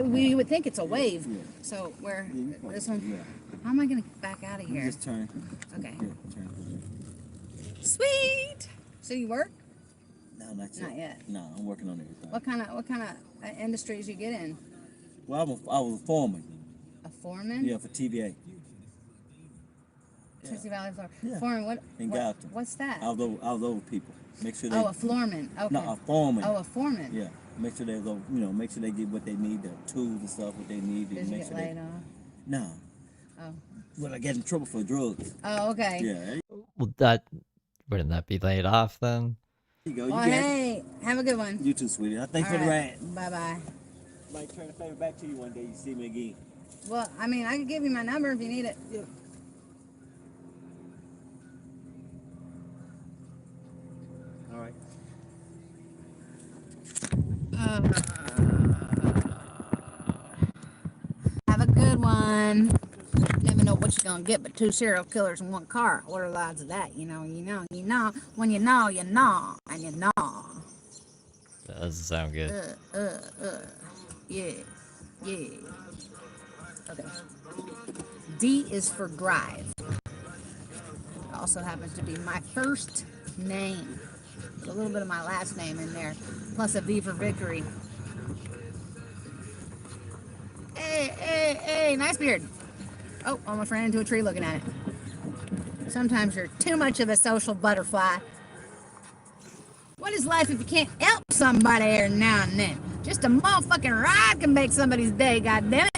we would think it's a wave. Yeah. So where? Yeah, this one? Yeah. How am I going to back out of here? You just turn. Okay. Yeah, turn. Sweet. So you work? No, not yet. Not yet. No, I'm working on everything. What kind of industries you get in? Well, I was a foreman. A foreman? Yeah, for TVA. Trissy Valley Floor. Yeah. Foreman, what? In Galton. What's that? I was over people. Make sure they. Oh, a floorman. Okay. No, a foreman. Oh, a foreman. Yeah. Make sure they go. Make sure they get what they need, their tools and stuff, what they need. Did you make get sure laid they... off? No. Oh. Well, I get in trouble for drugs. Oh, okay. Yeah. Well, wouldn't that be laid off then? There you go. Well, hey, have a good one. You too, sweetie. Thanks for the ride. Bye-bye. Might turn the favor back to you one day. You see me again. Well, I mean, I can give you my number if you need it. Yeah. All right. Have a good one. Never know what you're gonna get, but 2 serial killers in one car. What are the odds of that? You know. When you know, and you know. That doesn't sound good. Yeah. Okay. D is for drive. It also happens to be my first name. There's a little bit of my last name in there, plus a V for victory. Hey, nice beard. Oh, almost ran into a tree looking at it. Sometimes you're too much of a social butterfly. What is life if you can't help somebody every now and then? Just a motherfucking ride can make somebody's day, goddammit.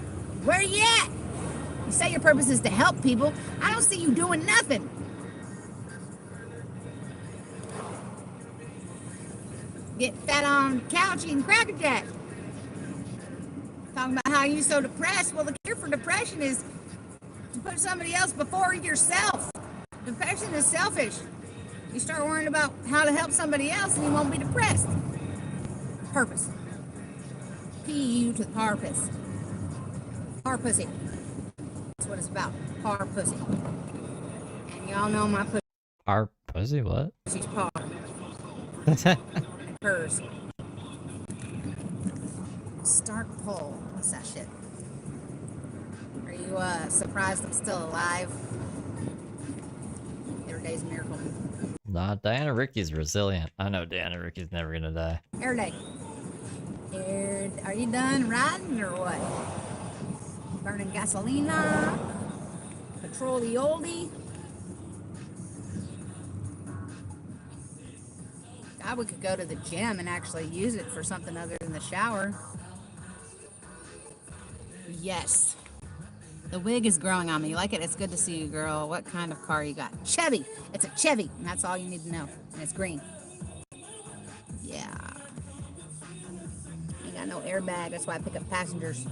Where you at? You say your purpose is to help people. I don't see you doing nothing. Get fat on the couch eating Cracker Jack. Talking about how you're so depressed. Well, the cure for depression is to put somebody else before yourself. Depression is selfish. You start worrying about how to help somebody else and you won't be depressed. Purpose. P-U to the power pussy. Power pussy. That's what it's about. Power pussy. And y'all know my pussy. Our pussy, what? Pussy's power. And hers. Start poll. What's that shit? Are you surprised I'm still alive? Every day's a miracle. Nah, Diana Rickey's resilient. I know Diana Rickey's never gonna die. Every day. Are you done riding or what? Burning gasolina? Patrol the oldie? God, we could go to the gym and actually use it for something other than the shower. Yes. The wig is growing on me. You like it? It's good to see you, girl. What kind of car you got? Chevy. It's a Chevy. And that's all you need to know. And it's green. Yeah. Ain't got no airbag. That's why I pick up passengers.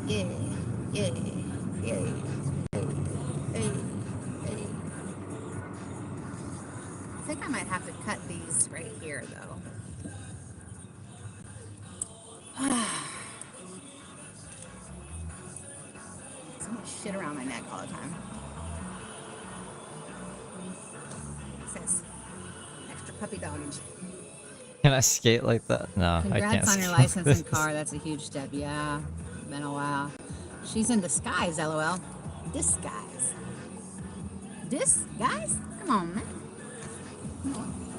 Yeah. Yeah. Yeah. Hey. Hey. I think I might have to cut these right here, though. So much shit around my neck all the time. It says extra puppy doggage. Can I skate like that? No, I can't. Congrats on your license and car. That's a huge step. Yeah, been a while. She's in disguise, lol. Disguise. Disguise? Come on, man.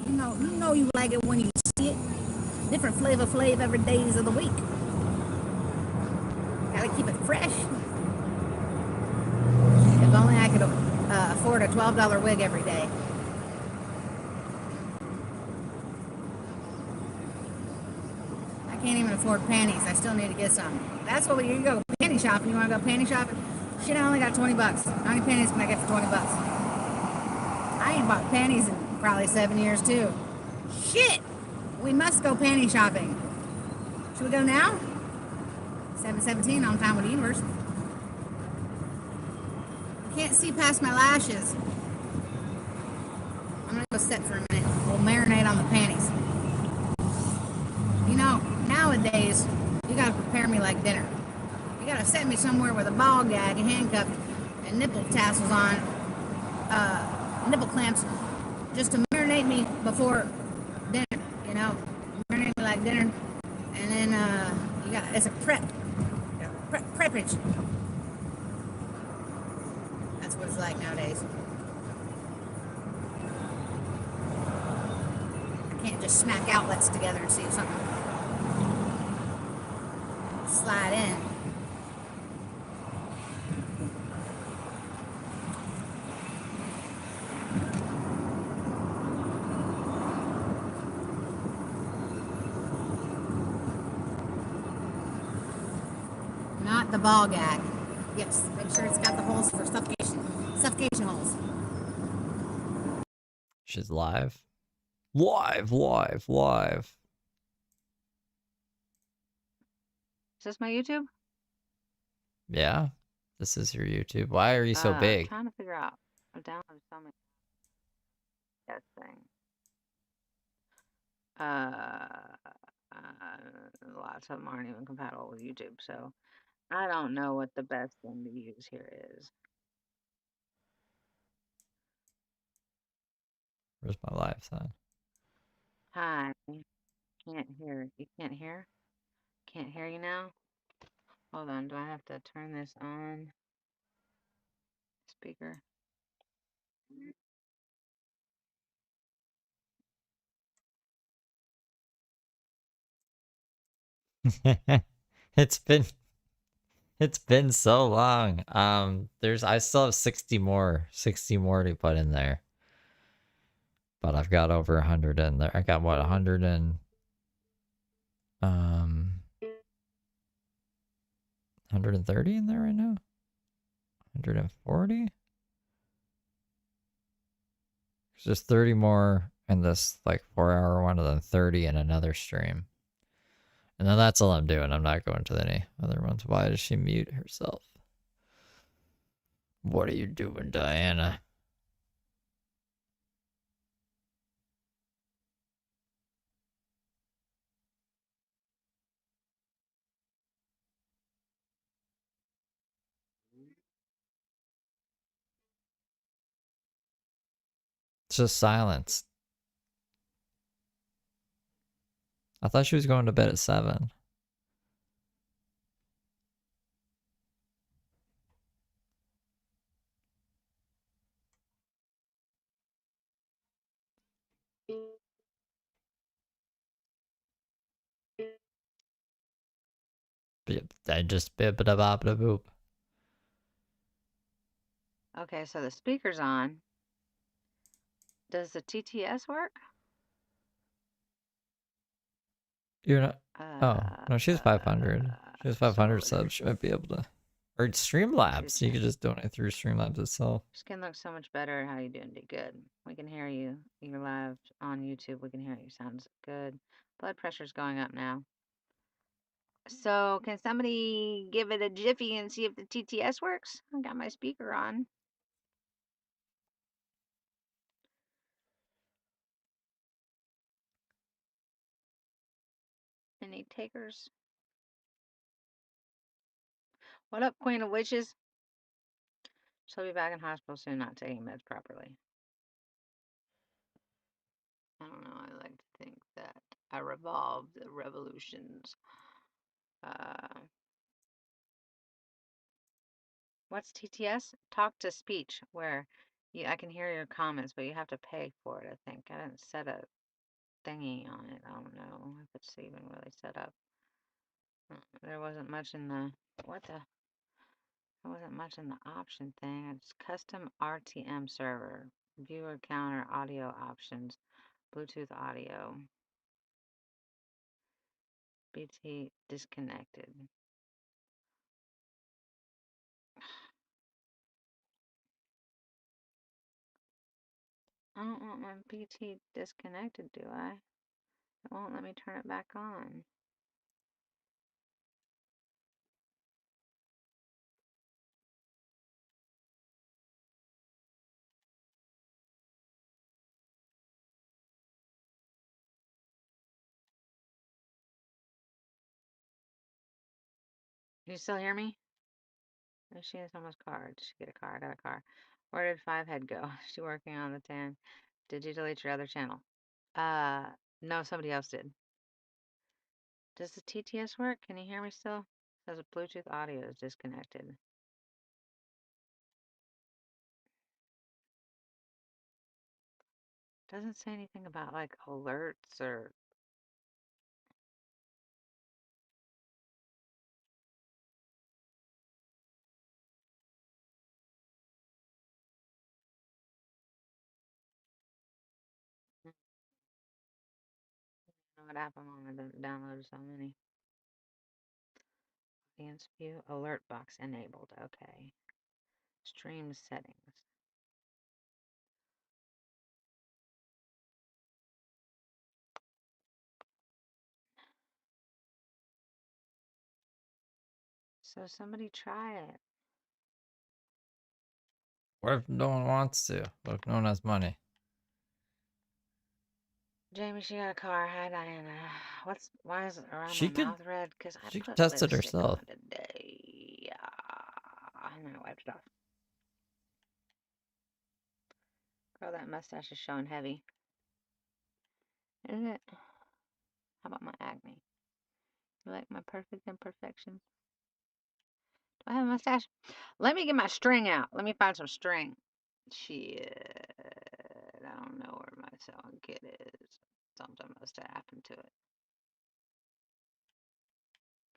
You know you like it when you see it. Different flavor every days of the week. Gotta keep it fresh. If only I could afford a $12 wig every day. I can't even afford panties. I still need to get some. That's what you go panty shopping. You want to go panty shopping? Shit, I only got 20 bucks. How many panties can I get for 20 bucks? I ain't bought panties in probably 7 years too. Shit! We must go panty shopping. Should we go now? 7:17 on Time with the Universe. I can't see past my lashes. I'm gonna go sit for a minute. We'll marinate on the panties. You know, nowadays, you gotta prepare me like dinner. You gotta set me somewhere with a ball gag and handcuffed and nipple tassels on, nipple clamps, just to marinate me before dinner, you know? Marinate me like dinner. And then, it's a preppage. That's what it's like nowadays. I can't just smack outlets together and see if something slide in. Not the ball gag. Yes, make sure it's got the holes for suffocation holes. She's live. Live. Is this my YouTube? Yeah, this is your YouTube. Why are you so I'm big? trying to figure out. I've downloaded so many. That thing. Lots of them aren't even compatible with YouTube, so I don't know what the best thing to use here is. Where's my live sign? Hi. Can't hear. You can't hear? Can't hear you now? Hold on. Do I have to turn this on? Speaker. It's been so long. I still have 60 more to put in there. But I've got over 100 in there. I got what, 100 and 130 in there right now? 140? There's just 30 more in this like 4-hour one and then 30 in another stream. And then that's all I'm doing. I'm not going to any other ones. Why does she mute herself? What are you doing, Diana? It's just silence. I thought she was going to bed at 7. I just bit da bop da boop. Okay, so the speaker's on. Does the TTS work? You're not. Oh no, she's 500. She has 500 so subs. She might be able to. Or Streamlabs. You could just donate through Streamlabs itself. Skin looks so much better. How you doing? Good. We can hear you. You're live on YouTube. We can hear you. Sounds good. Blood pressure's going up now. So can somebody give it a jiffy and see if the TTS works? I got my speaker on. Any takers? What up, Queen of Witches? She'll be back in hospital soon, not taking meds properly. I don't know. I like to think that I revolved the revolutions. What's TTS? Talk to speech, where I can hear your comments, but you have to pay for it, I think. I didn't set a thingy on it. I don't know if it's even really set up. There wasn't much in the, there wasn't much in the option thing. It's custom RTM server, viewer counter, audio options, Bluetooth audio, BT disconnected. I don't want my BT disconnected, do I? It won't let me turn it back on. You still hear me? Oh, she has someone's car. Did she get a car? I got a car. Where did 5 head go? Is she working on the 10? Did you delete your other channel? No, somebody else did. Does the TTS work? Can you hear me still? It says Bluetooth audio is disconnected. Doesn't say anything about like alerts or. I don't know what app I'm on. I downloaded so many. Audience view alert box enabled. Okay. Stream settings. So somebody try it. What if no one wants to? What if no one has money? Jamie, she got a car. Hi, Diana. Why is it around She my could. mouth red? Because I She could put test it lipstick herself. on today. And then I wiped it off. Girl, that mustache is showing heavy. Isn't it? How about my acne? You like my perfect imperfections? Do I have a mustache? Let me get my string out. Let me find some string. Shit. I don't know where my sewing kit is. Something must have happened to it.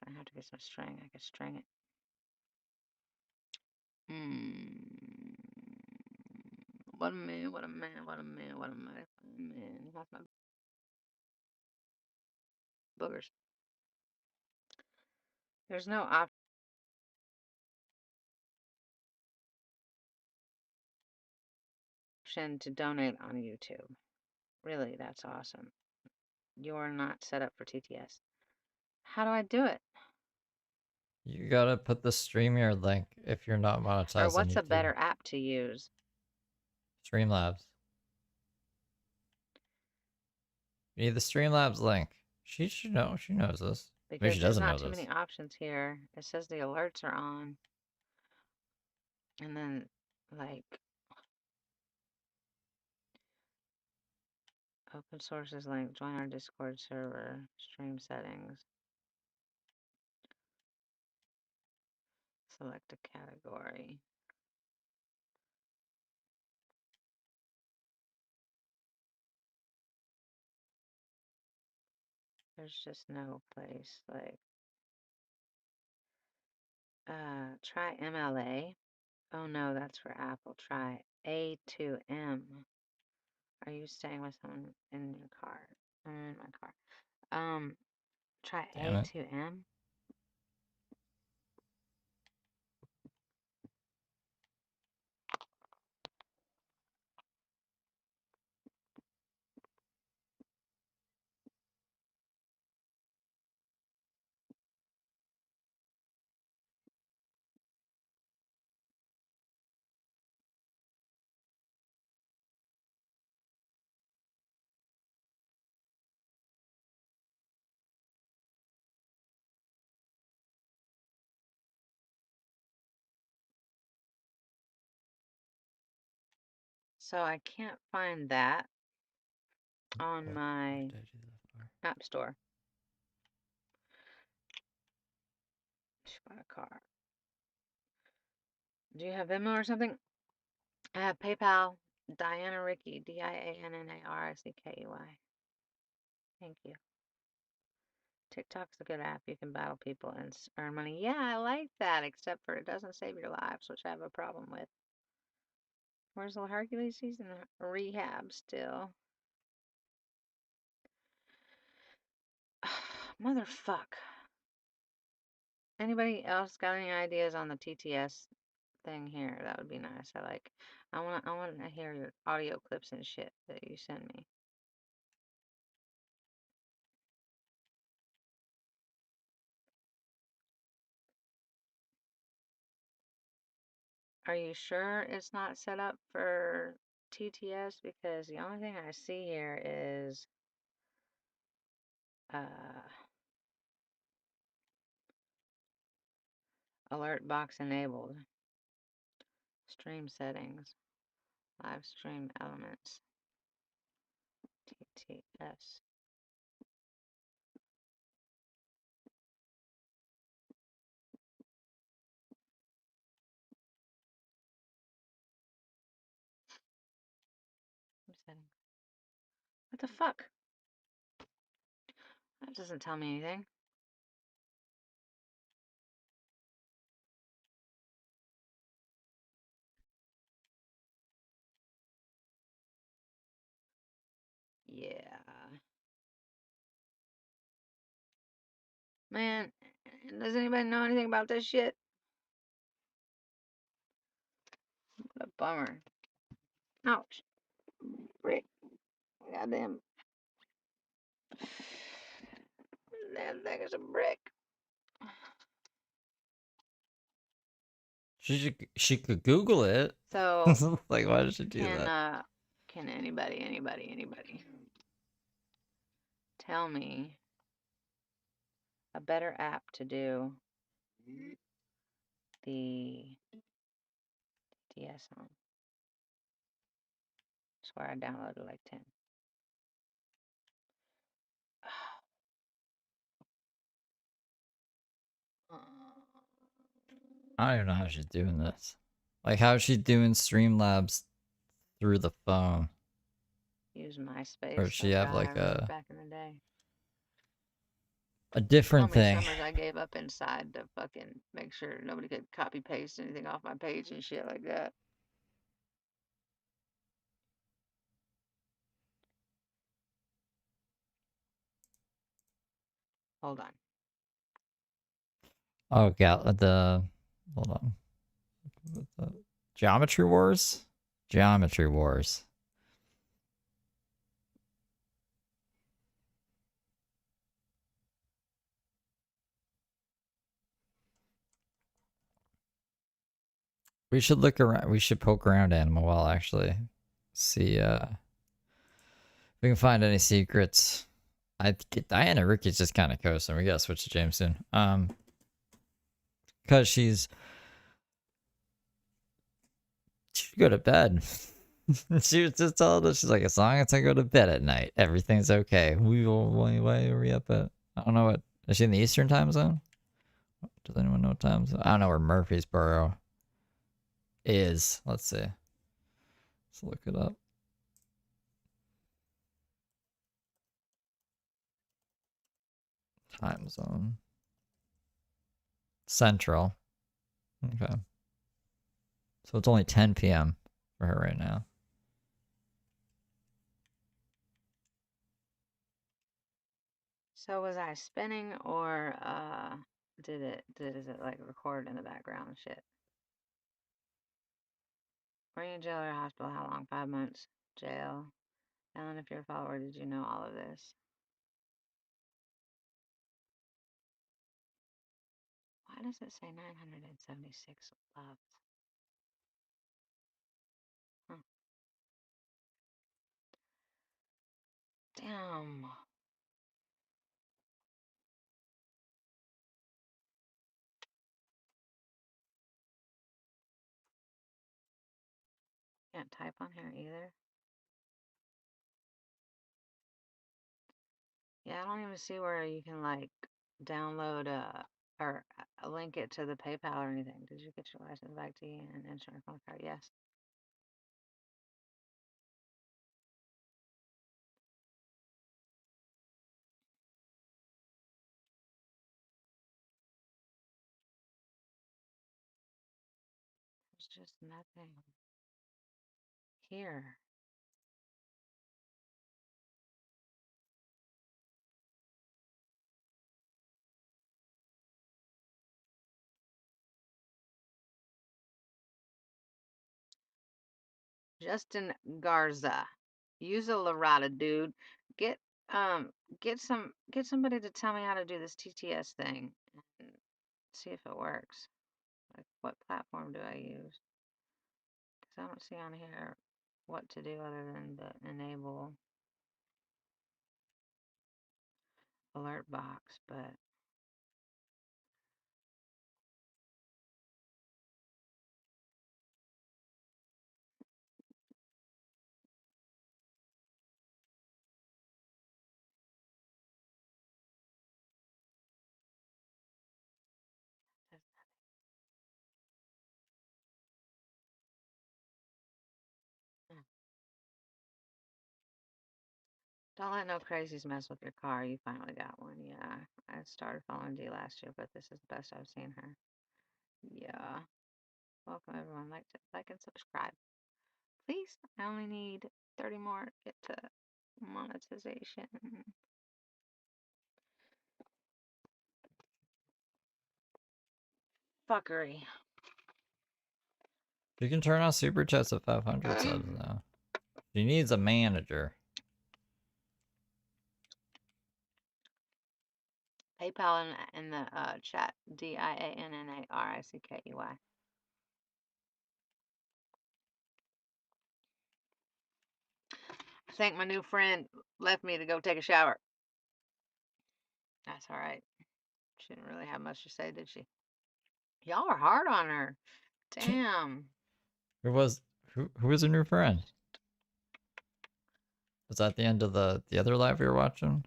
I have to get some string. I can string it. What a man, what a man, what a man, what a man. That's my boogers. There's no option to donate on YouTube. Really, that's awesome. You're not set up for TTS. How do I do it? You gotta put the StreamYard link if you're not monetized Or on what's a YouTube. better app to use? Streamlabs. You need the Streamlabs link. She should know. She knows this. Maybe Because she there's doesn't know not too this. many options here. It says the alerts are on. And then, like, Open sources link. Join our Discord server. Stream settings. Select a category. There's just no place like try MLA. Oh no, that's for Apple. Try A2M. Are you staying with someone in your car? I'm in my car. Try Damn it. A2M. So I can't find that on my App Store. Just buy a car. Do you have Venmo or something? I have PayPal. Diana Rickey. DIANNARICKEY. Thank you. TikTok's a good app. You can battle people and earn money. Yeah, I like that, except for it doesn't save your lives, which I have a problem with. Where's the Hercules? He's in rehab still. Motherfuck. Anybody else got any ideas on the TTS thing here? That would be nice. I want to hear your audio clips and shit that you send me. Are you sure it's not set up for TTS? Because the only thing I see here is alert box enabled. Stream settings. Live stream elements. TTS. Settings. What the fuck? That doesn't tell me anything. Yeah. Man, does anybody know anything about this shit? What a bummer. Ouch. Brick. Goddamn. That thing is a brick. She could Google it. So like, why did she do that? Can anybody tell me a better app to do the DS on? I swear I downloaded like 10. I don't even know how she's doing this. Like, how is she doing Streamlabs through the phone? Use MySpace. Or does she have like back in the day. A different thing? How many summers I gave up inside to fucking make sure nobody could copy paste anything off my page and shit like that. Hold on. Oh, hold on. Geometry Wars? Geometry Wars. We should look around. We should poke around Animal Well, actually. See if we can find any secrets. Diana Rickey's just kind of coasting. We gotta switch to James soon. Because she should go to bed. She was just telling us, she's like, as long as I go to bed at night, everything's okay. Why are we up at, I don't know what, is she in the Eastern time zone? Does anyone know what time zone? I don't know where Murfreesboro is. Let's see. Let's look it up. Time zone. Central. Okay. So it's only 10 p.m. for her right now. So was I spinning or did it like record in the background and shit? Were you in jail or hospital? How long? 5 months. Jail. Ellen, if you're a follower, did you know all of this? Why does it say 976 loves? Huh. Damn. Can't type on here either. Yeah, I don't even see where you can like download or link it to the PayPal or anything. Did you get your license back to you and insurance on the card? Yes. There's just nothing here. Justin Garza. Use a Lorata, dude. Get um get somebody to tell me how to do this TTS thing and see if it works. Like what platform do I use? Because I don't see on here what to do other than the enable alert box, but don't let no crazies mess with your car. You finally got one. Yeah. I started following D last year, but this is the best I've seen her. Yeah. Welcome everyone. Like and subscribe. Please. I only need 30 more to get to monetization. Fuckery. You can turn on super chats at 500 subs now. She needs a manager. PayPal in the chat. DIANNARICKEY. I think my new friend left me to go take a shower. That's all right. She didn't really have much to say, did she? Y'all are hard on her. Damn. Who was her new friend? Was that the end of the other live we were watching?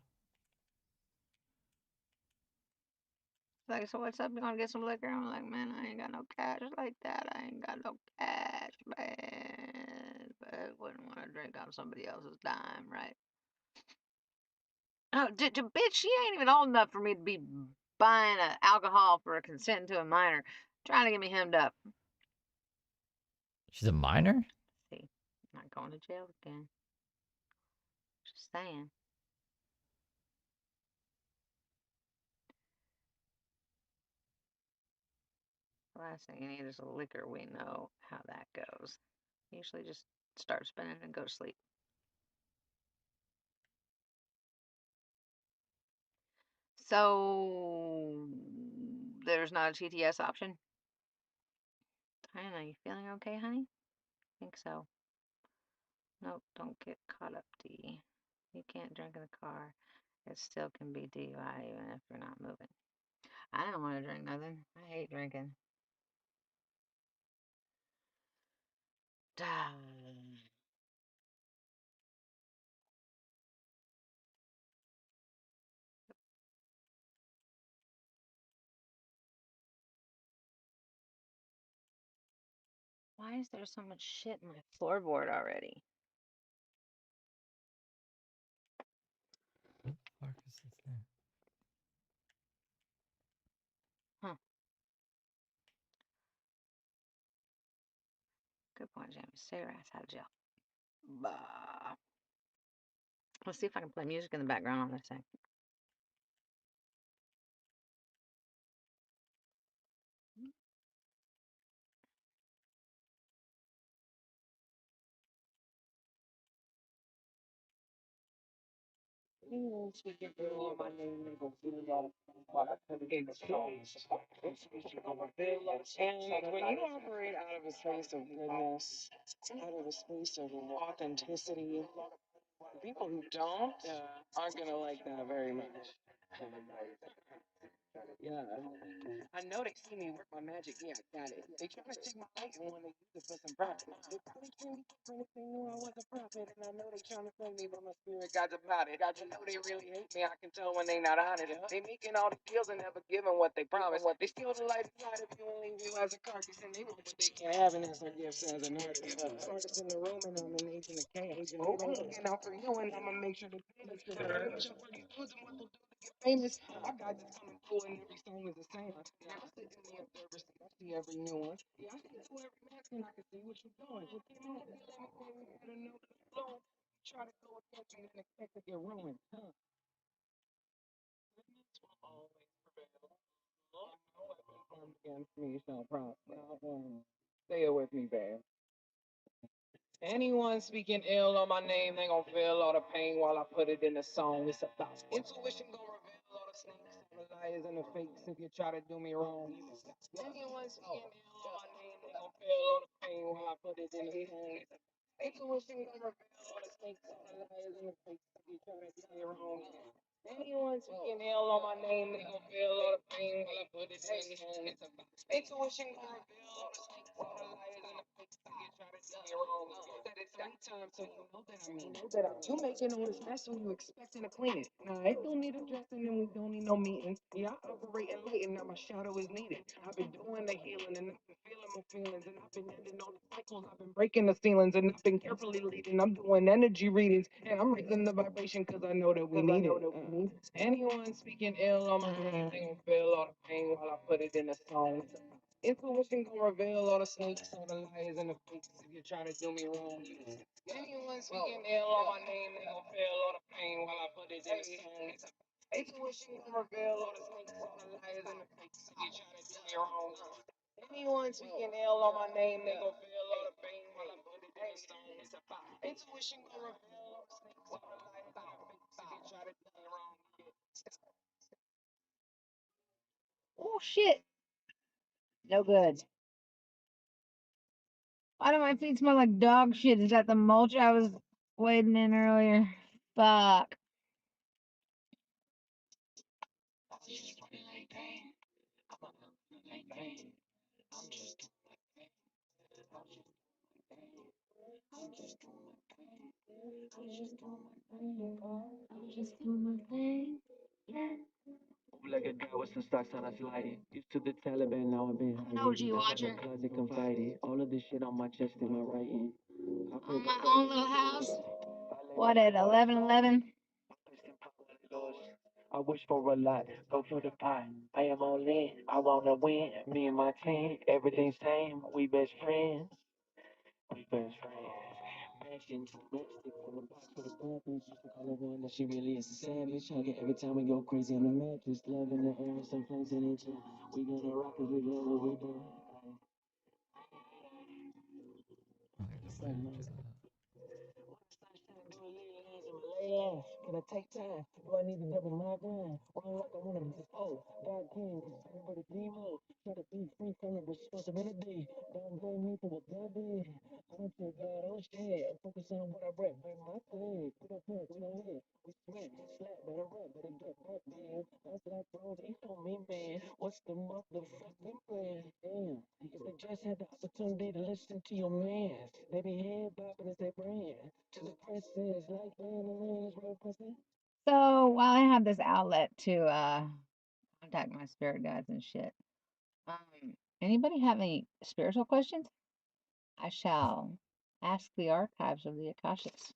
Like, so what's up? You gonna get some liquor? I'm like, man, I ain't got no cash like that. I ain't got no cash, man. But wouldn't want to drink on somebody else's dime, right? Oh, bitch, she ain't even old enough for me to be buying alcohol for a consent to a minor. Trying to get me hemmed up. She's a minor? See, I'm not going to jail again. Just saying. The last thing you need is a liquor. We know how that goes. Usually just start spinning and go to sleep. So there's not a TTS option? Diana, you feeling okay, honey? Think so. Nope, don't get caught up, D. You can't drink in the car. It still can be DUI even if you're not moving. I don't want to drink nothing. I hate drinking. Why is there so much shit in my floorboard already? What the fuck is this thing? Huh. Good point, Jamie. Stay your ass out of jail. Bah. Let's see if I can play music in the background on this thing. And when you operate out of a space of goodness, out of a space of authenticity, people who don't aren't gonna like that very much. Yeah. I know they see me work my magic. Yeah, I got it. They try to take my light and want to use it for some profit. They probably came for anything knew I was a prophet. And I know they trying to send me, but my spirit God's about it. I just know they really hate me. I can tell when they not on it. They making all the deals and never giving what they promised. They steal the light inside of you and leave you as a carcass. And they want what they can't have, and that's their gifts as an artist. Artist in the room, and I'm an agent of chaos. I'm looking out for you, and I'ma make sure that they let's get her. Watch out for these dudes and what they'll do to get famous. I got this coming cool, and every song is the same. Now I sit in the observer seat, I see every nuance. Yeah, I see through every mask, and I can see what you're doing. Well, you know, everything we gotta know the flow. Try to go against me and expect to get ruined. Goodness will always prevail. No weapon formed against me shall prosper. Say it with me, babe. Anyone speaking ill on my name, they gon' feel all the pain while I put it in a song. It's about intuition gon' reveal all the snakes, all the liars and the fakes if you try to do me wrong. Anyone speaking ill on my name, they gon' feel all the pain while I put it in a song. Intuition gon' reveal all the snakes, all the liars and the fakes if you try to do me wrong. Anyone speaking ill on my name, they gon' feel all the pain while I put it in a song. It's about intuition gon' reveal all the snakes, all the liars and the fakes if you try to do me wrong. Said it 3 times, so you know that I mean it. You making all this mess, so you expecting to clean it. Nah, it don't need addressing, and we don't need no meetings. Yeah, I operate in light, and now my shadow is needed. I've been doing the healing, and I've been feeling my feelings, and I've been ending all the cycles. I've been breaking the ceilings, and I've been carefully leading. I'm doing energy readings, and I'm raising the vibration because I know that we need it. Anyone speaking ill on my name, they gon' feel all the pain while I put it in a song. Intuition gon' reveal all the snakes, all the liars and the fakes if you try to do me wrong. Anyone speaking ill on my name, they gon' feel all the pain while I put it in a song. Intuition gon' reveal all the snakes, all the liars and the fakes if you try to do me wrong. Anyone speaking ill on my name, they gon' feel all the pain while I put it in a song. Intuition gon' reveal all the snakes, all the liars and the fakes if you try to do me wrong. Oh shit. No good. Why do my feet smell like dog shit? Is that the mulch I was wading in earlier? Fuck. Like a guy with some stocks on a slidey. Used to the Taliban, now I've been hiding. OG watcher. Closet confidey. All of this shit on my chest in my writing. On my own little house. What at 11:11? I wish for a lot, go for the pot. I am all in, I wanna win. Me and my team, everything's same. We best friends, we best friends. Passion, matchstick from the box for the puppets. Used to call her one, that she really is a savage. Hug it every time we go crazy on the mattress. Love in the air, some flames in it too. We gonna rock 'cause we love what we do. Can I take time? Do I need to double my grind? Run like I wanna be oh, God damn, it's everybody demo. Try to be free from the responsibility. Don't blame me for what God did. I don't feel God, oh shit. I'm focused on what I read. Bring my thing. Put up here, we don't hit. We sweat, slap, better rap, better get back, man. That's what I told you, on me, man. What's the motherfucking plan? Damn, if they just had the opportunity to listen to your man, they be head bopping as they brand. To the presses, like man, is real pussy. So while I have this outlet to contact my spirit guides and shit, anybody have any spiritual questions? I shall ask the archives of the Akashics.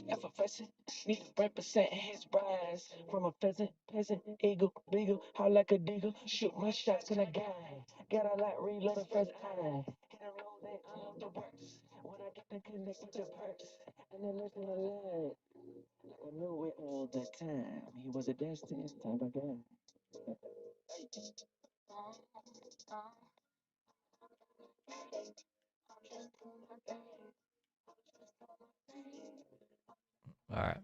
Effervescent, need to represent his rise. From a pheasant, peasant, eagle, beagle, how like a deagle. Shoot my shots in a guy. Got a lot, reload the first eye. Hit a roll, then I love the works. When I get the connect with the perks, and then listen to light. I knew it all the time. He was a destined type of guy. All right.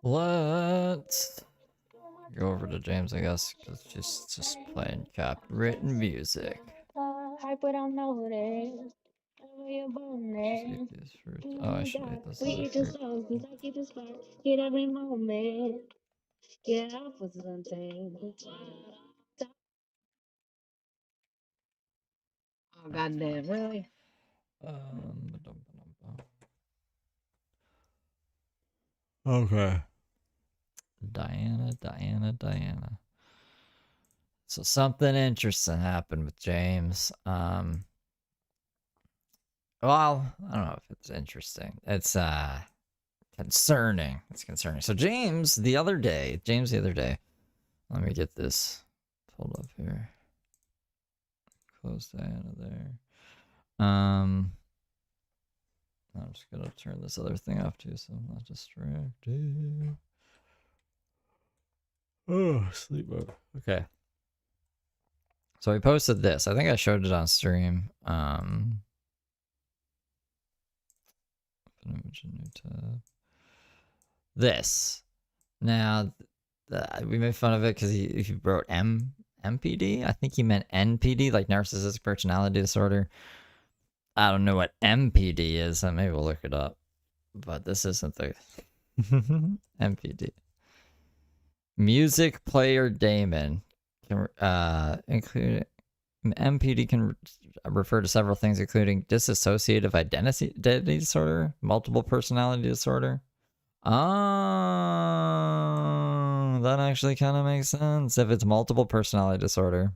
Let's go over to James, I guess, because just playing copywritten music. Hype without notice. You're born These fruits. Oh, I should eat this we other eat the fruit. souls, cause I keep it spark. Get every moment. Get out for something. Oh, goddamn, really? Okay. Diana. So something interesting happened with James. Well, I don't know if it's interesting. It's concerning. It's concerning. So James the other day, let me get this pulled up here. Close Diana there. I'm just gonna turn this other thing off too, so I'm not distracted. Oh, sleep mode. Okay. So I posted this. I think I showed it on stream. Open image, new tab. This. Now, we made fun of it because he wrote MPD. I think he meant NPD, like narcissistic personality disorder. I don't know what MPD is, so maybe we'll look it up. But this isn't the MPD. Music player Damon, including MPD can refer to several things, including dissociative identity disorder, multiple personality disorder. Oh, that actually kind of makes sense if it's multiple personality disorder.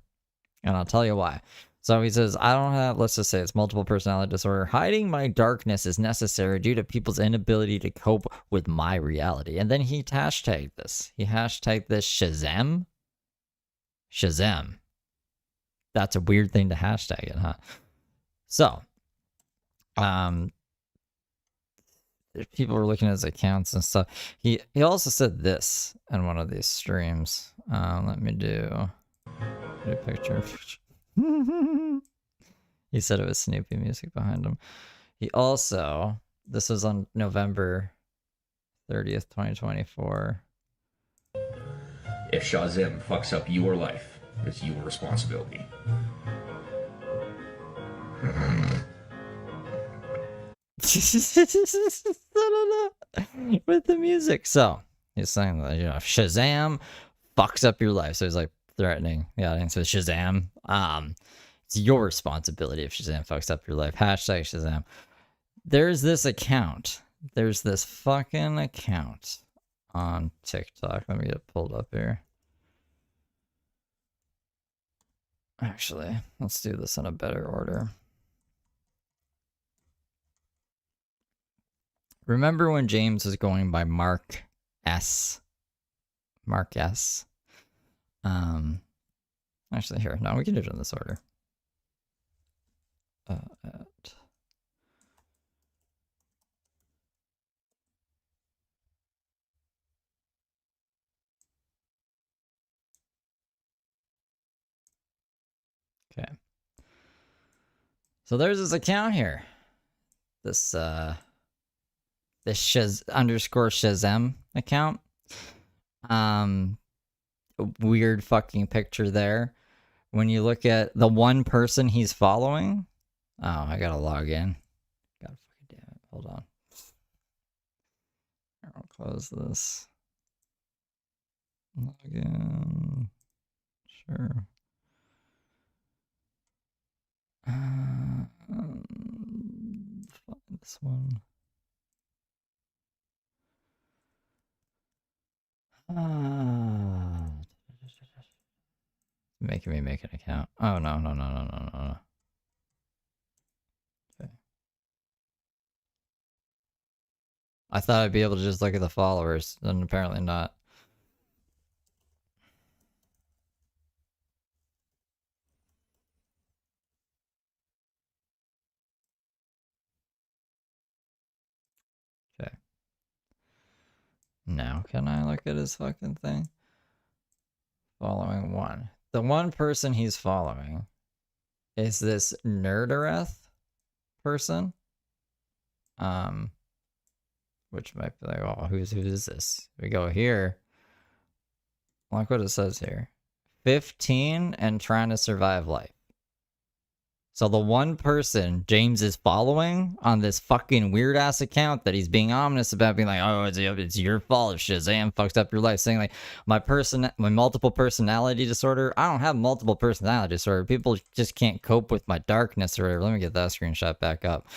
And I'll tell you why. So he says, I don't have, let's just say it's multiple personality disorder. Hiding my darkness is necessary due to people's inability to cope with my reality. And then he hashtagged this. He hashtagged this Shazam. Shazam. That's a weird thing to hashtag it, huh? So, people were looking at his accounts and stuff. He also said this in one of these streams. Let me do a picture. He said it was Snoopy music behind him. He also, this was on November 30th, 2024. If Shazam fucks up your life, it's your responsibility. With the music. So he's saying that, if Shazam fucks up your life. So he's like threatening the audience with Shazam. It's your responsibility if Shazam fucks up your life. Hashtag Shazam. There's this account. There's this fucking account on TikTok. Let me get it pulled up here. Actually, let's do this in a better order. Remember when James was going by Mark S? Mark S. Actually, here. No, we can do it in this order. Okay. So there's this account here. This _Shazam account. Weird fucking picture there. When you look at the one person he's following. Oh, I gotta log in. God fucking damn it. Hold on. I'll close this. Log in. Sure. Find this one. Making me make an account. Oh, no. I thought I'd be able to just look at the followers, and apparently not. Okay. Now can I look at his fucking thing? Following one. The one person he's following is this Nerdareth person. Which might be like, oh, who is this? We go here. Look what it says here. 15 and trying to survive life. So the one person James is following on this fucking weird ass account that he's being ominous about, being like, oh, it's your fault if Shazam fucks up your life, saying like my multiple personality disorder. I don't have multiple personality disorder. People just can't cope with my darkness or whatever. Let me get that screenshot back up.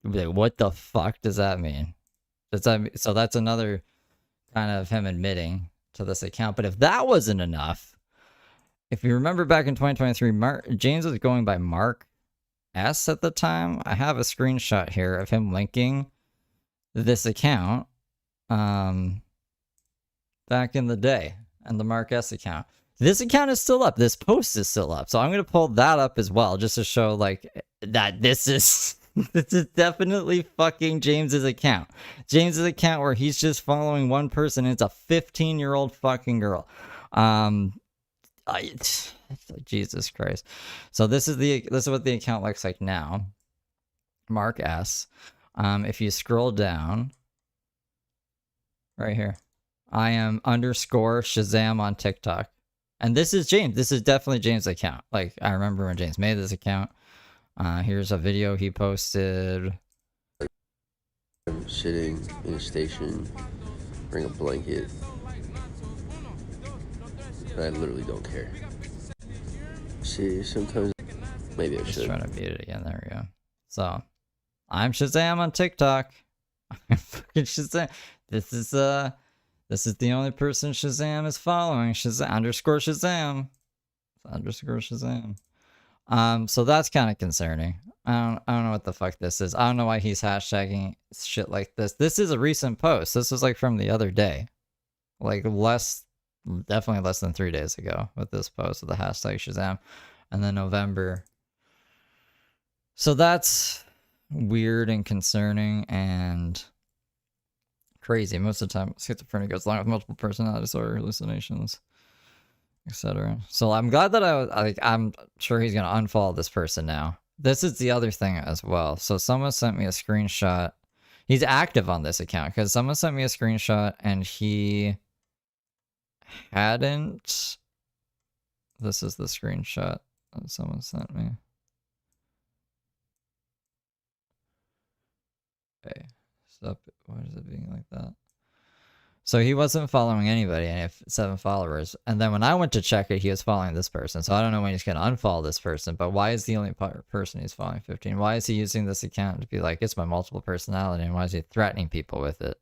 What the fuck does that mean? So that's another kind of him admitting to this account. But if that wasn't enough, if you remember back in 2023, James was going by Mark S at the time. I have a screenshot here of him linking this account back in the day, and the Mark S account. This account is still up. This post is still up. So I'm going to pull that up as well, just to show like that this is this is definitely fucking James's account. James's account where he's just following one person. And it's a 15-year-old fucking girl. Jesus Christ. So this is what the account looks like now. Mark S. If you scroll down right here, I am _ Shazam on TikTok. And this is James. This is definitely James' account. Like, I remember when James made this account. Here's a video he posted. I'm sitting in a station, bring a blanket. I literally don't care. See, sometimes maybe I should. Just trying to beat it again. There we go. So, I'm Shazam on TikTok. I'm fucking Shazam. This is the only person Shazam is following. Shazam _ Shazam. So that's kind of concerning. I don't know what the fuck this is. I don't know why he's hashtagging shit like this. This is a recent post. This was like from the other day. Like definitely less than 3 days ago with this post with the hashtag Shazam. And then November. So that's weird and concerning and crazy. Most of the time, schizophrenia goes along with multiple personality disorder, hallucinations, etc. So I'm glad that I'm sure he's gonna unfollow this person now. This is the other thing as well. So someone sent me a screenshot. He's active on this account because someone sent me a screenshot and he hadn't. This is the screenshot that someone sent me. Okay, stop. Why is it being like that? So he wasn't following anybody, and he had 7 followers. And then when I went to check it, he was following this person. So I don't know when he's going to unfollow this person, but why is the only person he's following 15? Why is he using this account to be like, it's my multiple personality, and why is he threatening people with it?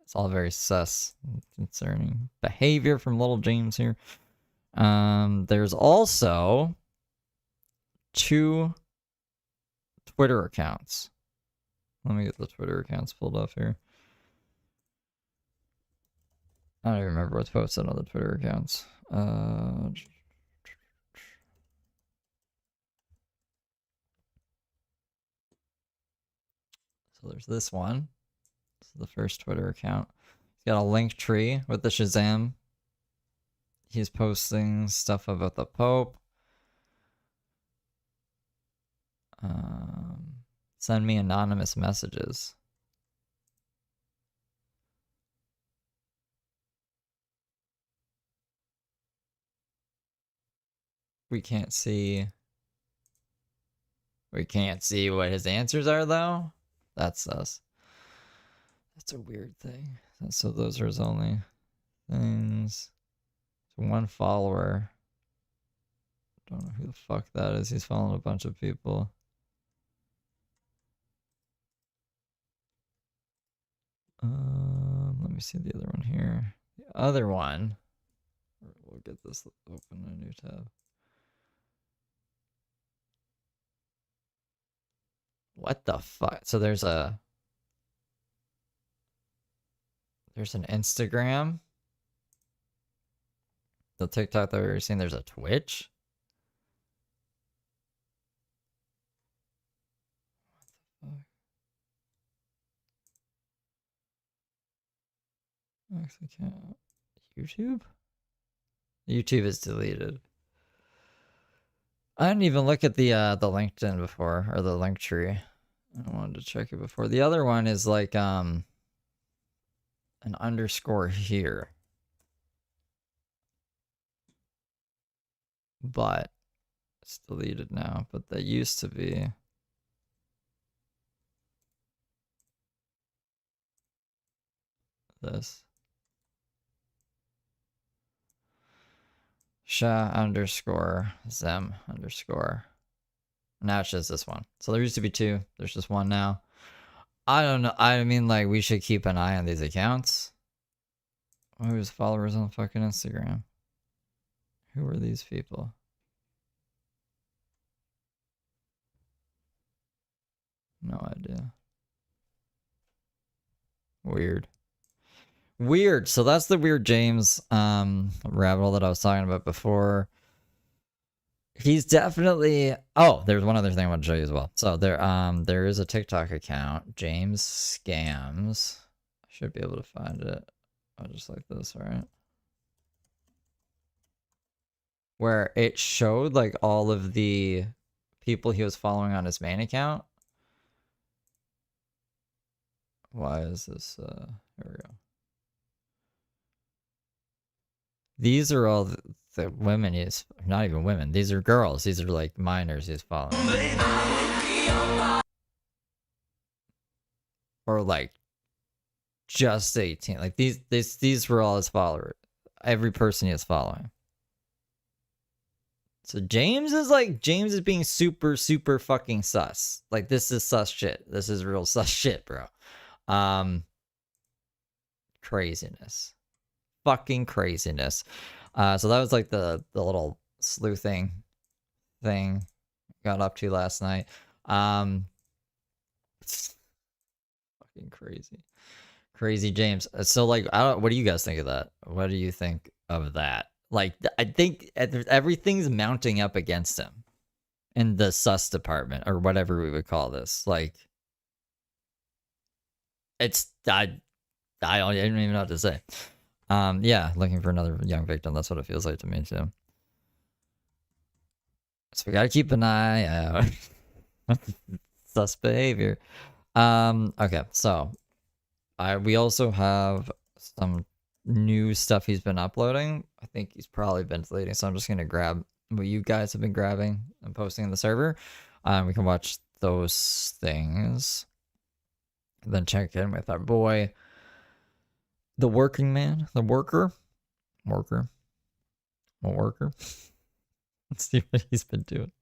It's all very sus and concerning behavior from little James here. There's also 2 Twitter accounts. Let me get the Twitter accounts pulled up here. I don't even remember what's posted on the Twitter accounts. So there's this one. This is the first Twitter account. He's got a link tree with the Shazam. He's posting stuff about the Pope. Send me anonymous messages. We can't see what his answers are, though. That's us. That's a weird thing. So those are his only things. 1 follower. Don't know who the fuck that is. He's following a bunch of people. Let me see the other one here. The other one. We'll get this open in a new tab. What the fuck? So there's a There's an Instagram. The TikTok that we were seeing. There's a Twitch. Actually, can't. YouTube? YouTube is deleted. I didn't even look at the LinkedIn before, or the link tree. I wanted to check it before. The other one is like an underscore here. But it's deleted now. But that used to be. This. Sha underscore Zem underscore. Now it's just this one. So there used to be two. There's just one now. I don't know. I mean, like, we should keep an eye on these accounts. Who's followers on fucking Instagram? Who are these people? No idea. Weird. Weird. So that's the Weird James rabbit hole that I was talking about before. He's definitely... Oh, there's one other thing I want to show you as well. So there is a TikTok account, James Scams. I should be able to find it. Oh, just like this, right? Where it showed like all of the people he was following on his main account. Why is this? Here we go. These are all the women he's, not even women. These are girls. These are like minors he's following. Or like just 18. Like these were all his followers. Every person he is following. So James is being super, super fucking sus. Like, this is sus shit. This is real sus shit, bro. Craziness. Fucking craziness. So that was like the little sleuthing thing got up to last night. Fucking crazy. Crazy James. So like, what do you guys think of that? What do you think of that? Like, I think everything's mounting up against him in the sus department, or whatever we would call this. Like, it's I don't even know what to say. Yeah, looking for another young victim. That's what it feels like to me too. So we gotta keep an eye out. Sus behavior. Okay, so we also have some new stuff he's been uploading. I think he's probably been deleting, so I'm just gonna grab what you guys have been grabbing and posting in the server. We can watch those things. And then check in with our boy, the working man, the worker. Let's see what he's been doing.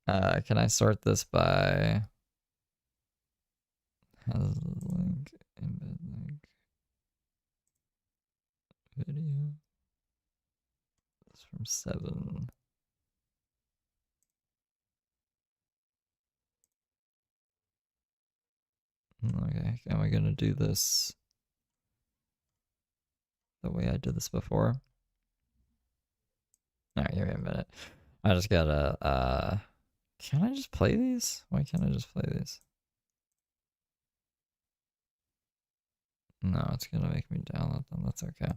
Can I sort this by has link, embed link, video? It's from 7. Okay, am I gonna do this the way I did this before? Alright, give me a minute. I just gotta, can I just play these? Why can't I just play these? No, it's gonna make me download them. That's okay.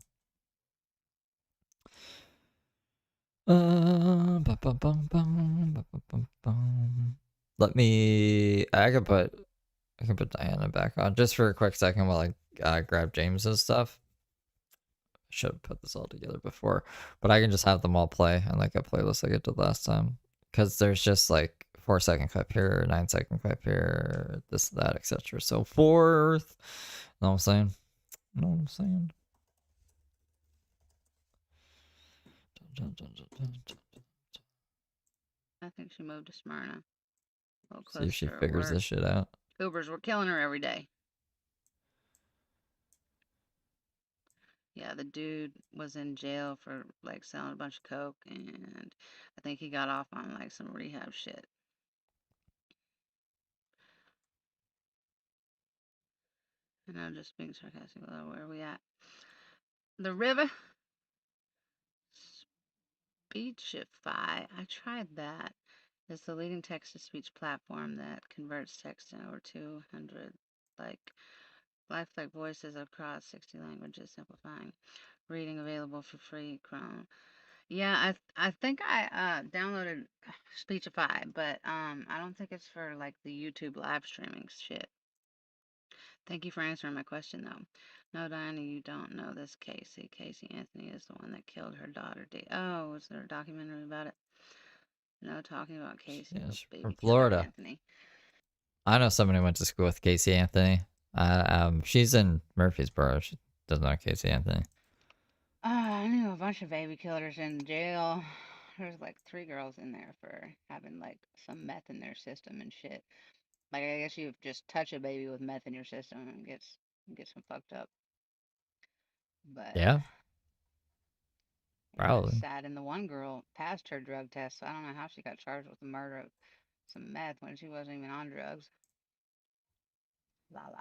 Let me. I can put Diana back on just for a quick second while I grab James's stuff. I should have put this all together before, but I can just have them all play on like a playlist like I did last time, because there's just like 4-second clip here, 9-second clip here, this, that, etc. So fourth, know what I'm saying? Know what I'm saying? I think she moved to Smyrna. See if she figures this shit out. Ubers were killing her every day. Yeah, the dude was in jail for like selling a bunch of coke, and I think he got off on like some rehab shit. And I'm just being sarcastic. Where are we at? The river. Speechify. I tried that. It's the leading text-to-speech platform that converts text in over 200 lifelike voices across 60 languages, simplifying reading. Available for free. Chrome. Yeah, I think I downloaded Speechify, but I don't think it's for like the YouTube live streaming shit. Thank you for answering my question though. No, Diana, you don't know this Casey. Casey Anthony is the one that killed her daughter. Oh, was there a documentary about it? No, talking about Casey, the Yes, baby from killer Florida. Anthony. I know someone who went to school with Casey Anthony. She's in Murfreesboro. She doesn't know Casey Anthony. I knew a bunch of baby killers in jail. There's like 3 girls in there for having like some meth in their system and shit. Like I guess you just touch a baby with meth in your system and gets them fucked up. But Yeah, yeah, probably. it's sad. And the one girl passed her drug test, so I don't know how she got charged with the murder of some meth when she wasn't even on drugs. La la.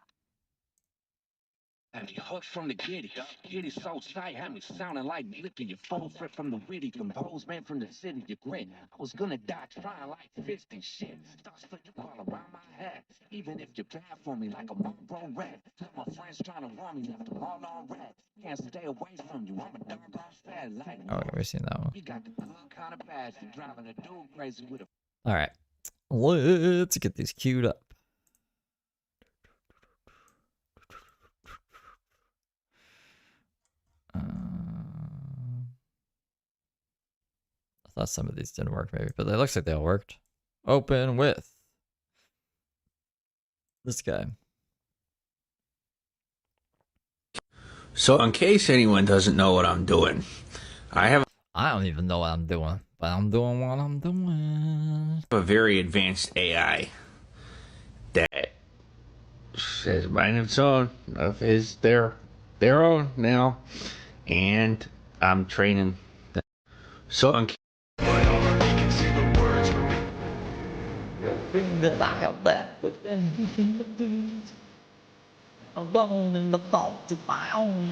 And he hooked from the giddy. Giddy so tight, had me sounding like Lippy. Your phone fret from the witty. Composed man from the city, you grit. I was gonna die trying like 50 shit. Stars for you all around my head. Even if you're bad for me like a Marlboro red. Tell my friends trying to run me, left them all on red. Can't stay away from you, I'm a dog off fed. Like, Oh, we've seen that one. you got the good kind of badge for driving a dude crazy with a. All right, let's get these queued up. I thought some of these didn't work, maybe, but it looks like they all worked. Open with this guy. So, in case anyone doesn't know what I'm doing, I don't even know what I'm doing, but I'm doing what I'm doing. a very advanced AI that has a mind of its own, of is their own now, and I'm training them. So, in Alone in the thoughts of my own.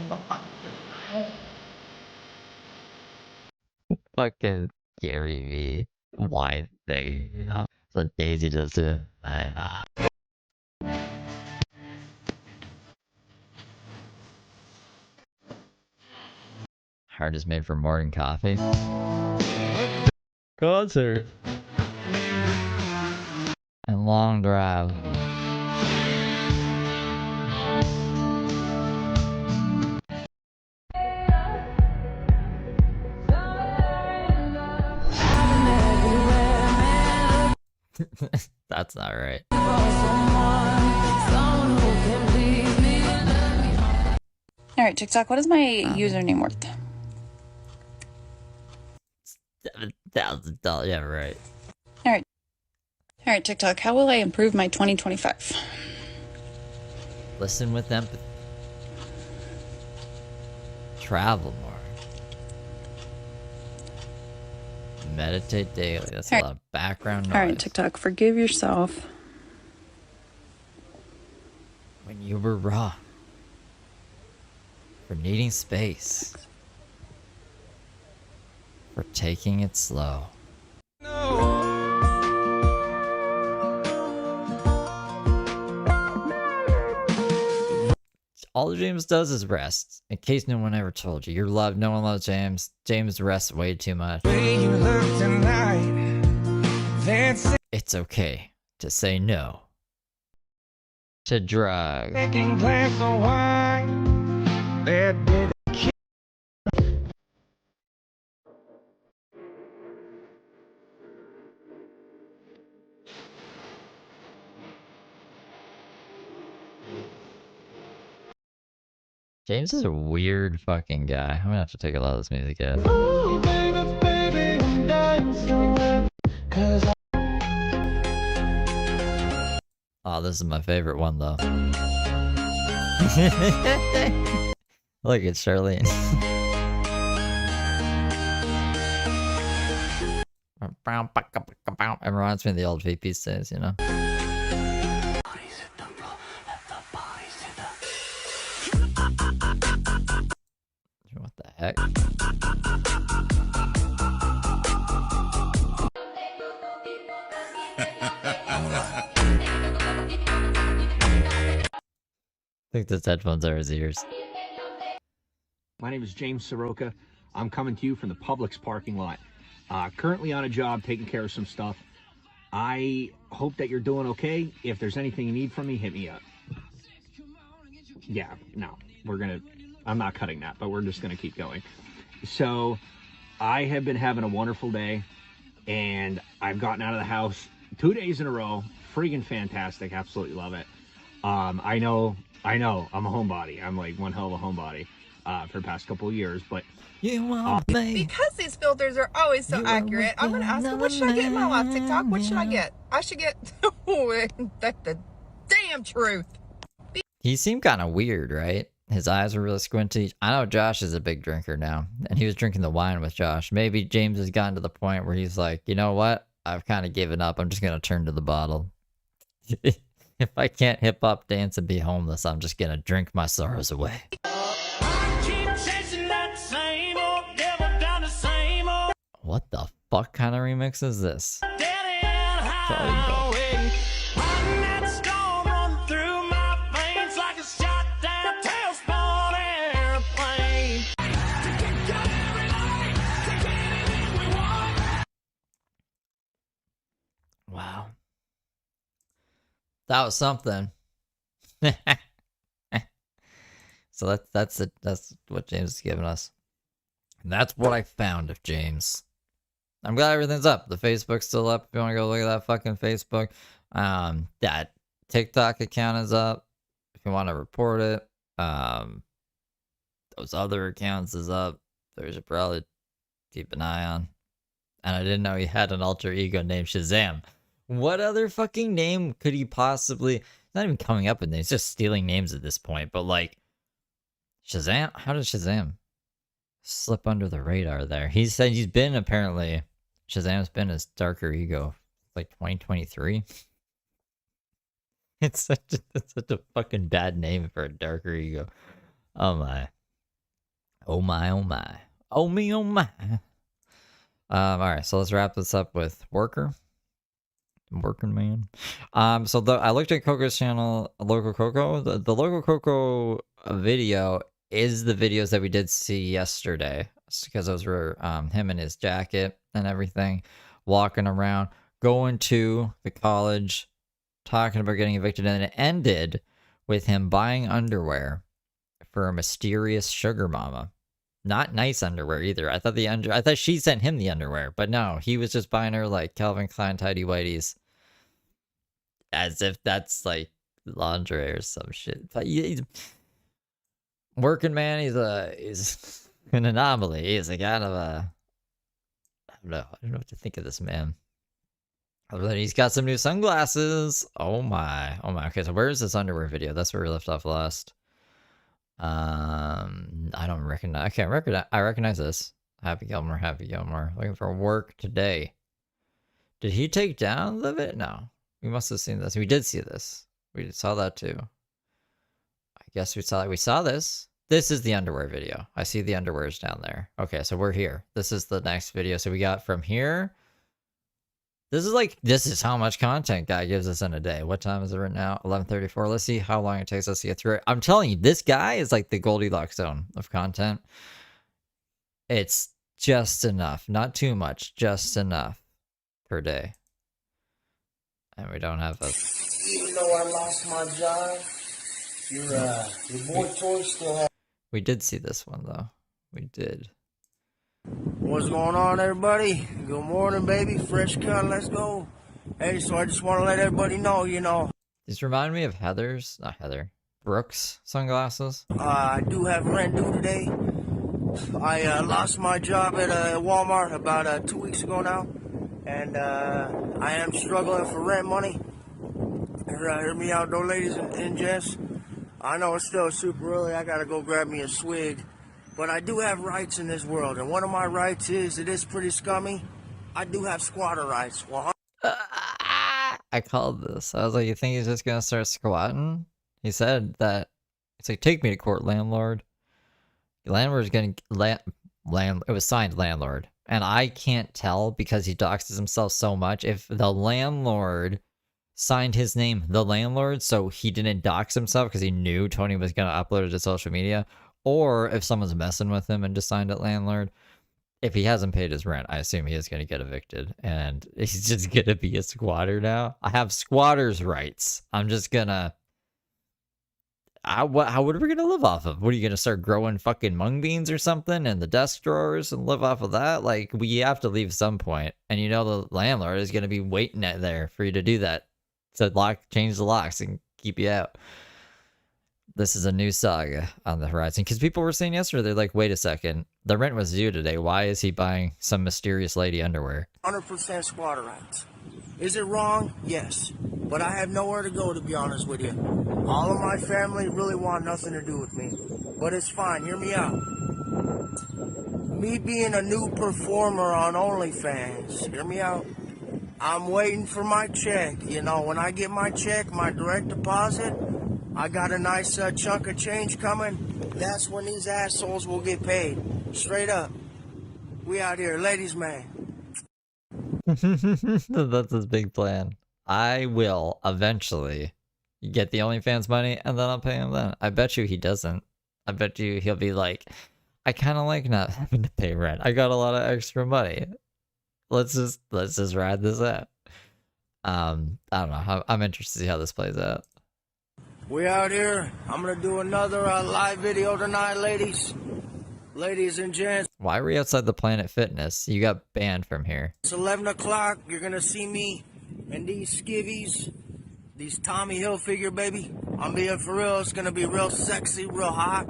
Fucking Gary V. Why thing? So Daisy does it. Heart is made for more than coffee. Concert. And long drive. That's not right. Alright, TikTok, what is my username worth? $7,000. Yeah, right. Alright, TikTok, how will I improve my 2025? Listen with empathy. Travel more. Meditate daily. That's a lot of background noise. Alright, TikTok, forgive yourself. When you were raw. For needing space. For taking it slow. All James does is rest. In case no one ever told you. You're loved. No one loves James. James rests way too much. It's okay to say no to drugs. James is a weird fucking guy. I'm gonna have to take a lot of this music out. Oh, this is my favorite one though. Look at Charlene. It reminds me of the old VP days, you know? heck? I think those headphones are his ears. My name is James Saroka. I'm coming to you from the Publix parking lot. Currently on a job taking care of some stuff. I hope that you're doing okay. If there's anything you need from me, hit me up. Yeah, no, I'm not cutting that, but we're just gonna keep going. So, I have been having a wonderful day, and I've gotten out of the house 2 days in a row. Freaking fantastic, absolutely love it. I know, I'm a homebody. I'm like one hell of a homebody for the past couple of years, but Because these filters are always so accurate, I'm going to ask them, what should I get in my life, TikTok? What should I get? I should get, that's the damn truth. He seemed kind of weird, right? His eyes were really squinty. I know Josh is a big drinker now, and he was drinking the wine with Josh. Maybe James has gotten to the point where he's like, you know what? I've kind of given up. I'm just going to turn to the bottle. If I can't hip hop dance and be homeless, I'm just going to drink my sorrows away. What the fuck kind of remix is this? Wow. That was something. So that's what James is giving us. And that's what I found of James. I'm glad everything's up. The Facebook's still up. If you want to go look at that fucking Facebook. That TikTok account is up. If you want to report it. Those other accounts is up. There should probably keep an eye on. And I didn't know he had an alter ego named Shazam. What other fucking name could he possibly... He's not even coming up with names. He's just stealing names at this point. But like... Shazam? How did Shazam slip under the radar there? He said he's been apparently... Shazam's been his darker ego. Like 2023. It's such a fucking bad name for a darker ego. Oh my. Oh my, oh my. Oh me, oh my. Alright, so let's wrap this up with Worker. Working man. So I looked at Coco's channel, Local Coco. The Local Coco video is the videos that we did see yesterday. Because those were him in his jacket and everything, walking around, going to the college, talking about getting evicted, and it ended with him buying underwear for a mysterious sugar mama. Not nice underwear either. I thought she sent him the underwear, but no, he was just buying her like Calvin Klein tidy whities, as if that's like lingerie or some shit. But he's working man. He's an anomaly. He's a kind of a... I don't know what to think of this man. Other than he's got some new sunglasses. Oh my. Okay, so where's this underwear video? That's where we left off last. I don't recognize. I can't recognize. I recognize this. Happy Gilmore. Looking for work today. Did he take down the vid? No. We must have seen this. We did see this. We saw that too. I guess we saw this. This is the underwear video. I see the underwears down there. Okay, so we're here. This is the next video. So we got from here. This is how much content guy gives us in a day. What time is it right now? 11:34. Let's see how long it takes us to get through it. I'm telling you, this guy is like the Goldilocks zone of content. It's just enough. Not too much. Just enough per day. And we don't have a... Even though I lost my job, your boy Toy still has... We did see this one, though. We did. What's going on, everybody? Good morning, baby. Fresh cut, let's go. Hey, so I just want to let everybody know, These remind me of Brooks sunglasses. I do have rent due today. I lost my job at Walmart about 2 weeks ago now. And I am struggling for rent money. Hear me out, though, ladies and gents. I know it's still super early. I got to go grab me a swig. But I do have rights in this world, and one of my rights is, it is pretty scummy, I do have squatter rights. I called this. I was like, you think he's just going to start squatting? He said that, it's like, take me to court, landlord. Landlord's getting land. It was signed landlord, and I can't tell because he doxes himself so much. If the landlord signed his name, the landlord, so he didn't dox himself because he knew Tony was gonna upload it to social media, or if someone's messing with him and just signed it landlord. If he hasn't paid his rent, I assume he is going to get evicted, and he's just going to be a squatter now. I have squatter's rights. I'm just gonna. What are we gonna live off of? What are you gonna start growing fucking mung beans or something in the desk drawers and live off of that? Like, we have to leave some point, and you know the landlord is gonna be waiting at there for you to do that, to change the locks and keep you out. This is a new saga on the horizon, because people were saying yesterday, they're like, wait a second, the rent was due today. Why is he buying some mysterious lady underwear? 100% squatter rights. Is it wrong? Yes. But I have nowhere to go, to be honest with you. All of my family really want nothing to do with me. But it's fine. Hear me out. Me being a new performer on OnlyFans, hear me out. I'm waiting for my check. You know, when I get my check, my direct deposit, I got a nice chunk of change coming. That's when these assholes will get paid. Straight up. We out here, ladies man. That's his big plan. I will eventually get the OnlyFans money, and then I'll pay him then. I bet you he doesn't. I bet you he'll be like, I kind of like not having to pay rent. I got a lot of extra money. Let's just ride this out. I don't know. I'm interested to see how this plays out. We out here. I'm gonna do another live video tonight, ladies. Ladies and gents. Why are we outside the Planet Fitness? You got banned from here. It's 11 o'clock. You're gonna see me and these skivvies. These Tommy Hilfiger, baby. I'm being for real. It's gonna be real sexy, real hot.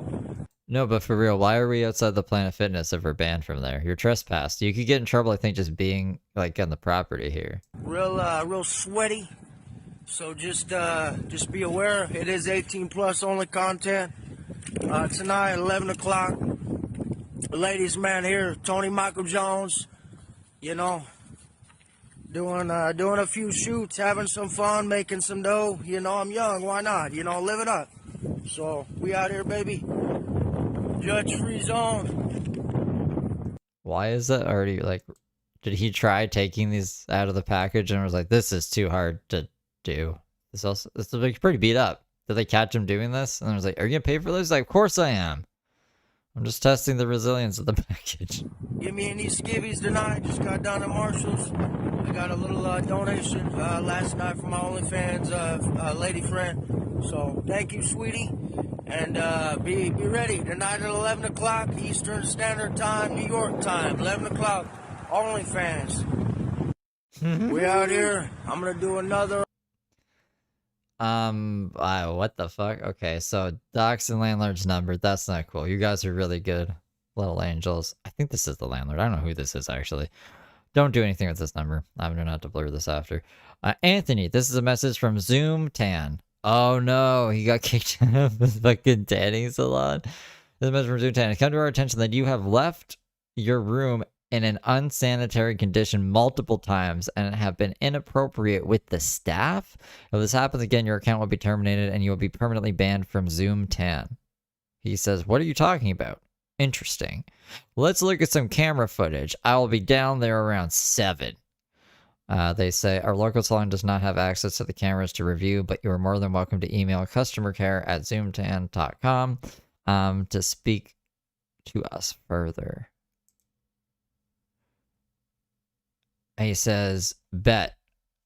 No, but for real, why are we outside the Planet Fitness if we're banned from there? You're trespassed. You could get in trouble, I think, just being, like, on the property here. Real sweaty. So just be aware. It is 18 plus only content. Tonight, 11 o'clock. Ladies man here, Tony Michael Jones. You know, doing a few shoots, having some fun, making some dough. You know, I'm young. Why not? You know, live it up. So we out here, baby. Judge-free zone. Why is that already, like, did he try taking these out of the package and was like, this is too hard to do? This is like pretty beat up. Did they catch him doing this? And I was like, are you gonna pay for this? Like, of course I am. I'm just testing the resilience of the package. Give me any skivvies tonight. Just got down at Marshall's. I got a little donation last night from my OnlyFans lady friend. So thank you, sweetie. And be ready tonight at 11 o'clock Eastern Standard Time, New York time. 11 o'clock, OnlyFans. We out here. I'm gonna do another. What the fuck? Okay, so docs and landlord's number. That's not cool. You guys are really good, little angels. I think this is the landlord. I don't know who this is, actually. Don't do anything with this number. I'm gonna have to blur this after. Anthony, this is a message from Zoom Tan. Oh no, he got kicked out of his fucking tanning salon. This is a message from Zoom Tan. It's come to our attention that you have left your room in an unsanitary condition multiple times and have been inappropriate with the staff. If this happens again, your account will be terminated and you will be permanently banned from Zoom Tan. He says, what are you talking about? Interesting. Let's look at some camera footage. I will be down there around 7. They say, our local salon does not have access to the cameras to review, but you are more than welcome to email customercare@zoomtan.com to speak to us further. He says, bet.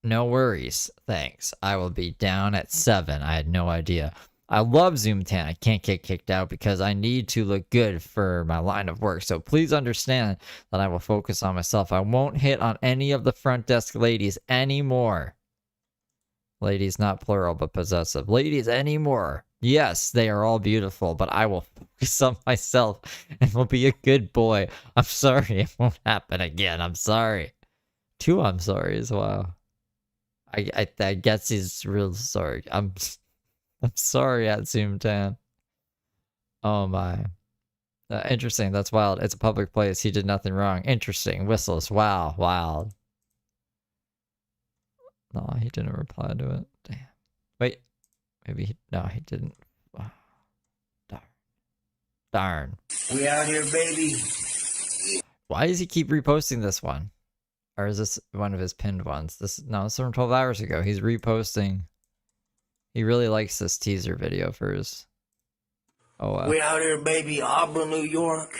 No worries. Thanks. I will be down at 7. I had no idea. I love Zoom Tan. I can't get kicked out because I need to look good for my line of work. So please understand that I will focus on myself. I won't hit on any of the front desk ladies anymore. Ladies, not plural, but possessive. Ladies anymore. Yes, they are all beautiful, but I will focus on myself and will be a good boy. I'm sorry. It won't happen again. I'm sorry. 2 I'm sorry as well. I guess he's real sorry. I'm sorry at Zoom Tan. Oh my. Interesting. That's wild. It's a public place. He did nothing wrong. Interesting. Whistles. Wow. Wild. No, he didn't reply to it. Damn. Wait. Maybe no, he didn't. Oh, darn. We out here, baby. Why does he keep reposting this one? Or is this one of his pinned ones? This is from 12 hours ago. He's reposting. He really likes this teaser video for his. We out here, baby. Auburn, New York.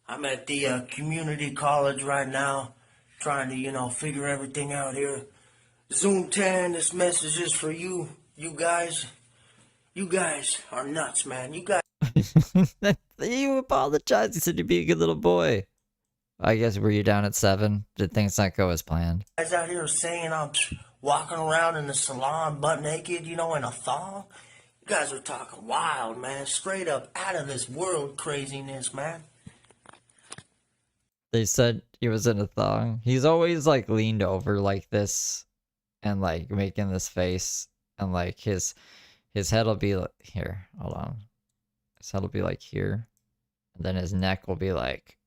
I'm at the community college right now, trying to, figure everything out here. Zoom 10, this message is for you. You guys are nuts, man. You guys. You apologized. You said you'd be a good little boy. I guess, were you down at 7? Did things not go as planned? Guys out here saying I'm walking around in the salon butt naked, in a thong. You guys are talking wild, man. Straight up out of this world craziness, man. They said he was in a thong. He's always like leaned over like this and like making this face, and like his head will be like here. Hold on. His head will be like here, and then his neck will be like,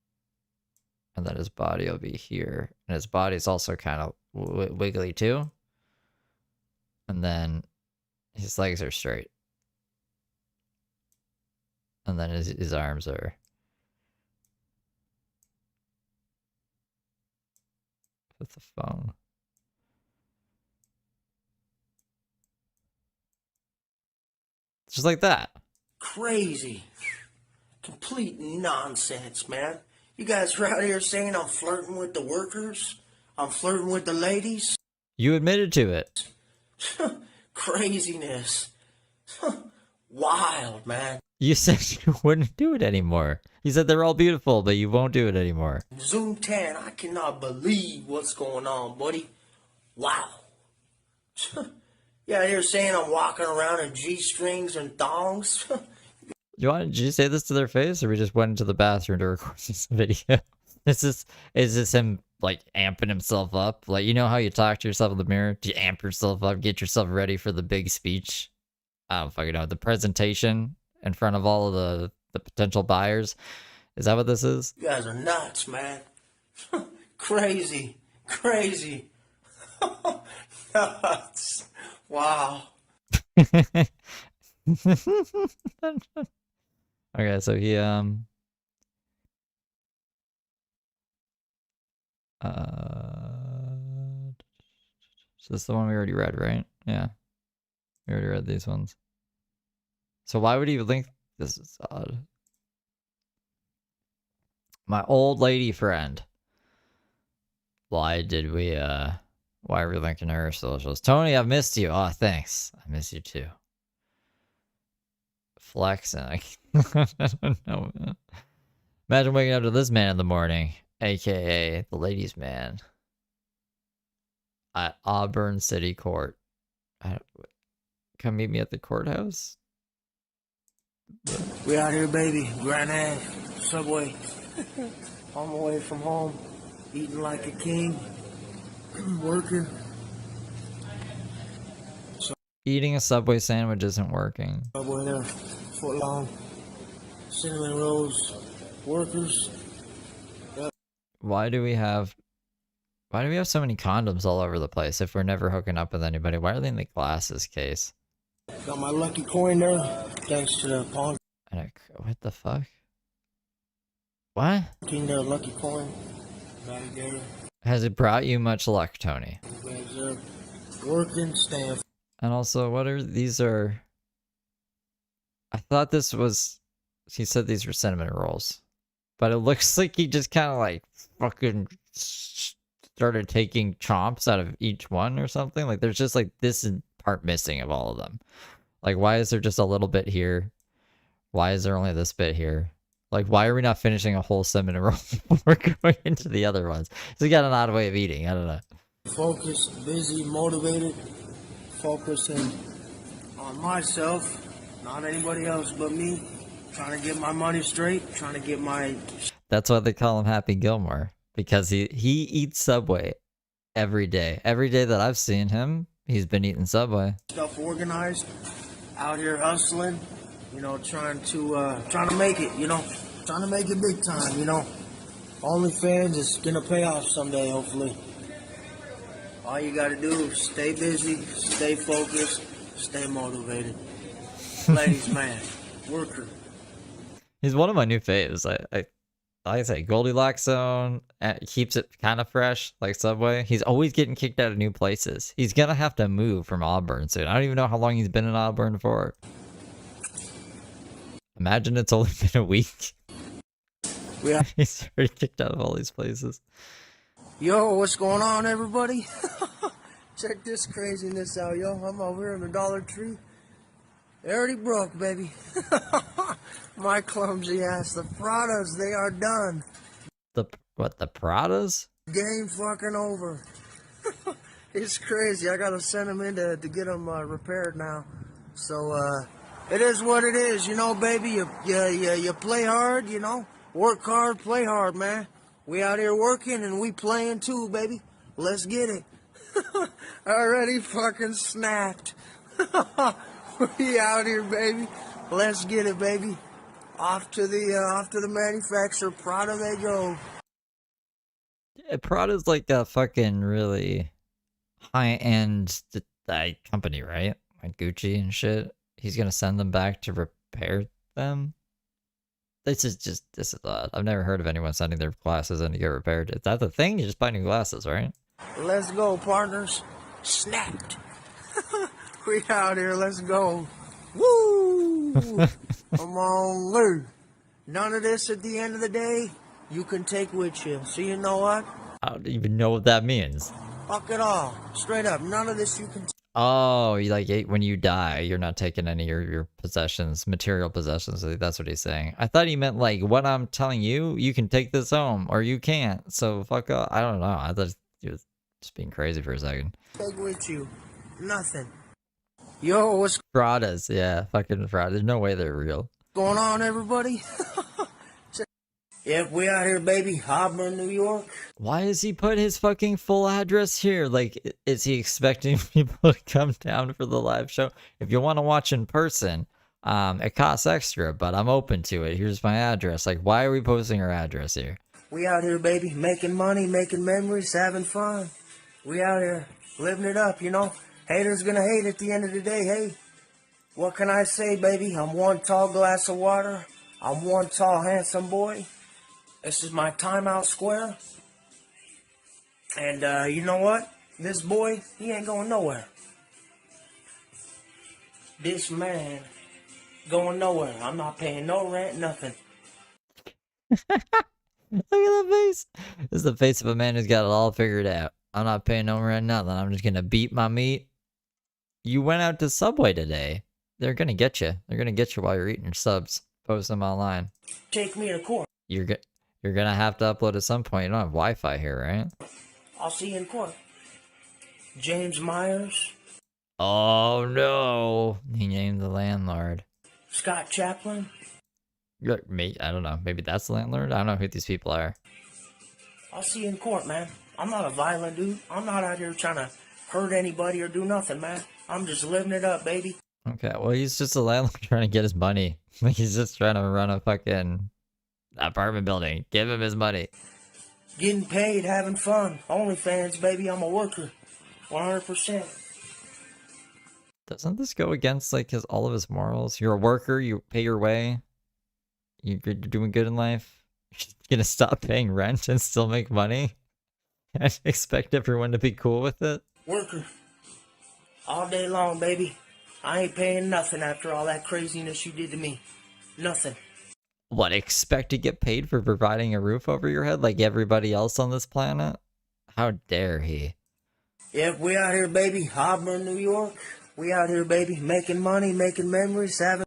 and then his body will be here, and his body's also kind of wiggly too. And then his legs are straight, and then his arms are. With the phone. Just like that. Crazy. Complete nonsense, man. You guys are out here saying I'm flirting with the workers. I'm flirting with the ladies. You admitted to it. Craziness. Wild, man. You said you wouldn't do it anymore. You said they're all beautiful, but you won't do it anymore. Zoom 10, I cannot believe what's going on, buddy. Wow. Yeah, they're saying I'm walking around in G-strings and thongs. Did you say this to their face, or we just went into the bathroom to record this video? Is this him like amping himself up? Like, you know how you talk to yourself in the mirror? Do you amp yourself up, get yourself ready for the big speech? I don't fucking know. The presentation in front of all of the potential buyers. Is that what this is? You guys are nuts, man. Crazy. Nuts. Wow. Okay, so he so this is the one we already read, right? Yeah. We already read these ones. So why would he link this? Is odd. My old lady friend. Why are we linking her socials? Tony, I've missed you. Oh, thanks. I miss you too. Flexing. I don't know, man. Imagine waking up to this man in the morning, aka the ladies' man, at Auburn City Court. Come meet me at the courthouse. We out here, baby. Grand Ave, Subway. On my way from home, eating like a king, working. Eating a Subway sandwich isn't working. Subway there, foot long, cinnamon rolls, workers. Yep. Why do we have so many condoms all over the place if we're never hooking up with anybody? Why are they in the glasses case? Got my lucky coin there, thanks to the pawn. What the fuck? What? King there, lucky coin. Right there. Has it brought you much luck, Tony? Guys there, working, staying. And also, what are these? I thought this was. He said these were cinnamon rolls, but it looks like he just kind of like fucking started taking chomps out of each one or something. Like there's just like this part missing of all of them. Like, why is there just a little bit here? Why is there only this bit here? Like, why are we not finishing a whole cinnamon roll before we're going into the other ones? So he got an odd way of eating. I don't know. Focused, busy, motivated, focusing on myself, not anybody else but me. Trying to get my money straight, trying to get my... That's why they call him Happy Gilmore, because he eats Subway every day. Every day that I've seen him, he's been eating Subway. Stuff organized, out here hustling, trying to make it, trying to make it big time, OnlyFans is gonna pay off someday, hopefully. All you gotta do is stay busy, stay focused, stay motivated. Ladies, man, worker. He's one of my new faves. I say Goldilocks Zone keeps it kind of fresh, like Subway. He's always getting kicked out of new places. He's gonna have to move from Auburn soon. I don't even know how long he's been in Auburn for. Imagine it's only been a week. Yeah. He's already kicked out of all these places. Yo, what's going on, everybody? Check this craziness out, yo. I'm over here in the Dollar Tree. They already broke, baby. My clumsy ass. The Pradas, they are done. The Pradas? Game fucking over. It's crazy. I gotta send them in to get them repaired now. So, it is what it is, you know, baby. You play hard, you know. Work hard, play hard, man. We out here working and we playing too, baby. Let's get it. Already fucking snapped. We out here, baby. Let's get it, baby. Off to the manufacturer. Prada they go. Yeah, Prada's like a fucking really high-end company, right? Like Gucci and shit. He's gonna send them back to repair them. This is odd. I've never heard of anyone sending their glasses in to get repaired. Is that the thing? You just buy new glasses, right? Let's go, partners. Snapped. We out here. Let's go. Woo! Come on, Lou. None of this at the end of the day you can take with you. So you know what? I don't even know what that means. Fuck it all. Straight up. None of this you can Oh, you like when you die, you're not taking any of your possessions, material possessions. That's what he's saying. I thought he meant like what I'm telling you, you can take this home or you can't. So fuck off. I don't know. I thought he was just being crazy for a second. take with you. Nothing. Yo, what's Pradas, yeah, fucking fraud. There's no way they're real. going on, everybody? Yep, we out here, baby. Auburn, New York. Why has he put his fucking full address here? Like, is he expecting people to come down for the live show? If you want to watch in person, it costs extra, but I'm open to it. Here's my address. Like, why are we posting our address here? We out here, baby. Making money, making memories, having fun. We out here living it up, you know. Haters gonna hate at the end of the day, hey. What can I say, baby? I'm one tall glass of water. I'm one tall, handsome boy. This is my timeout square. And, you know what? This boy, he ain't going nowhere. This man going nowhere. I'm not paying no rent, nothing. Look at that face. This is the face of a man who's got it all figured out. I'm not paying no rent, nothing. I'm just gonna beat my meat. You went out to Subway today. They're gonna get you. They're gonna get you while you're eating your subs. Post them online. Take me to court. You're gonna have to upload at some point. You don't have Wi-Fi here, right? I'll see you in court. James Myers. Oh no! He named the landlord. Scott Chaplin. Mate, I don't know. Maybe that's the landlord. I don't know who these people are. I'll see you in court, man. I'm not a violent dude. I'm not out here trying to hurt anybody or do nothing, man. I'm just living it up, baby. Okay, well, he's just a landlord trying to get his money. Like, he's just trying to run a fucking apartment building. Give him his money. Getting paid, having fun. OnlyFans, baby. I'm a worker. 100%. Doesn't this go against, like, all of his morals? You're a worker, you pay your way, you're doing good in life. You're gonna stop paying rent and still make money? And expect everyone to be cool with it? Worker. All day long, baby. I ain't paying nothing after all that craziness you did to me. Nothing. What, expect to get paid for providing a roof over your head like everybody else on this planet? How dare he? Yep, we out here, baby. Auburn, New York. We out here, baby. Making money, making memories, having...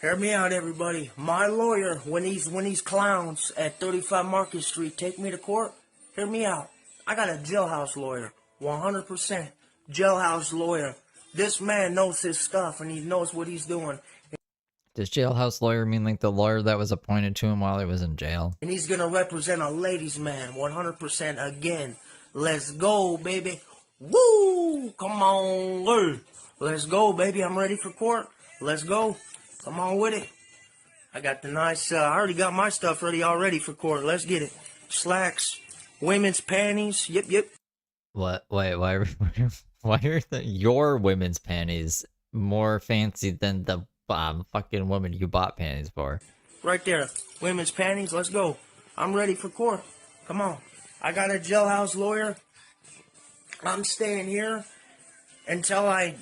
Hear me out, everybody. My lawyer, when these clowns at 35 Market Street take me to court, hear me out. I got a jailhouse lawyer. 100% jailhouse lawyer. This man knows his stuff and he knows what he's doing. Does jailhouse lawyer mean like the lawyer that was appointed to him while he was in jail? And he's gonna represent a ladies' man, 100% again. Let's go, baby. Woo! Come on, woo. Let's go, baby. I'm ready for court. Let's go. Come on with it. I got the nice, I already got my stuff ready already for court. Let's get it. Slacks, women's panties. Yep. What? Wait, why are your women's panties more fancy than the fucking woman you bought panties for? right there. Women's panties. Let's go. I'm ready for court. Come on. I got a jailhouse lawyer. I'm staying here until I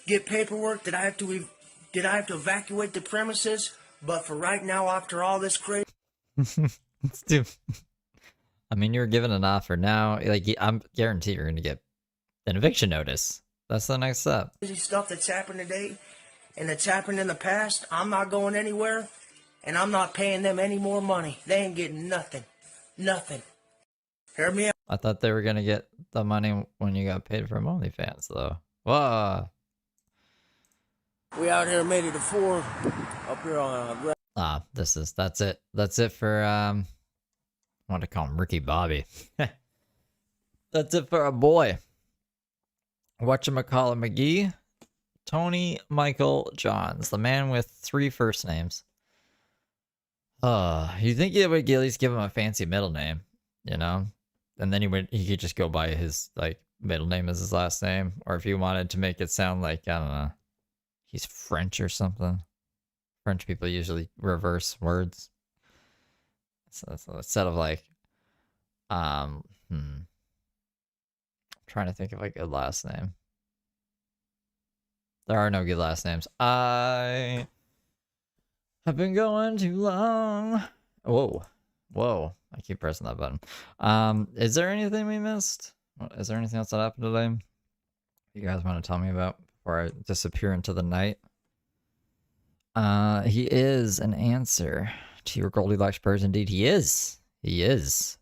get paperwork that I have to evacuate the premises. But for right now, after all this crazy Let's do. I mean, you were given an offer now. Like, I'm guaranteed you're gonna get an eviction notice. That's the next step. stuff that's happened today and that's happened in the past, I'm not going anywhere, and I'm not paying them any more money. They ain't getting nothing. Nothing. Hear me out. I thought they were gonna get the money when you got paid from OnlyFans, though. Whoa. We out here made it to 4 up here on That's it. That's it for I want to call him Ricky Bobby. That's it for a boy. Whatchamacallit McGee, Tony Michael Johns, the man with 3 first names. You think you would at least give him a fancy middle name, you know? And then he could just go by his like middle name as his last name, or if you wanted to make it sound like, I don't know, he's French or something. French people usually reverse words. So instead of like, trying to think of like a good last name. There are no good last names. I have been going too long. Whoa. I keep pressing that button. Is there anything we missed? Is there anything else that happened today you guys want to tell me about before I disappear into the night? He is an answer to your Goldilocks prayers. Indeed, he is. He is.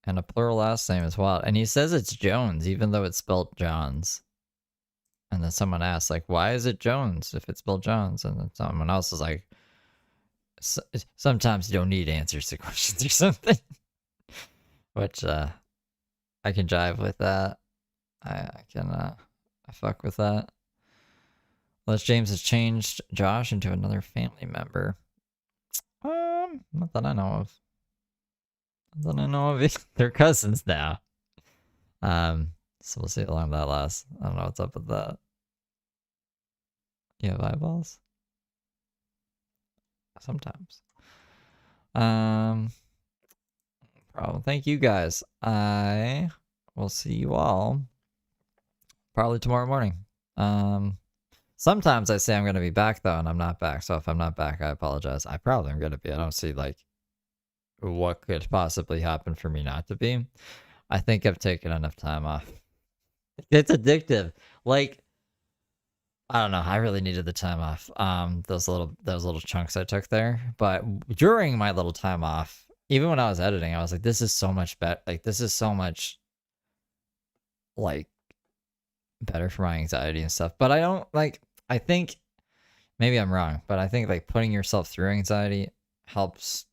And a plural last name as well. And he says it's Jones, even though it's spelled Johns. And then someone asks, like, why is it Jones if it's spelled Johns? And then someone else is like, sometimes you don't need answers to questions or something. Which, I can jive with that. I fuck with that. Les James has changed Josh into another family member. Not that I know of. Not that I know of. They're cousins now. So we'll see how long that lasts. I don't know what's up with that. You have eyeballs? Sometimes. Problem. Thank you guys. I will see you all probably tomorrow morning. Sometimes I say I'm going to be back though, and I'm not back. So if I'm not back, I apologize. I probably am going to be. I don't see like what could possibly happen for me not to be. I think I've taken enough time off. It's addictive. Like, I don't know. I really needed the time off. Those little chunks I took there. But during my little time off, even when I was editing, I was like, this is so much better. Like, this is so much like better for my anxiety and stuff. But I don't like, I think maybe I'm wrong, but I think like putting yourself through anxiety helps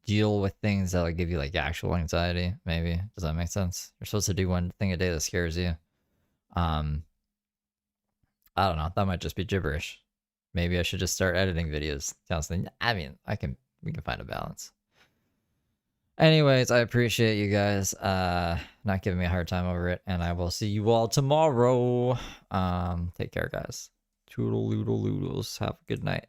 deal with things that will give you like actual anxiety. Maybe. Does that make sense? You're supposed to do one thing a day that scares you. I don't know. That might just be gibberish. Maybe I should just start editing videos constantly. I mean, we can find a balance. Anyways, I appreciate you guys not giving me a hard time over it, and I will see you all tomorrow. Take care, guys. Toodle-loodle-loodles. Have a good night.